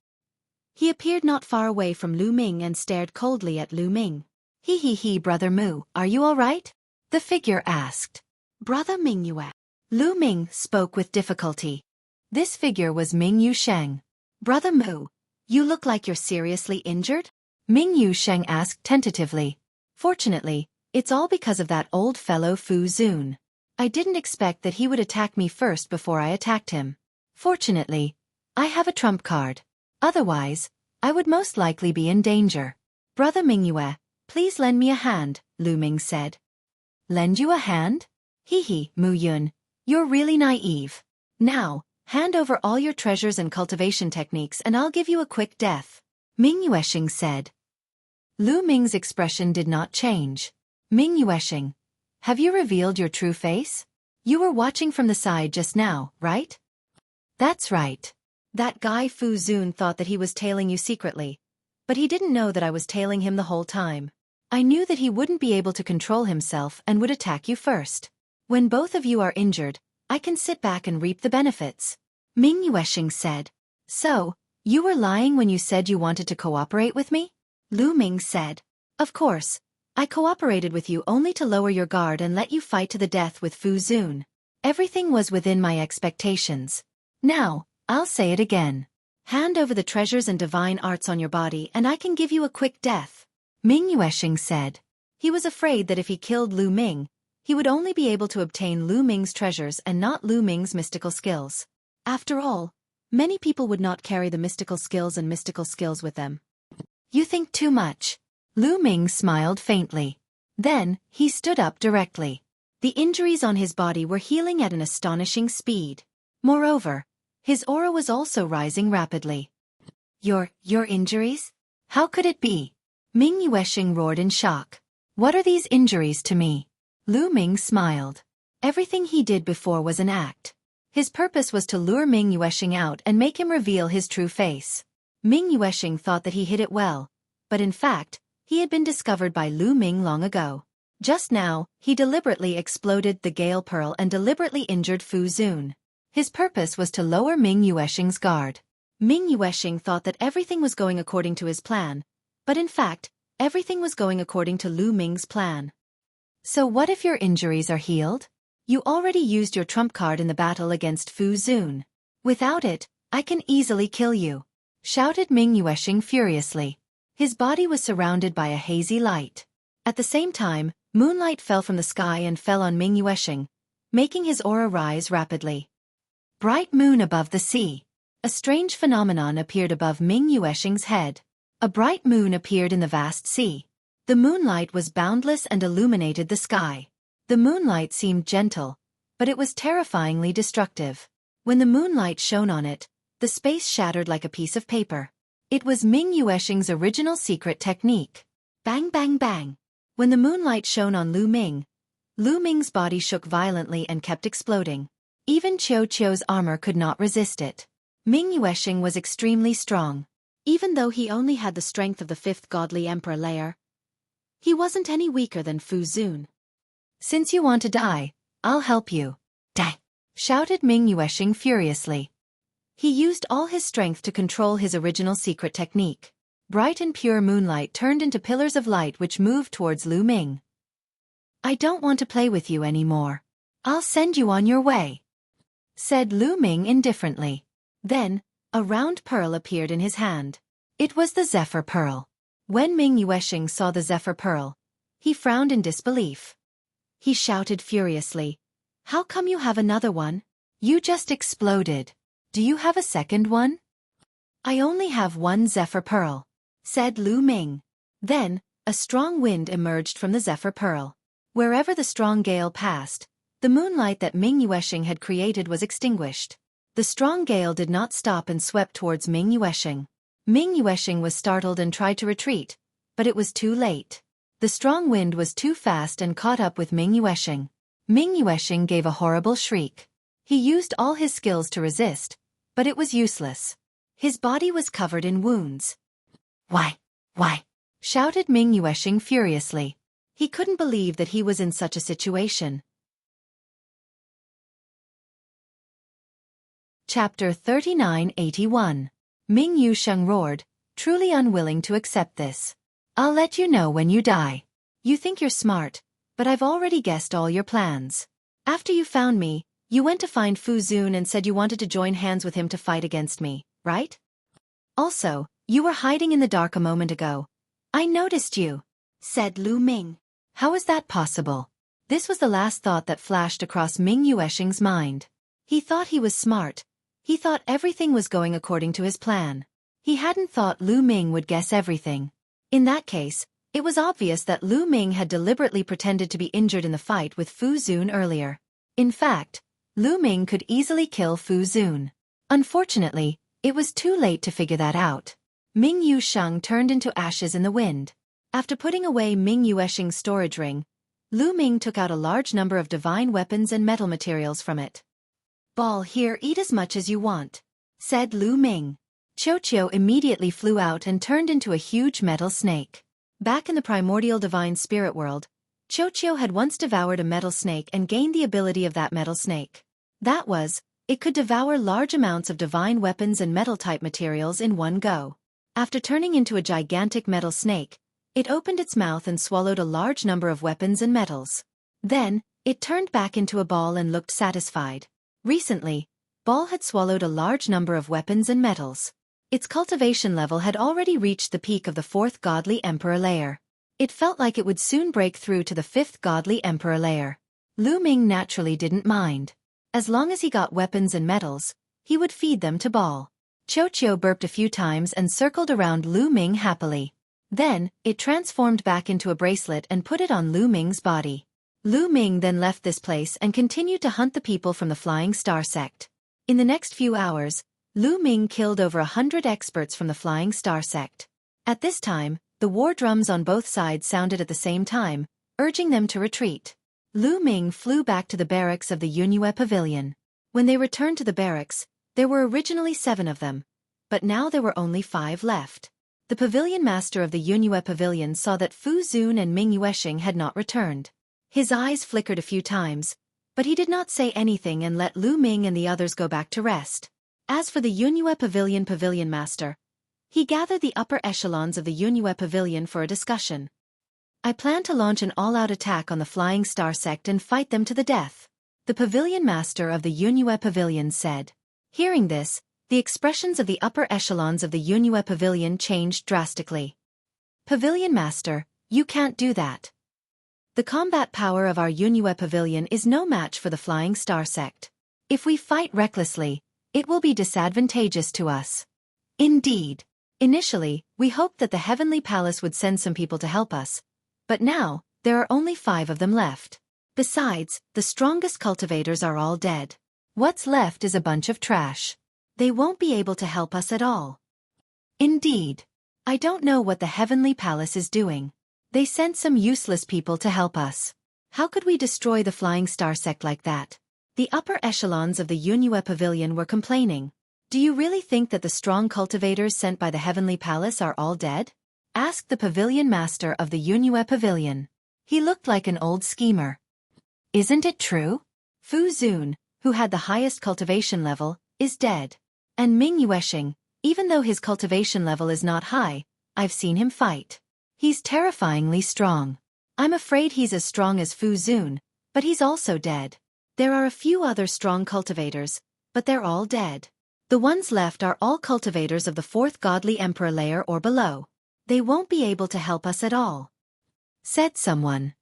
He appeared not far away from Lu Ming and stared coldly at Lu Ming. He, Brother Mu, are you all right? The figure asked. Brother Mingyue. Lu Ming spoke with difficulty. This figure was Ming Yusheng. Brother Mu, you look like you're seriously injured? Ming Yusheng asked tentatively. Fortunately, it's all because of that old fellow Fu Zun. I didn't expect that he would attack me first before I attacked him. Fortunately, I have a trump card. Otherwise, I would most likely be in danger. Brother Mingyue, please lend me a hand, Lu Ming said. Lend you a hand? Mu Yun, you're really naive. Now, hand over all your treasures and cultivation techniques and I'll give you a quick death. Ming Yuesheng said. Lu Ming's expression did not change. Ming Yuesheng, have you revealed your true face? You were watching from the side just now, right? That's right. That guy Fu Zun thought that he was tailing you secretly. But he didn't know that I was tailing him the whole time. I knew that he wouldn't be able to control himself and would attack you first. When both of you are injured, I can sit back and reap the benefits. Ming Yuesheng said. So, you were lying when you said you wanted to cooperate with me? Lu Ming said. Of course. I cooperated with you only to lower your guard and let you fight to the death with Fu Zun. Everything was within my expectations. Now, I'll say it again. Hand over the treasures and divine arts on your body and I can give you a quick death. Ming Yuesheng said. He was afraid that if he killed Lu Ming, he would only be able to obtain Lu Ming's treasures and not Lu Ming's mystical skills. After all, many people would not carry the mystical skills with them. You think too much. Lu Ming smiled faintly. Then, he stood up directly. The injuries on his body were healing at an astonishing speed. Moreover, his aura was also rising rapidly. Your injuries? How could it be? Ming Yuesheng roared in shock. What are these injuries to me? Lu Ming smiled. Everything he did before was an act. His purpose was to lure Ming Yuesheng out and make him reveal his true face. Ming Yuesheng thought that he hid it well, but in fact, he had been discovered by Lu Ming long ago. Just now, he deliberately exploded the Gale Pearl and deliberately injured Fu Zun. His purpose was to lower Ming Yuesheng's guard. Ming Yuesheng thought that everything was going according to his plan, but in fact, everything was going according to Lu Ming's plan. So what if your injuries are healed? You already used your trump card in the battle against Fu Zun. Without it, I can easily kill you, shouted Ming Yuesheng furiously. His body was surrounded by a hazy light. At the same time, moonlight fell from the sky and fell on Ming Yuesheng, making his aura rise rapidly. Bright moon above the sea. A strange phenomenon appeared above Ming Yuesheng's head. A bright moon appeared in the vast sea. The moonlight was boundless and illuminated the sky. The moonlight seemed gentle, but it was terrifyingly destructive. When the moonlight shone on it, the space shattered like a piece of paper. It was Ming Yuesheng's original secret technique. Bang bang bang. When the moonlight shone on Lu Ming's body shook violently and kept exploding. Even Xueqi's armor could not resist it. Ming Yuesheng was extremely strong. Even though he only had the strength of the 5th godly emperor layer, he wasn't any weaker than Fu Zun. Since you want to die, I'll help you. Die! Shouted Ming Yuesheng furiously. He used all his strength to control his original secret technique. Bright and pure moonlight turned into pillars of light which moved towards Lu Ming. I don't want to play with you anymore. I'll send you on your way, said Lu Ming indifferently. Then, a round pearl appeared in his hand. It was the Zephyr Pearl. When Ming Yuesheng saw the Zephyr Pearl, he frowned in disbelief. He shouted furiously, How come you have another one? You just exploded. Do you have a second one? I only have one Zephyr Pearl, said Lu Ming. Then, a strong wind emerged from the Zephyr Pearl. Wherever the strong gale passed, the moonlight that Ming Yuesheng had created was extinguished. The strong gale did not stop and swept towards Ming Yuesheng. Ming Yuesheng was startled and tried to retreat, but it was too late. The strong wind was too fast and caught up with Ming Yuesheng. Ming Yuesheng gave a horrible shriek. He used all his skills to resist, but it was useless. His body was covered in wounds. Why? Shouted Ming Yuesheng furiously. He couldn't believe that he was in such a situation. Chapter 3981. Ming Yuesheng roared, truly unwilling to accept this. I'll let you know when you die. You think you're smart, but I've already guessed all your plans. After you found me, you went to find Fu Zun and said you wanted to join hands with him to fight against me, right? Also, you were hiding in the dark a moment ago. I noticed you, said Lu Ming. How is that possible? This was the last thought that flashed across Ming Yuesheng's mind. He thought he was smart. He thought everything was going according to his plan. He hadn't thought Lu Ming would guess everything. In that case, it was obvious that Lu Ming had deliberately pretended to be injured in the fight with Fu Zun earlier. In fact, Lu Ming could easily kill Fu Zun. Unfortunately, it was too late to figure that out. Ming Yuesheng turned into ashes in the wind. After putting away Ming Yuesheng's storage ring, Lu Ming took out a large number of divine weapons and metal materials from it. Ball here, eat as much as you want, said Lu Ming. Xueqi immediately flew out and turned into a huge metal snake. Back in the primordial divine spirit world, Xueqi had once devoured a metal snake and gained the ability of that metal snake. That was, it could devour large amounts of divine weapons and metal-type materials in one go. After turning into a gigantic metal snake, it opened its mouth and swallowed a large number of weapons and metals. Then, It turned back into a ball and looked satisfied. Recently, Ball had swallowed a large number of weapons and metals. Its cultivation level had already reached the peak of the 4th godly emperor layer. It felt like it would soon break through to the 5th godly emperor layer. Lu Ming naturally didn't mind. As long as he got weapons and metals, he would feed them to Ball. Xueqi burped a few times and circled around Lu Ming happily. Then, it transformed back into a bracelet and put it on Lu Ming's body. Lu Ming then left this place and continued to hunt the people from the Flying Star sect. In the next few hours, Lu Ming killed over 100 experts from the Flying Star sect. At this time, the war drums on both sides sounded at the same time, urging them to retreat. Lu Ming flew back to the barracks of the Yunue Pavilion. When they returned to the barracks, there were originally 7 of them, but now there were only 5 left. The pavilion master of the Yunue Pavilion saw that Fu Zun and Ming Yuesheng had not returned. His eyes flickered a few times, but he did not say anything and let Lu Ming and the others go back to rest. As for the Yunue Pavilion master, he gathered the upper echelons of the Yunue Pavilion for a discussion. I plan to launch an all-out attack on the Flying Star sect and fight them to the death, the pavilion master of the Yunue Pavilion said. Hearing this, the expressions of the upper echelons of the Yunue Pavilion changed drastically. Pavilion master, you can't do that. The combat power of our Yunue Pavilion is no match for the Flying Star sect. If we fight recklessly, it will be disadvantageous to us. Indeed. Initially, we hoped that the Heavenly Palace would send some people to help us, but now, there are only 5 of them left. Besides, the strongest cultivators are all dead. What's left is a bunch of trash. They won't be able to help us at all. Indeed. I don't know what the Heavenly Palace is doing. They sent some useless people to help us. How could we destroy the Flying Star sect like that? The upper echelons of the Yunue Pavilion were complaining. Do you really think that the strong cultivators sent by the Heavenly Palace are all dead? Asked the pavilion master of the Yunue Pavilion. He looked like an old schemer. Isn't it true? Fu Zun, who had the highest cultivation level, is dead. And Ming Yuesheng, even though his cultivation level is not high, I've seen him fight. He's terrifyingly strong. I'm afraid he's as strong as Fu Zun, but he's also dead. There are a few other strong cultivators, but they're all dead. The ones left are all cultivators of the 4th godly emperor layer or below. They won't be able to help us at all. Said someone.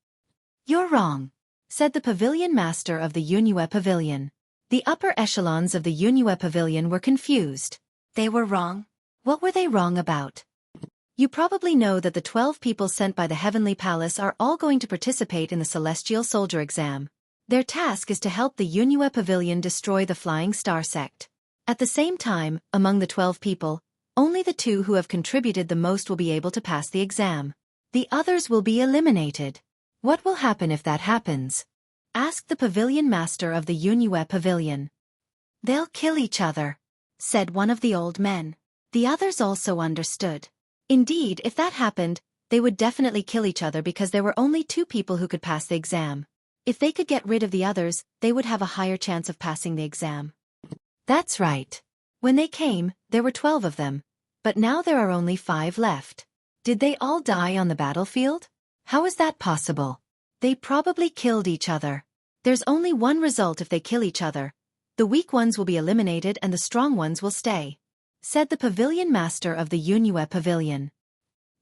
You're wrong, said the pavilion master of the Yunue Pavilion. The upper echelons of the Yunue Pavilion were confused. They were wrong? What were they wrong about? You probably know that the 12 people sent by the Heavenly Palace are all going to participate in the Celestial Soldier exam. Their task is to help the Yunue Pavilion destroy the Flying Star sect. At the same time, among the 12 people, only the 2 who have contributed the most will be able to pass the exam. The others will be eliminated. What will happen if that happens? Asked the pavilion master of the Yunue Pavilion. They'll kill each other, said one of the old men. The others also understood. Indeed, if that happened, they would definitely kill each other because there were only 2 people who could pass the exam. If they could get rid of the others, they would have a higher chance of passing the exam. That's right. When they came, there were 12 of them, but now there are only 5 left. Did they all die on the battlefield? How is that possible? They probably killed each other. There's only one result if they kill each other. The weak ones will be eliminated and the strong ones will stay, said the pavilion master of the Yunue Pavilion.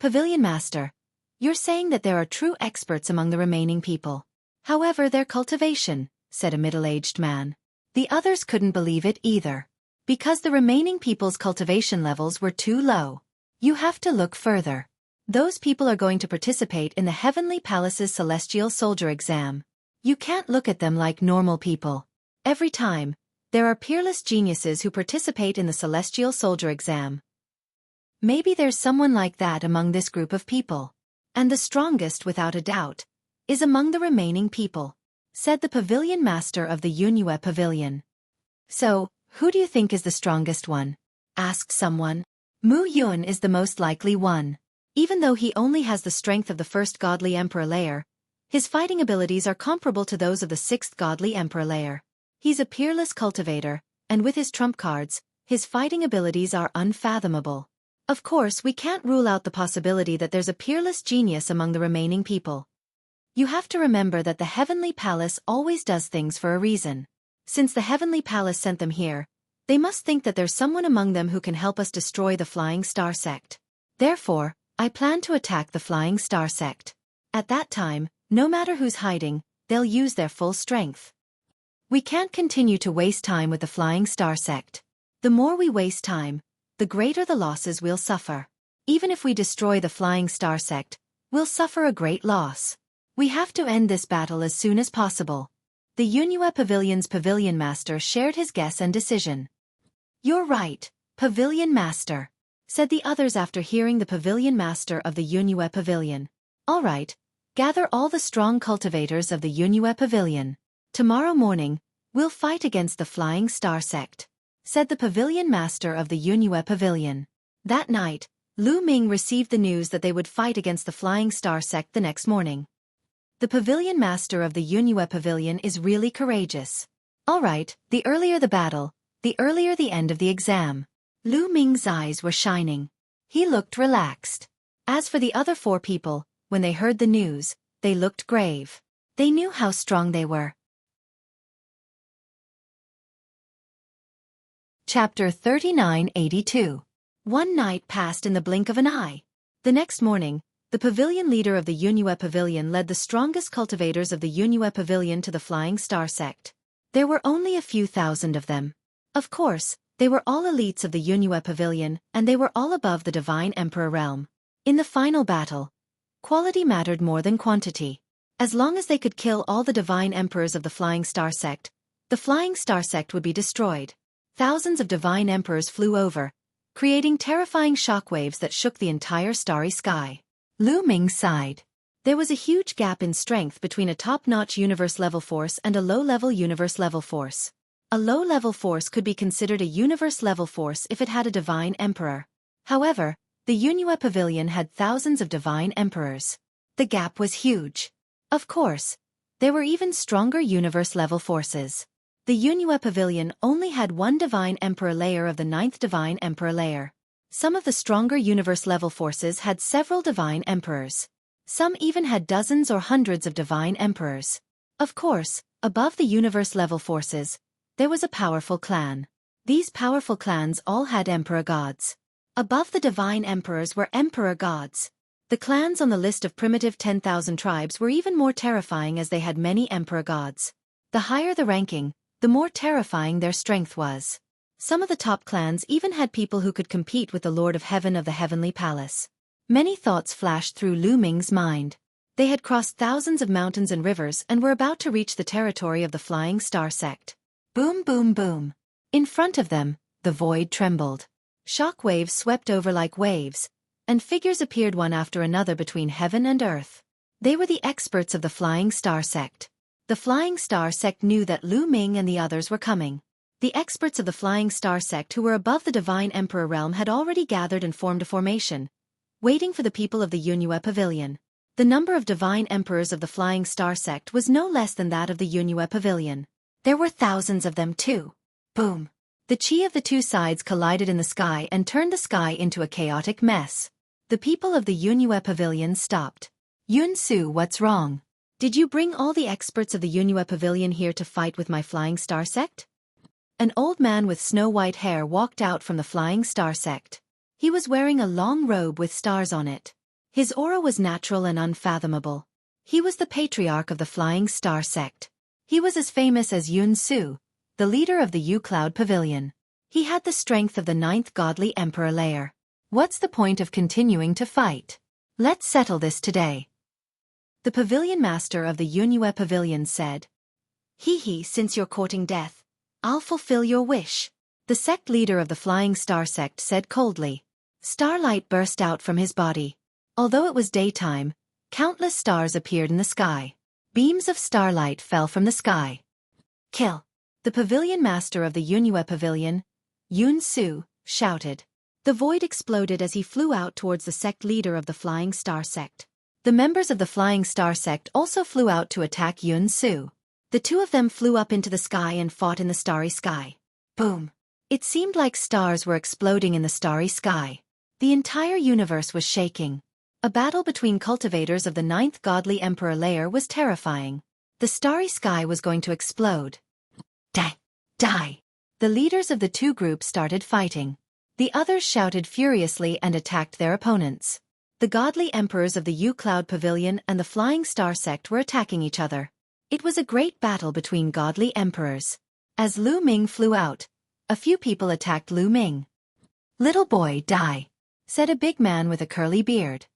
Pavilion master, you're saying that there are true experts among the remaining people. However, their cultivation, said a middle-aged man. The others couldn't believe it either. Because the remaining people's cultivation levels were too low. You have to look further. Those people are going to participate in the Heavenly Palace's Celestial Soldier exam. You can't look at them like normal people. Every time, there are peerless geniuses who participate in the Celestial Soldier exam. Maybe there's someone like that among this group of people. And the strongest, without a doubt, is among the remaining people, said the pavilion master of the Yunue Pavilion. So, who do you think is the strongest one? Asked someone. Mu Yun is the most likely one. Even though he only has the strength of the 1st godly emperor layer, his fighting abilities are comparable to those of the 6th godly emperor layer. He's a peerless cultivator, and with his trump cards, his fighting abilities are unfathomable. Of course, we can't rule out the possibility that there's a peerless genius among the remaining people. You have to remember that the Heavenly Palace always does things for a reason. Since the Heavenly Palace sent them here, they must think that there's someone among them who can help us destroy the Flying Star Sect. Therefore, I plan to attack the Flying Star Sect. At that time, no matter who's hiding, they'll use their full strength. We can't continue to waste time with the Flying Star Sect. The more we waste time, the greater the losses we'll suffer. Even if we destroy the Flying Star Sect, we'll suffer a great loss. We have to end this battle as soon as possible. The Yunhua Pavilion's Pavilion Master shared his guess and decision. You're right, Pavilion Master, said the others after hearing the Pavilion Master of the Yunhua Pavilion. All right, gather all the strong cultivators of the Yunhua Pavilion. Tomorrow morning, we'll fight against the Flying Star Sect, said the Pavilion Master of the Yunhua Pavilion. That night, Lu Ming received the news that they would fight against the Flying Star Sect the next morning. The Pavilion Master of the Yunhua Pavilion is really courageous. All right, the earlier the battle, the earlier the end of the exam. Lu Ming's eyes were shining. He looked relaxed. As for the other 4 people, when they heard the news, they looked grave. They knew how strong they were. Chapter 3982. One night passed in the blink of an eye. The next morning, the pavilion leader of the Yunhua Pavilion led the strongest cultivators of the Yunhua Pavilion to the Flying Star Sect. There were only a few thousand of them. Of course, they were all elites of the Yunhua Pavilion, and they were all above the Divine Emperor realm. In the final battle, quality mattered more than quantity. As long as they could kill all the Divine Emperors of the Flying Star Sect, the Flying Star Sect would be destroyed. Thousands of Divine Emperors flew over, creating terrifying shockwaves that shook the entire starry sky. Lu Ming sighed. There was a huge gap in strength between a top-notch universe-level force and a low-level universe-level force. A low-level force could be considered a universe-level force if it had a Divine Emperor. However, the Yunhua Pavilion had thousands of Divine Emperors. The gap was huge. Of course, there were even stronger universe-level forces. The Yunhua Pavilion only had one Divine Emperor layer of the 9th Divine Emperor layer. Some of the stronger universe-level forces had several Divine Emperors. Some even had dozens or hundreds of Divine Emperors. Of course, above the universe-level forces, there was a powerful clan. These powerful clans all had Emperor gods. Above the Divine Emperors were Emperor gods. The clans on the list of primitive 10,000 tribes were even more terrifying as they had many Emperor gods. The higher the ranking, the more terrifying their strength was. Some of the top clans even had people who could compete with the Lord of Heaven of the Heavenly Palace. Many thoughts flashed through Lu Ming's mind. They had crossed thousands of mountains and rivers and were about to reach the territory of the Flying Star Sect. Boom, boom, boom. In front of them, the void trembled. Shock waves swept over like waves, and figures appeared one after another between heaven and earth. They were the experts of the Flying Star Sect. The Flying Star Sect knew that Lu Ming and the others were coming. The experts of the Flying Star Sect who were above the Divine Emperor realm had already gathered and formed a formation, waiting for the people of the Yunhua Pavilion. The number of Divine Emperors of the Flying Star Sect was no less than that of the Yunhua Pavilion. There were thousands of them too. Boom. The chi of the two sides collided in the sky and turned the sky into a chaotic mess. The people of the Yunhua Pavilion stopped. Yun Su, what's wrong? Did you bring all the experts of the Yunhua Pavilion here to fight with my Flying Star Sect? An old man with snow-white hair walked out from the Flying Star Sect. He was wearing a long robe with stars on it. His aura was natural and unfathomable. He was the patriarch of the Flying Star Sect. He was as famous as Yun Su, the leader of the U-Cloud Pavilion. He had the strength of the 9th Godly Emperor layer. What's the point of continuing to fight? Let's settle this today. The Pavilion Master of the Yunhua Pavilion said. Hee, since you're courting death, I'll fulfill your wish. The sect leader of the Flying Star Sect said coldly. Starlight burst out from his body. Although it was daytime, countless stars appeared in the sky. Beams of starlight fell from the sky. Kill! The Pavilion Master of the Yunhua Pavilion, Yun Su, shouted. The void exploded as he flew out towards the sect leader of the Flying Star Sect. The members of the Flying Star Sect also flew out to attack Yun Su. The two of them flew up into the sky and fought in the starry sky. Boom! It seemed like stars were exploding in the starry sky. The entire universe was shaking. A battle between cultivators of the 9th Godly Emperor layer was terrifying. The starry sky was going to explode. Die! Die! The leaders of the two groups started fighting. The others shouted furiously and attacked their opponents. The godly emperors of the U-Cloud Pavilion and the Flying Star sect were attacking each other. It was a great battle between godly emperors. As Lu Ming flew out, a few people attacked Lu Ming. "Little boy, die," said a big man with a curly beard.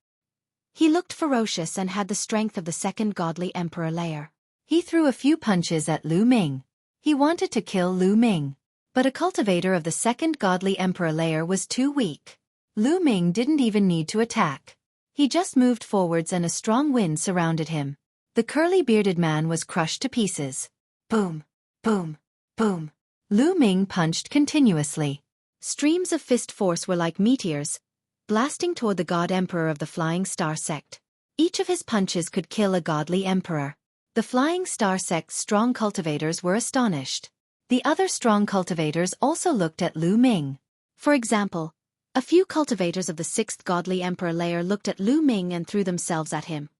He looked ferocious and had the strength of the 2nd Godly Emperor layer. He threw a few punches at Lu Ming. He wanted to kill Lu Ming. But a cultivator of the 2nd Godly Emperor layer was too weak. Lu Ming didn't even need to attack. He just moved forwards and a strong wind surrounded him. The curly-bearded man was crushed to pieces. Boom, boom, boom. Lu Ming punched continuously. Streams of fist force were like meteors, blasting toward the God Emperor of the Flying Star sect. Each of his punches could kill a godly emperor. The Flying Star sect's strong cultivators were astonished. The other strong cultivators also looked at Lu Ming. For example, a few cultivators of the 6th Godly Emperor layer looked at Lu Ming and threw themselves at him.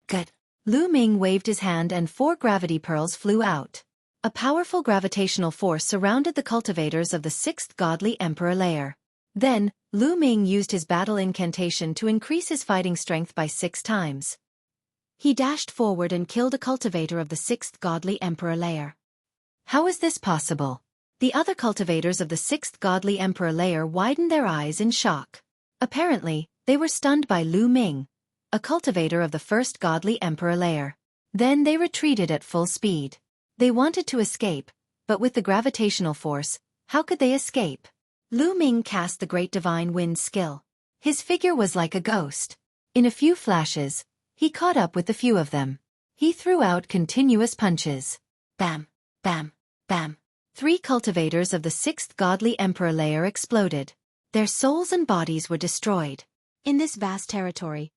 Good. Lu Ming waved his hand and 4 gravity pearls flew out. A powerful gravitational force surrounded the cultivators of the 6th Godly Emperor layer. Then, Lu Ming used his battle incantation to increase his fighting strength by 6 times. He dashed forward and killed a cultivator of the 6th Godly Emperor layer. How is this possible? The other cultivators of the 6th Godly Emperor layer widened their eyes in shock. Apparently, they were stunned by Lu Ming, a cultivator of the 1st Godly Emperor layer. Then they retreated at full speed. They wanted to escape, but with the gravitational force, how could they escape? Lu Ming cast the Great Divine Wind skill. His figure was like a ghost. In a few flashes, he caught up with the few of them. He threw out continuous punches. Bam, bam, bam. 3 cultivators of the 6th Godly Emperor layer exploded. Their souls and bodies were destroyed. In this vast territory,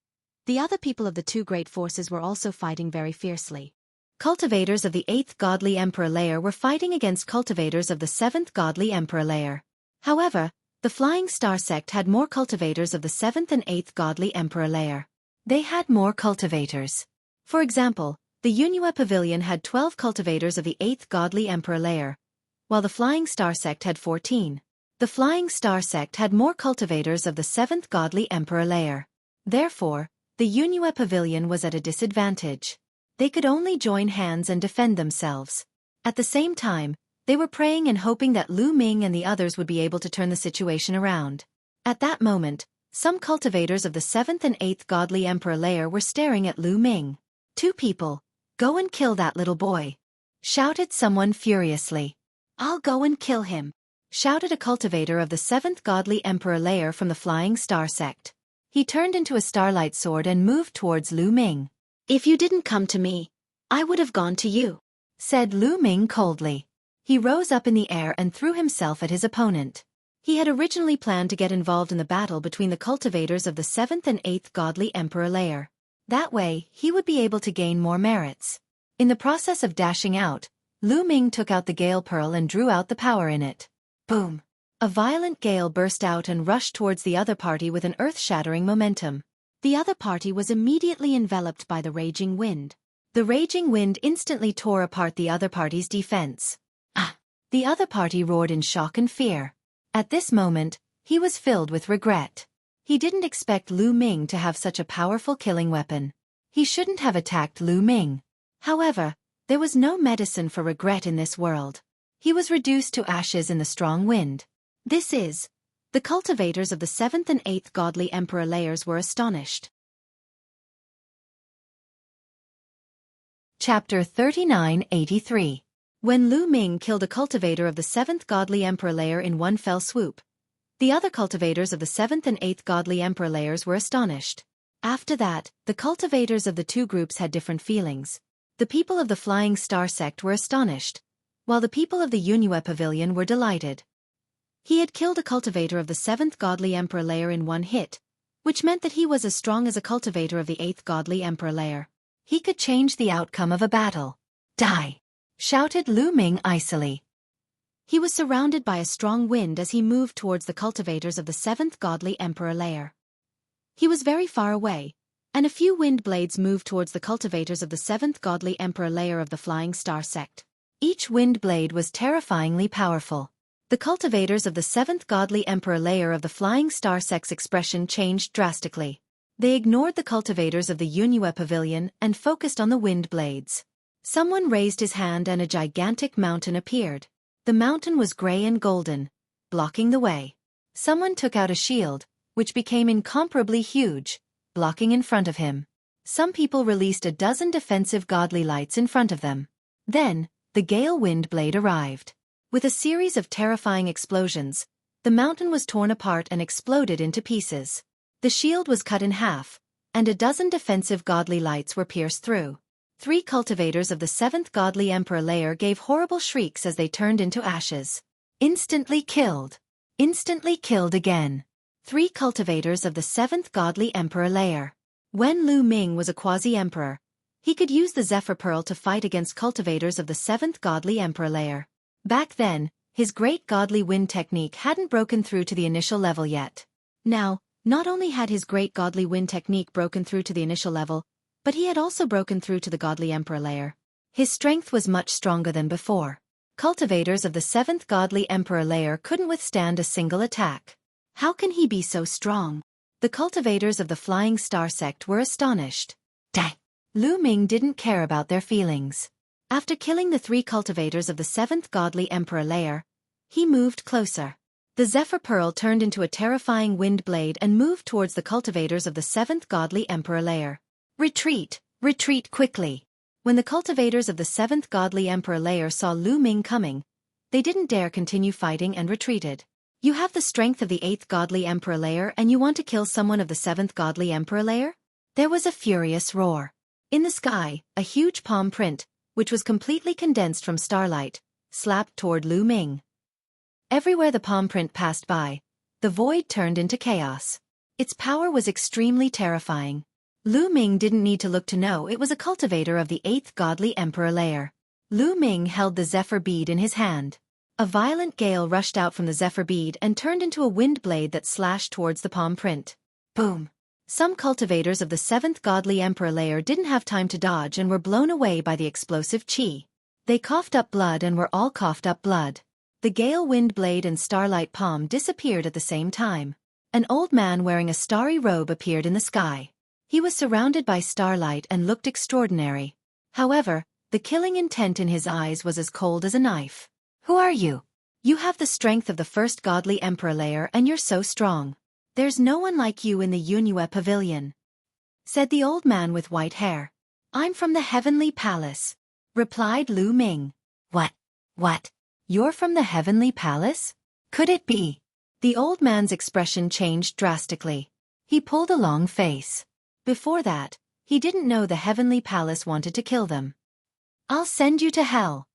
the other people of the 2 great forces were also fighting very fiercely. Cultivators of the 8th Godly Emperor layer were fighting against cultivators of the 7th Godly Emperor layer. However, the Flying Star sect had more cultivators of the 7th and 8th Godly Emperor layer. They had more cultivators. For example, the Yunhua Pavilion had 12 cultivators of the 8th Godly Emperor layer, while the Flying Star sect had 14. The Flying Star sect had more cultivators of the 7th Godly Emperor layer. Therefore, the Yunhua Pavilion was at a disadvantage. They could only join hands and defend themselves. At the same time, they were praying and hoping that Lu Ming and the others would be able to turn the situation around. At that moment, some cultivators of the 7th and 8th Godly Emperor layer were staring at Lu Ming. 2 people, go and kill that little boy, shouted someone furiously. I'll go and kill him, shouted a cultivator of the 7th Godly Emperor layer from the Flying Star sect. He turned into a starlight sword and moved towards Lu Ming. If you didn't come to me, I would have gone to you, said Lu Ming coldly. He rose up in the air and threw himself at his opponent. He had originally planned to get involved in the battle between the cultivators of the 7th and 8th Godly Emperor layer. That way, he would be able to gain more merits. In the process of dashing out, Lu Ming took out the Gale Pearl and drew out the power in it. Boom! A violent gale burst out and rushed towards the other party with an earth-shattering momentum. The other party was immediately enveloped by the raging wind. The raging wind instantly tore apart the other party's defense. Ah! The other party roared in shock and fear. At this moment, he was filled with regret. He didn't expect Lu Ming to have such a powerful killing weapon. He shouldn't have attacked Lu Ming. However, there was no medicine for regret in this world. He was reduced to ashes in the strong wind. The cultivators of the 7th and 8th Godly Emperor layers were astonished. Chapter 3983. When Lu Ming killed a cultivator of the 7th Godly Emperor layer in one fell swoop, the other cultivators of the 7th and 8th Godly Emperor layers were astonished. After that, the cultivators of the 2 groups had different feelings. The people of the Flying Star sect were astonished, while the people of the Yunhua Pavilion were delighted. He had killed a cultivator of the 7th Godly Emperor layer in one hit, which meant that he was as strong as a cultivator of the 8th Godly Emperor layer. He could change the outcome of a battle. Die! Shouted Lu Ming icily. He was surrounded by a strong wind as he moved towards the cultivators of the 7th Godly Emperor layer. He was very far away, and a few wind blades moved towards the cultivators of the 7th godly emperor layer of the Flying Star sect. Each wind blade was terrifyingly powerful. The cultivators of the 7th godly emperor layer of the Flying Star sect's expression changed drastically. They ignored the cultivators of the Yunue pavilion and focused on the wind blades. Someone raised his hand and a gigantic mountain appeared. The mountain was gray and golden, blocking the way. Someone took out a shield, which became incomparably huge, blocking in front of him. Some people released a dozen defensive godly lights in front of them. Then, the gale wind blade arrived. With a series of terrifying explosions, the mountain was torn apart and exploded into pieces. The shield was cut in half, and a dozen defensive godly lights were pierced through. 3 cultivators of the 7th godly emperor layer gave horrible shrieks as they turned into ashes. Instantly killed. Instantly killed again. 3 cultivators of the 7th godly emperor layer. When Lu Ming was a quasi-emperor, he could use the Zephyr Pearl to fight against cultivators of the 7th godly emperor layer. Back then, his great godly wind technique hadn't broken through to the initial level yet. Now, not only had his great godly wind technique broken through to the initial level, but he had also broken through to the godly emperor layer. His strength was much stronger than before. Cultivators of the 7th godly emperor layer couldn't withstand a single attack. How can he be so strong? The cultivators of the Flying Star sect were astonished. Dang! Lu Ming didn't care about their feelings. After killing the 3 cultivators of the 7th godly emperor layer, he moved closer. The Zephyr Pearl turned into a terrifying wind blade and moved towards the cultivators of the 7th godly emperor layer. Retreat! Retreat quickly! When the cultivators of the 7th godly emperor layer saw Lu Ming coming, they didn't dare continue fighting and retreated. You have the strength of the 8th godly emperor layer and you want to kill someone of the 7th godly emperor layer? There was a furious roar. In the sky, a huge palm print, which was completely condensed from starlight, slapped toward Lu Ming. Everywhere the palm print passed by, the void turned into chaos. Its power was extremely terrifying. Lu Ming didn't need to look to know it was a cultivator of the 8th godly emperor layer. Lu Ming held the Zephyr bead in his hand. A violent gale rushed out from the Zephyr bead and turned into a wind blade that slashed towards the palm print. Boom! Some cultivators of the 7th godly emperor layer didn't have time to dodge and were blown away by the explosive chi. They coughed up blood and were all coughed up blood. The gale wind blade and starlight palm disappeared at the same time. An old man wearing a starry robe appeared in the sky. He was surrounded by starlight and looked extraordinary. However, the killing intent in his eyes was as cold as a knife. Who are you? You have the strength of the 1st godly emperor layer and you're so strong. There's no one like you in the Yunue pavilion, said the old man with white hair. I'm from the Heavenly Palace, replied Lu Ming. What? You're from the Heavenly Palace? Could it be? The old man's expression changed drastically. He pulled a long face. Before that, he didn't know the Heavenly Palace wanted to kill them. I'll send you to hell,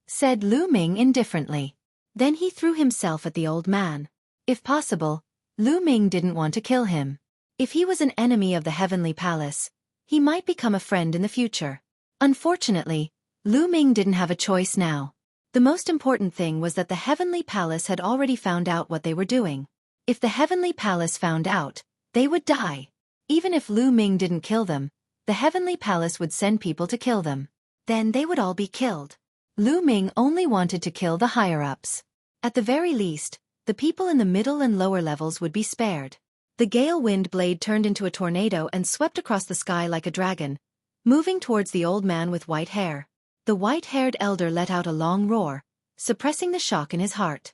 said Lu Ming indifferently. Then he threw himself at the old man. If possible, Lu Ming didn't want to kill him. If he was an enemy of the Heavenly Palace, he might become a friend in the future. Unfortunately, Lu Ming didn't have a choice now. The most important thing was that the Heavenly Palace had already found out what they were doing. If the Heavenly Palace found out, they would die. Even if Lu Ming didn't kill them, the Heavenly Palace would send people to kill them. Then they would all be killed. Lu Ming only wanted to kill the higher-ups. At the very least, the people in the middle and lower levels would be spared. The gale wind blade turned into a tornado and swept across the sky like a dragon, moving towards the old man with white hair. The white-haired elder let out a long roar, suppressing the shock in his heart.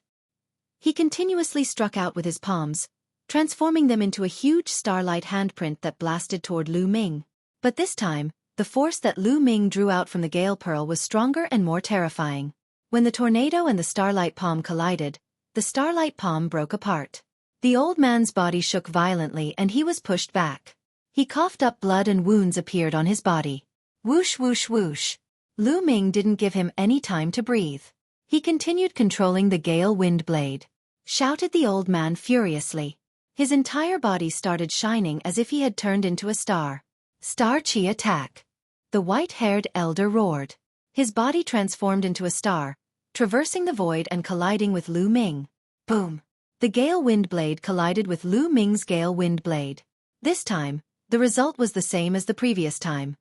He continuously struck out with his palms, transforming them into a huge starlight handprint that blasted toward Lu Ming. But this time, the force that Lu Ming drew out from the gale pearl was stronger and more terrifying. When the tornado and the starlight palm collided, the starlight palm broke apart. The old man's body shook violently and he was pushed back. He coughed up blood and wounds appeared on his body. Whoosh whoosh whoosh. Lu Ming didn't give him any time to breathe. He continued controlling the gale wind blade. Shouted the old man furiously. His entire body started shining as if he had turned into a star. Star Chi attack. The white-haired elder roared. His body transformed into a star, traversing the void and colliding with Lu Ming. Boom! The gale wind blade collided with Lu Ming's gale wind blade. This time, the result was the same as the previous time.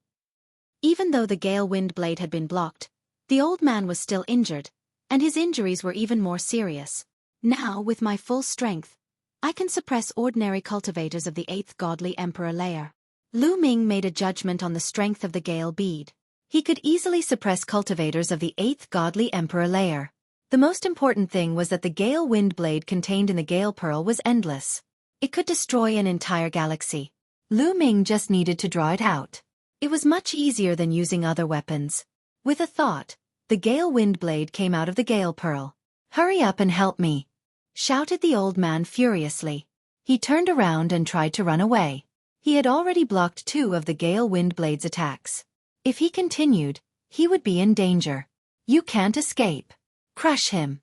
Even though the gale wind blade had been blocked, the old man was still injured, and his injuries were even more serious. Now, with my full strength, I can suppress ordinary cultivators of the 8th godly emperor layer. Lu Ming made a judgment on the strength of the gale bead. He could easily suppress cultivators of the 8th godly emperor layer. The most important thing was that the gale wind blade contained in the gale pearl was endless. It could destroy an entire galaxy. Lu Ming just needed to draw it out. It was much easier than using other weapons. With a thought, the gale wind blade came out of the gale pearl. "Hurry up and help me!" shouted the old man furiously. He turned around and tried to run away. He had already blocked 2 of the gale wind blade's attacks. If he continued, he would be in danger. "You can't escape. Crush him!"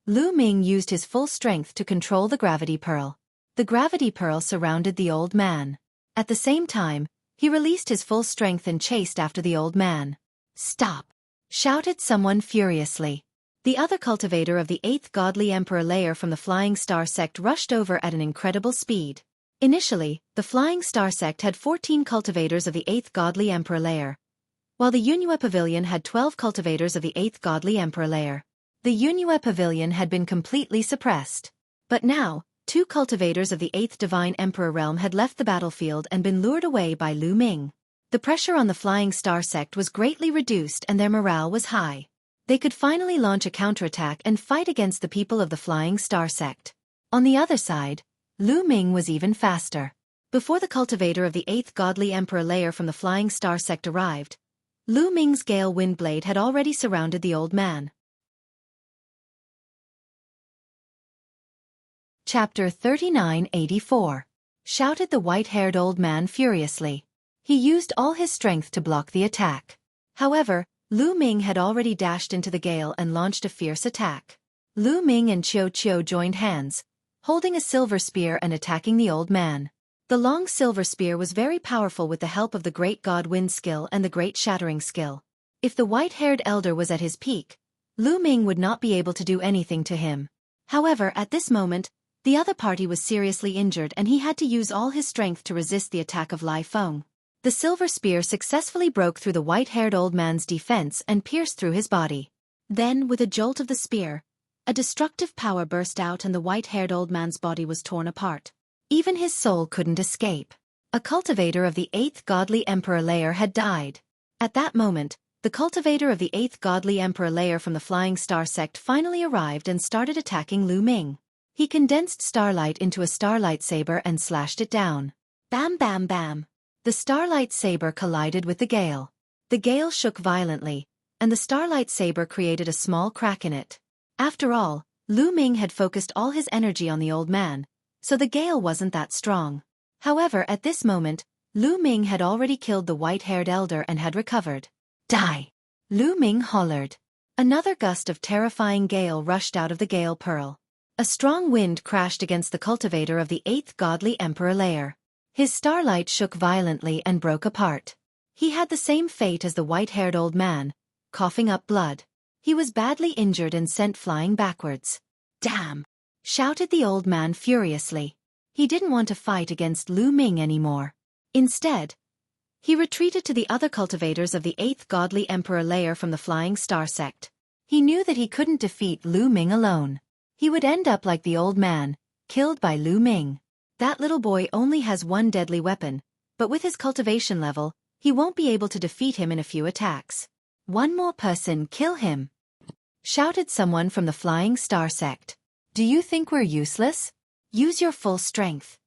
Lu Ming used his full strength to control the gravity pearl. The gravity pearl surrounded the old man. At the same time, he released his full strength and chased after the old man. "Stop!" shouted someone furiously. The other cultivator of the 8th godly emperor layer from the Flying Star sect rushed over at an incredible speed. Initially, the Flying Star sect had 14 cultivators of the 8th godly emperor layer, while the Yunhua Pavilion had 12 cultivators of the 8th godly emperor layer. The Yunhua Pavilion had been completely suppressed. But now, 2 cultivators of the 8th divine emperor realm had left the battlefield and been lured away by Lu Ming. The pressure on the Flying Star sect was greatly reduced and their morale was high. They could finally launch a counterattack and fight against the people of the Flying Star sect. On the other side, Lu Ming was even faster. Before the cultivator of the 8th godly emperor layer from the Flying Star sect arrived, Lu Ming's gale wind blade had already surrounded the old man. Chapter 3984. Shouted the white-haired old man furiously. He used all his strength to block the attack. However, Lu Ming had already dashed into the gale and launched a fierce attack. Lu Ming and Xueqi joined hands, holding a silver spear and attacking the old man. The long silver spear was very powerful with the help of the Great God Wind skill and the Great Shattering skill. If the white-haired elder was at his peak, Lu Ming would not be able to do anything to him. However, at this moment, the other party was seriously injured and he had to use all his strength to resist the attack of Lai Feng. The silver spear successfully broke through the white-haired old man's defense and pierced through his body. Then, with a jolt of the spear, a destructive power burst out and the white-haired old man's body was torn apart. Even his soul couldn't escape. A cultivator of the 8th godly emperor layer had died. At that moment, the cultivator of the 8th godly emperor layer from the Flying Star sect finally arrived and started attacking Lu Ming. He condensed starlight into a starlight saber and slashed it down. Bam bam bam. The starlight saber collided with the gale. The gale shook violently, and the starlight saber created a small crack in it. After all, Lu Ming had focused all his energy on the old man, so the gale wasn't that strong. However, at this moment, Lu Ming had already killed the white-haired elder and had recovered. "Die!" Lu Ming hollered. Another gust of terrifying gale rushed out of the gale pearl. A strong wind crashed against the cultivator of the 8th godly emperor layer. His starlight shook violently and broke apart. He had the same fate as the white-haired old man, coughing up blood. He was badly injured and sent flying backwards. "Damn!" shouted the old man furiously. He didn't want to fight against Lu Ming anymore. Instead, he retreated to the other cultivators of the 8th godly emperor layer from the Flying Star sect. He knew that he couldn't defeat Lu Ming alone. He would end up like the old man, killed by Lu Ming. That little boy only has one deadly weapon, but with his cultivation level, he won't be able to defeat him in a few attacks. "One more person, kill him!" shouted someone from the Flying Star sect. "Do you think we're useless? Use your full strength!"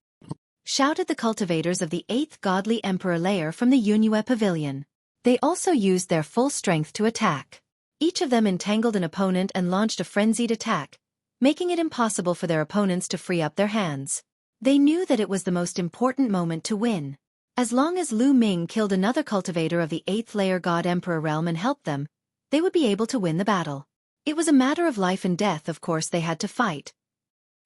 shouted the cultivators of the 8th godly emperor layer from the Yunhua Pavilion. They also used their full strength to attack. Each of them entangled an opponent and launched a frenzied attack, making it impossible for their opponents to free up their hands. They knew that it was the most important moment to win. As long as Lu Ming killed another cultivator of the 8th layer God Emperor realm and helped them, they would be able to win the battle. It was a matter of life and death. Of course they had to fight.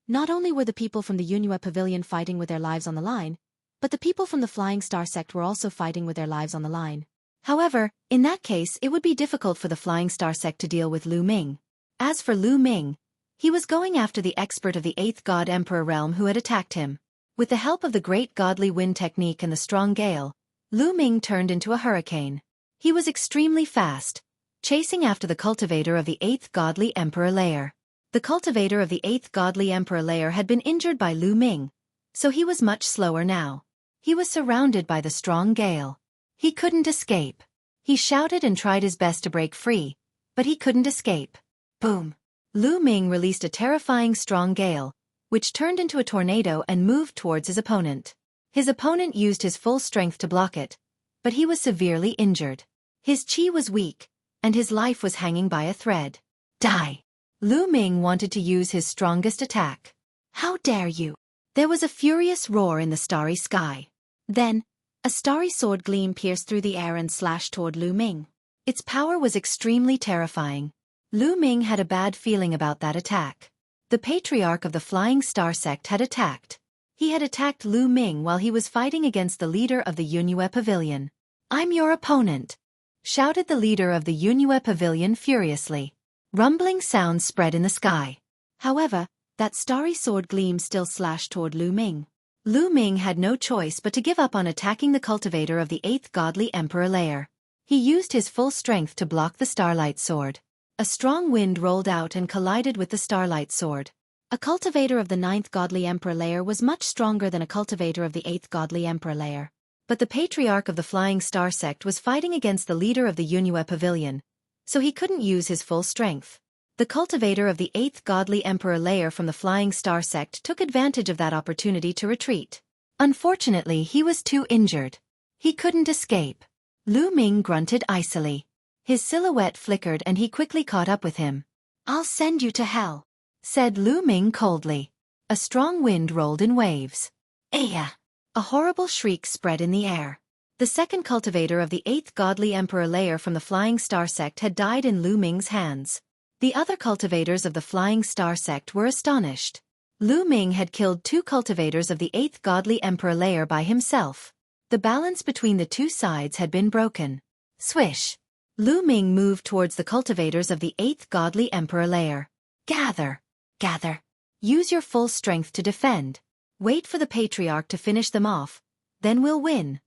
Not only were the people from the Yunhua Pavilion fighting with their lives on the line, but the people from the Flying Star sect were also fighting with their lives on the line. However, in that case it would be difficult for the Flying Star sect to deal with Lu Ming. As for Lu Ming, he was going after the expert of the 8th God Emperor realm who had attacked him. With the help of the great godly wind technique and the strong gale, Lu Ming turned into a hurricane. He was extremely fast, chasing after the cultivator of the 8th godly emperor layer. The cultivator of the 8th godly emperor layer had been injured by Lu Ming, so he was much slower now. He was surrounded by the strong gale. He couldn't escape. He shouted and tried his best to break free, but he couldn't escape. Boom! Lu Ming released a terrifying strong gale, which turned into a tornado and moved towards his opponent. His opponent used his full strength to block it, but he was severely injured. His chi was weak, and his life was hanging by a thread. Die! Lu Ming wanted to use his strongest attack. How dare you! There was a furious roar in the starry sky. Then, a starry sword gleam pierced through the air and slashed toward Lu Ming. Its power was extremely terrifying. Lu Ming had a bad feeling about that attack. The patriarch of the Flying Star sect had attacked. He had attacked Lu Ming while he was fighting against the leader of the Yunhue Pavilion. "I'm your opponent," shouted the leader of the Yunhue Pavilion furiously. Rumbling sounds spread in the sky. However, that starry sword gleam still slashed toward Lu Ming. Lu Ming had no choice but to give up on attacking the cultivator of the 8th godly emperor layer. He used his full strength to block the starlight sword. A strong wind rolled out and collided with the starlight sword. A cultivator of the 9th godly emperor layer was much stronger than a cultivator of the 8th godly emperor layer. But the patriarch of the Flying Star sect was fighting against the leader of the Yunhue Pavilion, so he couldn't use his full strength. The cultivator of the 8th godly emperor layer from the Flying Star sect took advantage of that opportunity to retreat. Unfortunately, he was too injured. He couldn't escape. Lu Ming grunted icily. His silhouette flickered and he quickly caught up with him. "I'll send you to hell," said Lu Ming coldly. A strong wind rolled in waves. "Aya!" A horrible shriek spread in the air. The second cultivator of the 8th godly emperor layer from the Flying Star sect had died in Lu Ming's hands. The other cultivators of the Flying Star sect were astonished. Lu Ming had killed 2 cultivators of the 8th godly emperor layer by himself. The balance between the two sides had been broken. Swish! Lu Ming moved towards the cultivators of the 8th godly emperor layer. "Gather! Gather! Use your full strength to defend. Wait for the patriarch to finish them off, then we'll win,"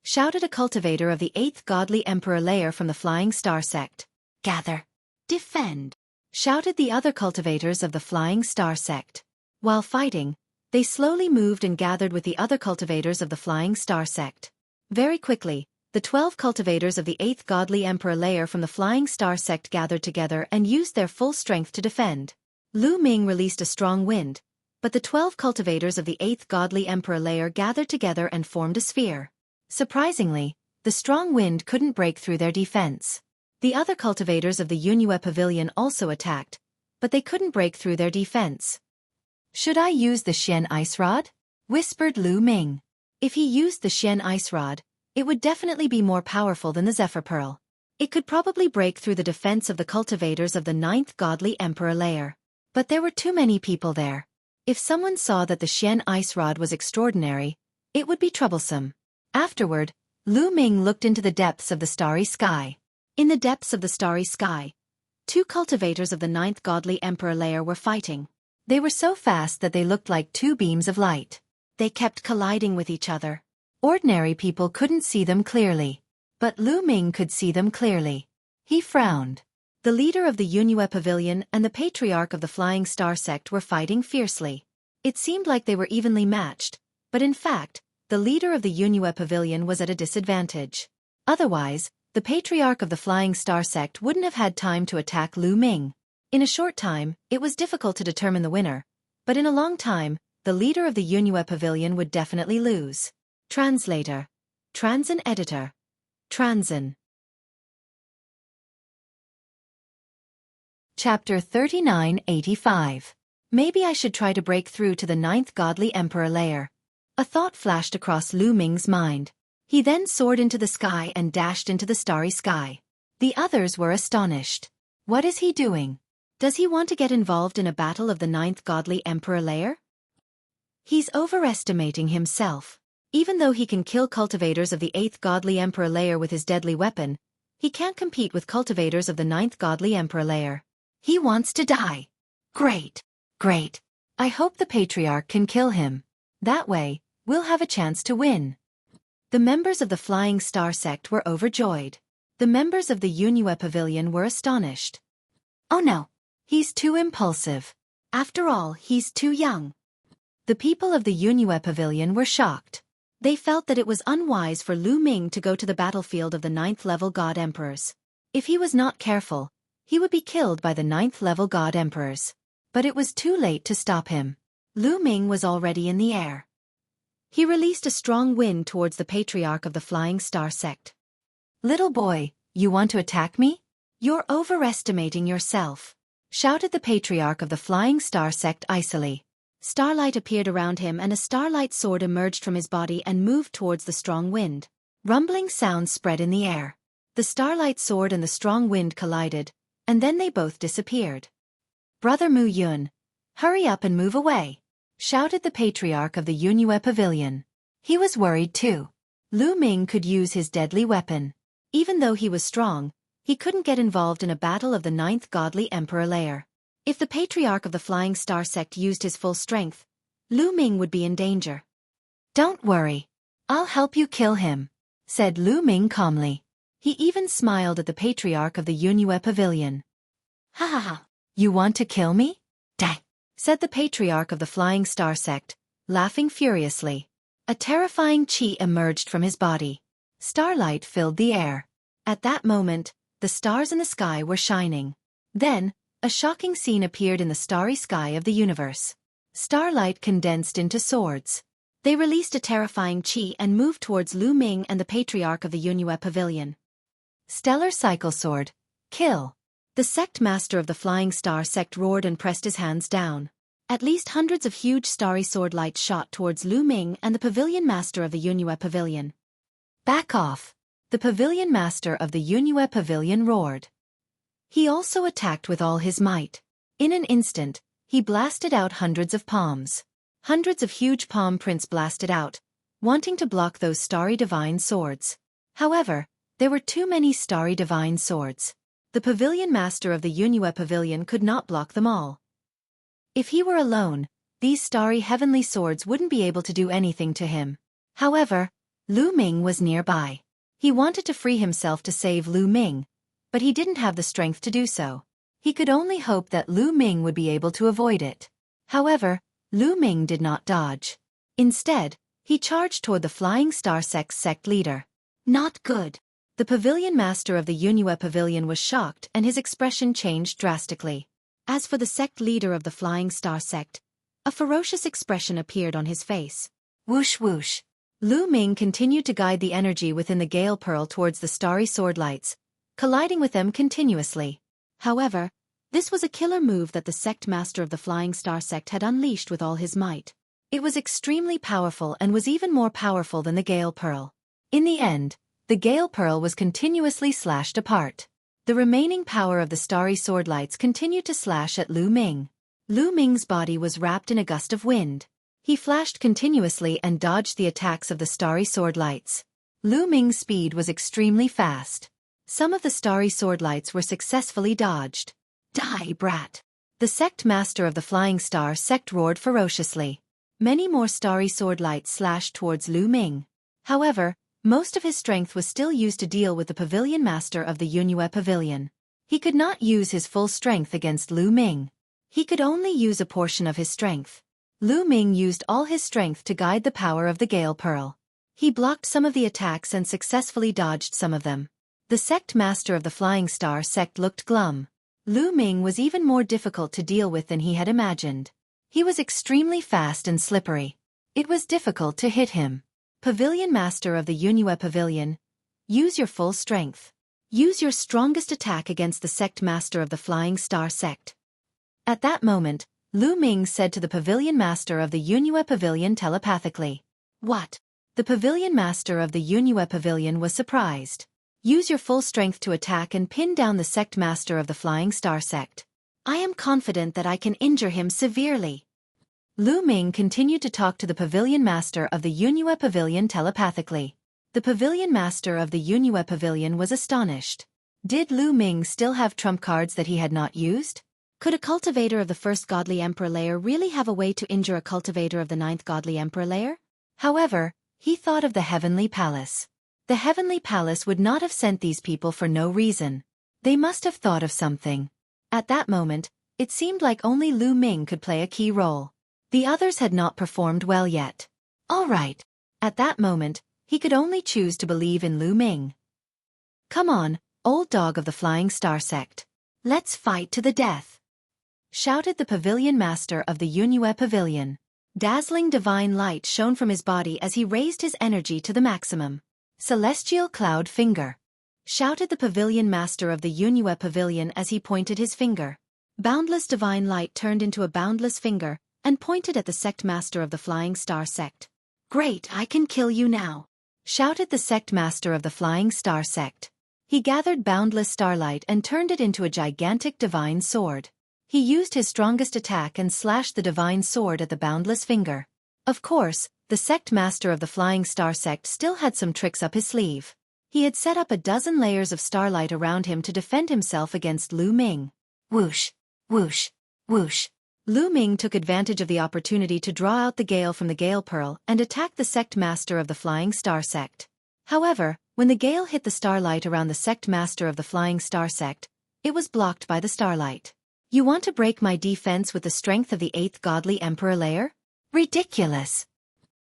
shouted a cultivator of the 8th godly emperor layer from the Flying Star sect. "Gather! Defend!" shouted the other cultivators of the Flying Star sect. While fighting, they slowly moved and gathered with the other cultivators of the Flying Star sect. Very quickly, the 12 cultivators of the 8th godly emperor layer from the Flying Star sect gathered together and used their full strength to defend. Lu Ming released a strong wind, but the 12 cultivators of the 8th godly emperor layer gathered together and formed a sphere. Surprisingly, the strong wind couldn't break through their defense. The other cultivators of the Yunhue Pavilion also attacked, but they couldn't break through their defense. "Should I use the Xian Ice Rod?" whispered Lu Ming. If he used the Xian Ice Rod, it would definitely be more powerful than the Zephyr Pearl. It could probably break through the defense of the cultivators of the 9th godly emperor layer. But there were too many people there. If someone saw that the Xian Ice Rod was extraordinary, it would be troublesome. Afterward, Lu Ming looked into the depths of the starry sky. In the depths of the starry sky, 2 cultivators of the 9th godly emperor layer were fighting. They were so fast that they looked like 2 beams of light. They kept colliding with each other. Ordinary people couldn't see them clearly, but Lu Ming could see them clearly. He frowned. The leader of the Yunhue Pavilion and the patriarch of the Flying Star sect were fighting fiercely. It seemed like they were evenly matched, but in fact, the leader of the Yunhue Pavilion was at a disadvantage. Otherwise, the patriarch of the Flying Star sect wouldn't have had time to attack Lu Ming. In a short time, it was difficult to determine the winner, but in a long time, the leader of the Yunhue Pavilion would definitely lose. Translator. Transin Editor. Transin. Chapter 3985. Maybe I should try to break through to the 9th godly emperor layer. A thought flashed across Lu Ming's mind. He then soared into the sky and dashed into the starry sky. The others were astonished. What is he doing? Does he want to get involved in a battle of the 9th godly emperor layer? He's overestimating himself. Even though he can kill cultivators of the 8th godly emperor layer with his deadly weapon, he can't compete with cultivators of the 9th godly emperor layer. He wants to die. Great. Great. I hope the patriarch can kill him. That way, we'll have a chance to win. The members of the Flying Star sect were overjoyed. The members of the Yunue Pavilion were astonished. Oh no! He's too impulsive. After all, he's too young. The people of the Yunue Pavilion were shocked. They felt that it was unwise for Lu Ming to go to the battlefield of the 9th-level God Emperors. If he was not careful, he would be killed by the 9th-level God Emperors. But it was too late to stop him. Lu Ming was already in the air. He released a strong wind towards the Patriarch of the Flying Star sect. "Little boy, you want to attack me? You're overestimating yourself," shouted the Patriarch of the Flying Star sect icily. Starlight appeared around him and a starlight sword emerged from his body and moved towards the strong wind. Rumbling sounds spread in the air. The starlight sword and the strong wind collided, and then they both disappeared. "Brother Mu Yun, hurry up and move away," shouted the Patriarch of the Yunue Pavilion. He was worried too. Lu Ming could use his deadly weapon. Even though he was strong, he couldn't get involved in a battle of the 9th Godly Emperor layer. If the Patriarch of the Flying Star sect used his full strength, Lu Ming would be in danger. "Don't worry. I'll help you kill him," said Lu Ming calmly. He even smiled at the Patriarch of the Yunue Pavilion. "Ha ha ha. You want to kill me? Dang," said the Patriarch of the Flying Star sect, laughing furiously. A terrifying chi emerged from his body. Starlight filled the air. At that moment, the stars in the sky were shining. Then, a shocking scene appeared in the starry sky of the universe. Starlight condensed into swords. They released a terrifying chi and moved towards Lu Ming and the Patriarch of the Yunue Pavilion. Stellar Cycle Sword. Kill. The sect master of the Flying Star sect roared and pressed his hands down. At least hundreds of huge starry sword lights shot towards Lu Ming and the Pavilion Master of the Yunue Pavilion. "Back off." The Pavilion Master of the Yunue Pavilion roared. He also attacked with all his might. In an instant, he blasted out hundreds of palms. Hundreds of huge palm prints blasted out, wanting to block those starry divine swords. However, there were too many starry divine swords. The Pavilion Master of the Yunue Pavilion could not block them all. If he were alone, these starry heavenly swords wouldn't be able to do anything to him. However, Lu Ming was nearby. He wanted to free himself to save Lu Ming, but he didn't have the strength to do so. He could only hope that Lu Ming would be able to avoid it. However, Lu Ming did not dodge. Instead, he charged toward the Flying Star sect's sect leader. Not good. The Pavilion Master of the Yunue Pavilion was shocked and his expression changed drastically. As for the sect leader of the Flying Star sect, a ferocious expression appeared on his face. Whoosh whoosh. Lu Ming continued to guide the energy within the Gale Pearl towards the starry sword lights, colliding with them continuously. However, this was a killer move that the sect master of the Flying Star sect had unleashed with all his might. It was extremely powerful and was even more powerful than the Gale Pearl. In the end, the Gale Pearl was continuously slashed apart. The remaining power of the starry sword lights continued to slash at Lu Ming. Lu Ming's body was wrapped in a gust of wind. He flashed continuously and dodged the attacks of the starry sword lights. Lu Ming's speed was extremely fast. Some of the starry sword lights were successfully dodged. Die, brat! The sect master of the Flying Star sect roared ferociously. Many more starry sword lights slashed towards Lu Ming. However, most of his strength was still used to deal with the Pavilion Master of the Yunue Pavilion. He could not use his full strength against Lu Ming. He could only use a portion of his strength. Lu Ming used all his strength to guide the power of the Gale Pearl. He blocked some of the attacks and successfully dodged some of them. The sect master of the Flying Star sect looked glum. Lu Ming was even more difficult to deal with than he had imagined. He was extremely fast and slippery. It was difficult to hit him. Pavilion Master of the Yunue Pavilion, use your full strength. Use your strongest attack against the sect master of the Flying Star sect. At that moment, Lu Ming said to the Pavilion Master of the Yunue Pavilion telepathically. What? The Pavilion Master of the Yunue Pavilion was surprised. Use your full strength to attack and pin down the sect master of the Flying Star sect. I am confident that I can injure him severely. Lu Ming continued to talk to the Pavilion Master of the Yunue Pavilion telepathically. The Pavilion Master of the Yunue Pavilion was astonished. Did Lu Ming still have trump cards that he had not used? Could a cultivator of the first godly emperor layer really have a way to injure a cultivator of the ninth godly emperor layer? However, he thought of the heavenly palace. The heavenly palace would not have sent these people for no reason. They must have thought of something. At that moment, it seemed like only Lu Ming could play a key role. The others had not performed well yet. All right. At that moment, he could only choose to believe in Lu Ming. Come on, old dog of the Flying Star sect. Let's fight to the death, shouted the pavilion master of the Yunyue Pavilion. Dazzling divine light shone from his body as he raised his energy to the maximum. Celestial Cloud Finger, shouted the pavilion master of the Yunyue Pavilion as he pointed his finger. Boundless divine light turned into a boundless finger and pointed at the sect master of the Flying Star sect. Great, I can kill you now, shouted the sect master of the Flying Star sect. He gathered boundless starlight and turned it into a gigantic divine sword. He used his strongest attack and slashed the divine sword at the boundless finger. Of course, the sect master of the Flying Star sect still had some tricks up his sleeve. He had set up a dozen layers of starlight around him to defend himself against Lu Ming. Whoosh, whoosh, whoosh. Lu Ming took advantage of the opportunity to draw out the gale from the gale pearl and attack the sect master of the Flying Star sect. However, when the gale hit the starlight around the sect master of the Flying Star sect, it was blocked by the starlight. You want to break my defense with the strength of the 8th godly emperor layer? Ridiculous!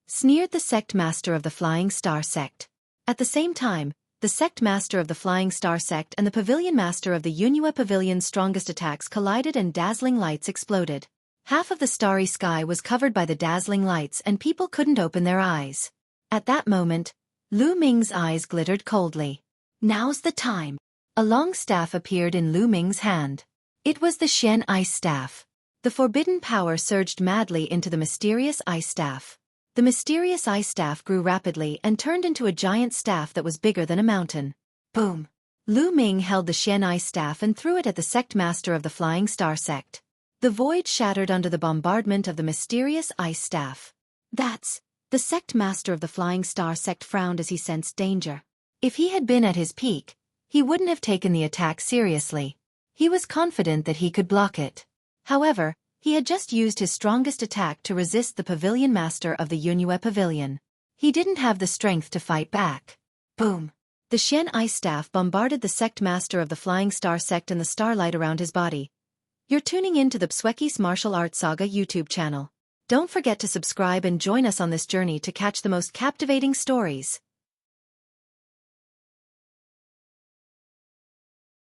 Sneered the sect master of the Flying Star sect. At the same time, the sect master of the Flying Star sect and the pavilion master of the Yunyue Pavilion's strongest attacks collided and dazzling lights exploded. Half of the starry sky was covered by the dazzling lights and people couldn't open their eyes. At that moment, Lu Ming's eyes glittered coldly. Now's the time. A long staff appeared in Lu Ming's hand. It was the Xian Ice Staff. The forbidden power surged madly into the mysterious ice staff. The mysterious ice staff grew rapidly and turned into a giant staff that was bigger than a mountain. Boom! Lu Ming held the Xian Ice Staff and threw it at the sect master of the Flying Star sect. The void shattered under the bombardment of the mysterious ice staff. That's... The sect master of the Flying Star sect frowned as he sensed danger. If he had been at his peak, he wouldn't have taken the attack seriously. He was confident that he could block it. However, he had just used his strongest attack to resist the pavilion master of the Yunyue Pavilion. He didn't have the strength to fight back. Boom! The Xian Ice Staff bombarded the sect master of the Flying Star sect and the starlight around his body. You're tuning in to the Xueqi's Martial Arts Saga YouTube channel. Don't forget to subscribe and join us on this journey to catch the most captivating stories.